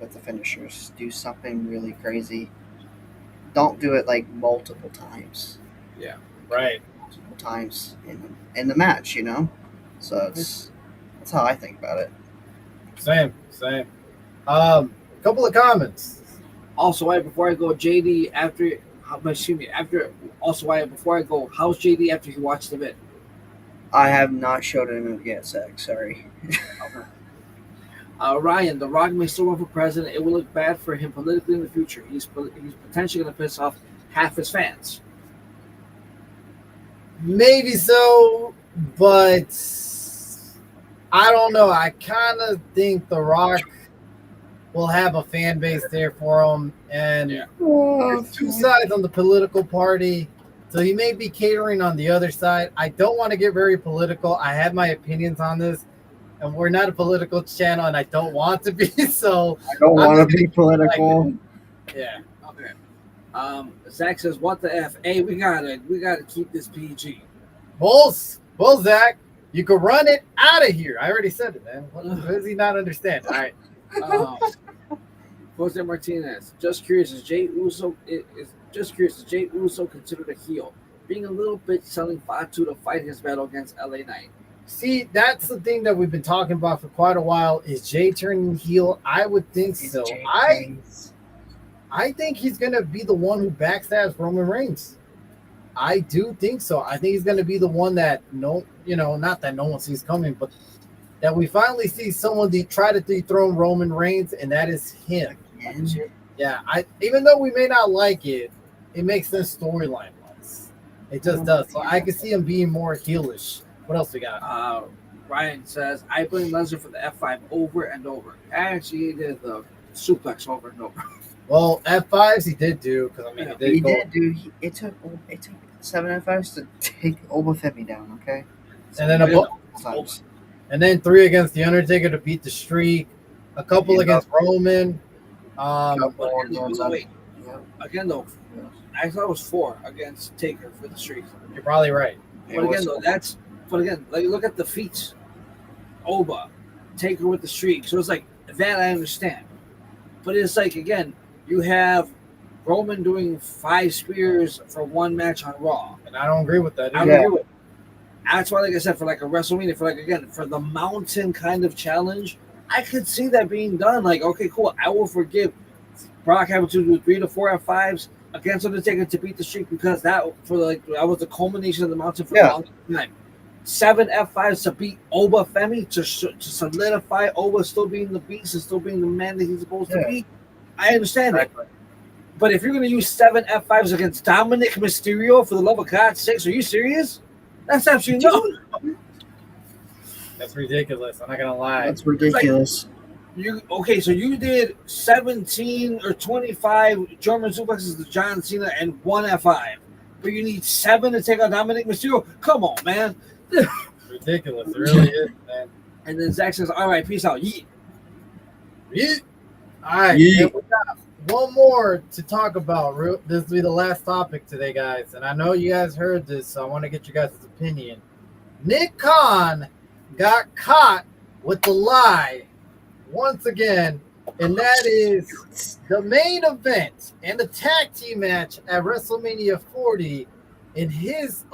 with the finishers. Do something really crazy. Don't do it like multiple times. Yeah. Right. Multiple times in the match, So that's how I think about it. Same. Couple of comments. Also, Wyatt, before I go, JD before I go, how's JD after he watched the vid? I have not showed him yet, Zach. Sorry. Okay. Ryan, The Rock may still run for president. It will look bad for him politically in the future. He's potentially going to piss off half his fans. Maybe so, but I don't know. I kind of think The Rock will have a fan base there for him, and there's 2 sides on the political party, so he may be catering on the other side. I don't want to get very political. I have my opinions on this, and we're not a political channel, and I don't want to be. So I don't want to be political. Yeah. Okay. Zach says, "What the f? Hey, we gotta keep this PG." Bulls, Zach, you could run it out of here. I already said it, man. What does he not understand? All right. Jose Martinez, just curious, is Jey Uso considered a heel? Being a little bitch telling Fatu to fight his battle against LA Knight. See, that's the thing that we've been talking about for quite a while. Is Jay turning heel? I would think so. I think he's gonna be the one who backstabs Roman Reigns. I do think so. I think he's gonna be the one that not that no one sees coming, but that we finally see someone try to dethrone Roman Reigns, and that is him. Yeah, even though we may not like it, it makes sense storyline-wise. It just does. So I can see him being more heelish. What else we got? Ryan says, I blame Lesnar for the F5 over and over. Actually, he did the suplex over and over. Well, F5s he did do because I mean he did He go. did, dude. It took 7 F5s to take Obafemi down. Okay. And then Yeah. Times. and then 3 against the Undertaker to beat the streak. A couple Yeah. against Roman. Couple But again, against though, wait. yeah. Again, though, I thought it was 4 against Taker for the streak. You're probably right. But again, though, but again, like look at the feats. Oba, Taker with the streak. So it's like that I understand. But it's like again, you have Roman doing 5 spears for 1 match on Raw. And I don't agree with that. I either. don't agree with it. That's why, like I said, for like a WrestleMania, for the mountain kind of challenge, I could see that being done. Like, okay, cool. I will forgive Brock having to do 3 to 4 F5s against Undertaker to beat the streak because that was the culmination of the mountain for a long time. 7 F5s to beat Oba Femi to solidify Oba still being the beast and still being the man that he's supposed to be. I understand it. But if you're going to use 7 F5s against Dominic Mysterio, for the love of God's sakes, are you serious? That's absolutely no. That's ridiculous. I'm not gonna lie. That's ridiculous. So you did 17 or 25 German suplexes to John Cena and 1 F5, but you need 7 to take out Dominic Mysterio. Come on, man. Ridiculous. It really is, man. And then Zach says, "All right, peace out." Yeet. Yeet. All right. Yeet. We got one more to talk about. This will be the last topic today, guys. And I know you guys heard this, so I want to get your guys' opinion. Nick Khan got caught with the lie once again, and that is the main event and the tag team match at WrestleMania 40. In his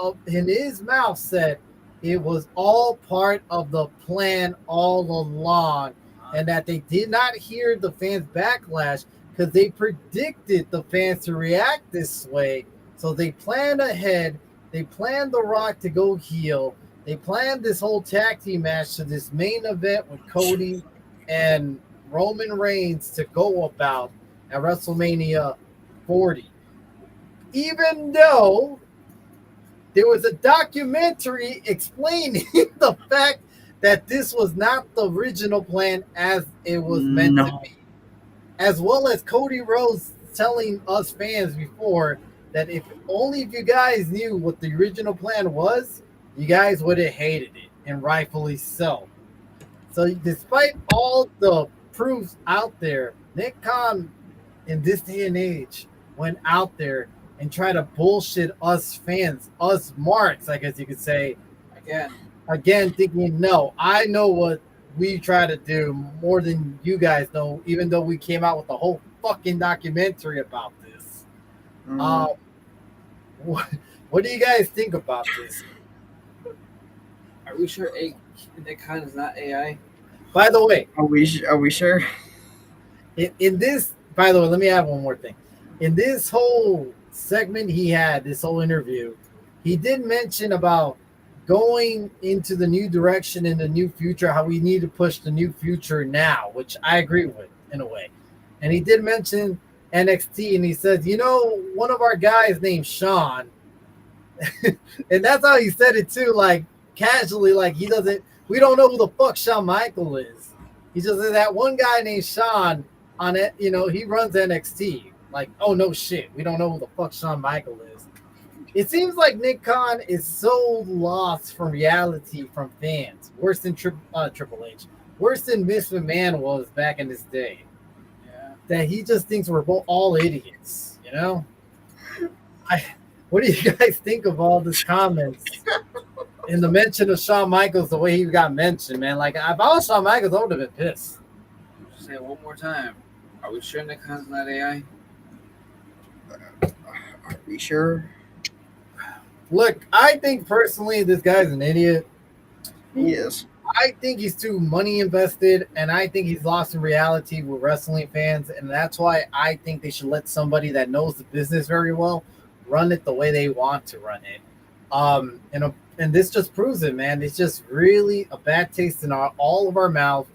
mouth said it was all part of the plan all along, and that they did not hear the fans' backlash because they predicted the fans to react this way. So they planned ahead. They planned The Rock to go heel. They planned this whole tag team match to this main event with Cody and Roman Reigns to go about at WrestleMania 40. Even though there was a documentary explaining the fact that this was not the original plan as it was meant to be. As well as Cody Rhodes telling us fans before that if you guys knew what the original plan was, you guys would have hated it, and rightfully so. So despite all the proofs out there, Nick Khan in this day and age went out there and tried to bullshit us fans, us marks, I guess you could say. Again, thinking, no, I know what we try to do more than you guys know, even though we came out with a whole fucking documentary about this. What do you guys think about this? Are we sure Nick Khan is not AI? By the way, are we sure? In this, by the way, let me add one more thing. In this whole segment he had, this whole interview, he did mention about going into the new direction in the new future, how we need to push the new future now, which I agree with in a way. And he did mention NXT, and he says, one of our guys named Sean, and that's how he said it too, like casually, like we don't know who the fuck Shawn Michaels is. He just said that one guy named Sean on it, he runs NXT. Like, oh no shit, we don't know who the fuck Shawn Michaels is. It seems like Nick Khan is so lost from reality from fans. Worse than Triple H. Worse than Vince McMahon was back in his day. Yeah. That he just thinks we're all idiots, What do you guys think of all these comments? In the mention of Shawn Michaels, the way he got mentioned, man. Like, if I was Shawn Michaels, I would have been pissed. Say it one more time. Are we sure Nick Khan's not AI? Are we sure? Look, I think personally this guy's an idiot. He is. I think he's too money invested, and I think he's lost in reality with wrestling fans, and that's why I think they should let somebody that knows the business very well run it the way they want to run it. And this just proves it, man. It's just really a bad taste in all of our mouth,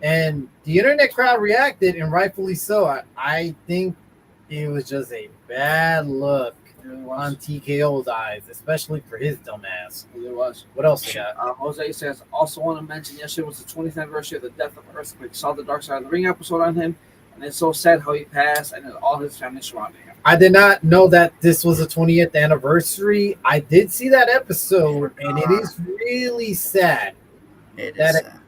and the internet crowd reacted, and rightfully so. I think it was just a bad look on TKO's eyes, especially for his dumb ass. It was. What else you got? Jose says, also want to mention yesterday was the 20th anniversary of the death of Earthquake. Saw the Dark Side of the Ring episode on him. And it's so sad how he passed, and then all his family surrounding him. I did not know that this was the 20th anniversary. I did see that episode, and it is really sad. It That is sad.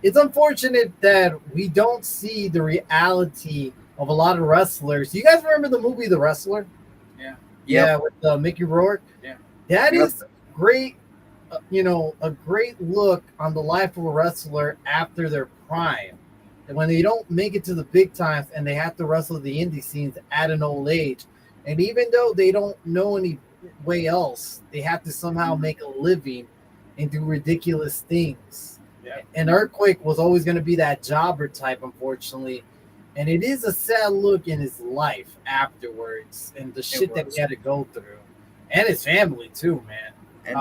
It's unfortunate that we don't see the reality of a lot of wrestlers. You guys remember the movie The Wrestler? Yeah. Yeah, with Mickey Rourke. Yeah. That Yep. is great. A great look on the life of a wrestler after their prime. And when they don't make it to the big times and they have to wrestle the indie scenes at an old age, and even though they don't know any way else, they have to somehow make a living and do ridiculous things. Yeah. And Earthquake was always going to be that jobber type, unfortunately. And it is a sad look in his life afterwards and the shit that he had to go through. And his family, too, man. And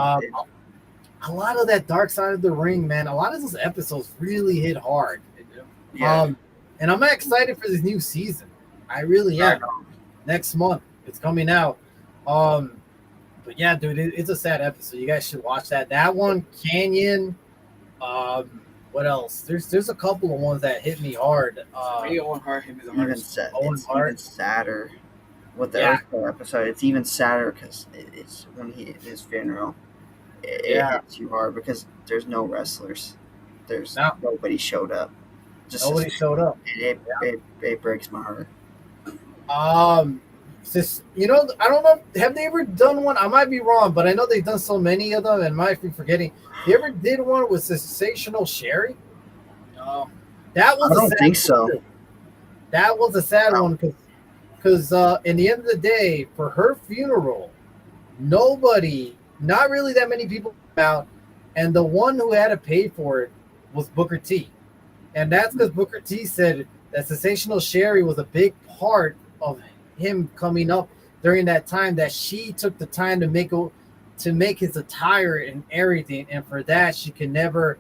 A lot of that dark side of the ring, man. A lot of those episodes really hit hard. yeah, And I'm excited for this new season. I really am. Next month, it's coming out. But yeah, dude, it's a sad episode. You guys should watch that. That one, Canyon. What else? There's a couple of ones that hit me hard. Ray Owen Hart hit me the even hardest. sad. Owen It's Hart. even sadder with the Yeah. Earthquake episode. It's even sadder because it's when his funeral. It Yeah. hits you hard because there's no wrestlers. There's No. nobody showed up. Nobody showed up. It breaks my heart. I don't know. Have they ever done one? I might be wrong, but I know they've done so many of them, and might be forgetting. They ever did one with Sensational Sherry? No. That was. I don't think so. That was a sad No. one because in the end of the day, for her funeral, nobody, not really that many people came out, and the one who had to pay for it was Booker T. And that's because Booker T said that Sensational Sherry was a big part of him coming up during that time, that she took the time to make his attire and everything, and for that she can never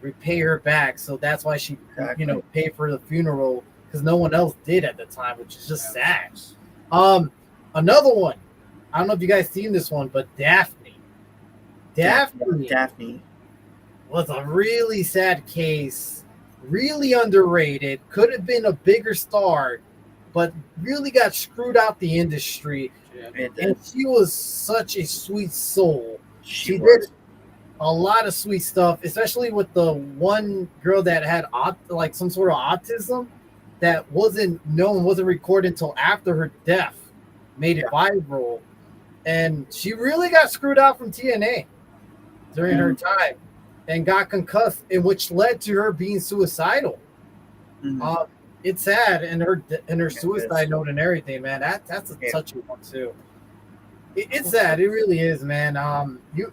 repay her back. So that's why she Exactly. paid for the funeral, because no one else did at the time, which is just sad. Another one, I don't know if you guys seen this one, but Daphne Daphne. was a really sad case, really underrated, could have been a bigger star, but really got screwed out the industry. Yeah. And she was such a sweet soul. She was. did a lot of sweet stuff, especially with the one girl that had like some sort of autism that wasn't recorded until after her death, made it viral. And she really got screwed out from TNA during her time and got concussed, in which led to her being suicidal. Mhm. It's sad, and her suicide note and everything, man. That's a touchy one too. It's sad. It really is, man. You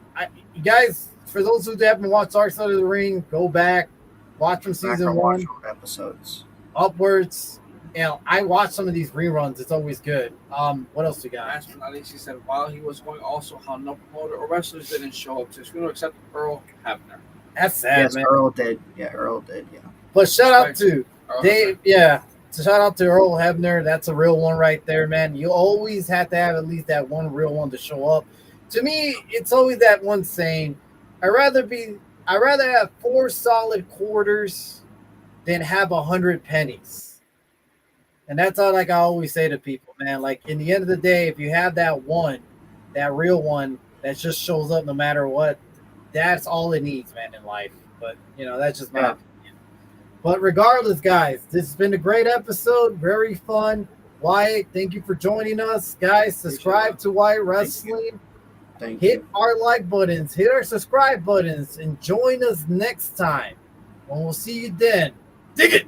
guys, for those who haven't watched Dark Side of the Ring, go back, watch from season one episodes upwards. I watch some of these reruns. It's always good. What else we got? Last but not least, he said while he was going, also how no promoter or wrestlers didn't show up to his funeral except Earl Hebner. That's sad, Yes, man. Earl did. Yeah, Earl did. Yeah. But shout out to Earl Dave. Hebner. Yeah, shout out to Earl Hebner. That's a real one right there, man. You always have to have at least that one real one to show up. To me, it's always that one saying, I'd rather have 4 solid quarters than have 100 pennies. And that's all, like I always say to people, man. Like, in the end of the day, if you have that one, that real one that just shows up no matter what, that's all it needs, man, in life. But that's just my opinion. But regardless, guys, this has been a great episode, very fun. Wyatt, thank you for joining us, guys. Subscribe to Wyatt Wrestling. Thank Hit you. our like buttons, hit our subscribe buttons, and join us next time. And we'll see you then. Dig it!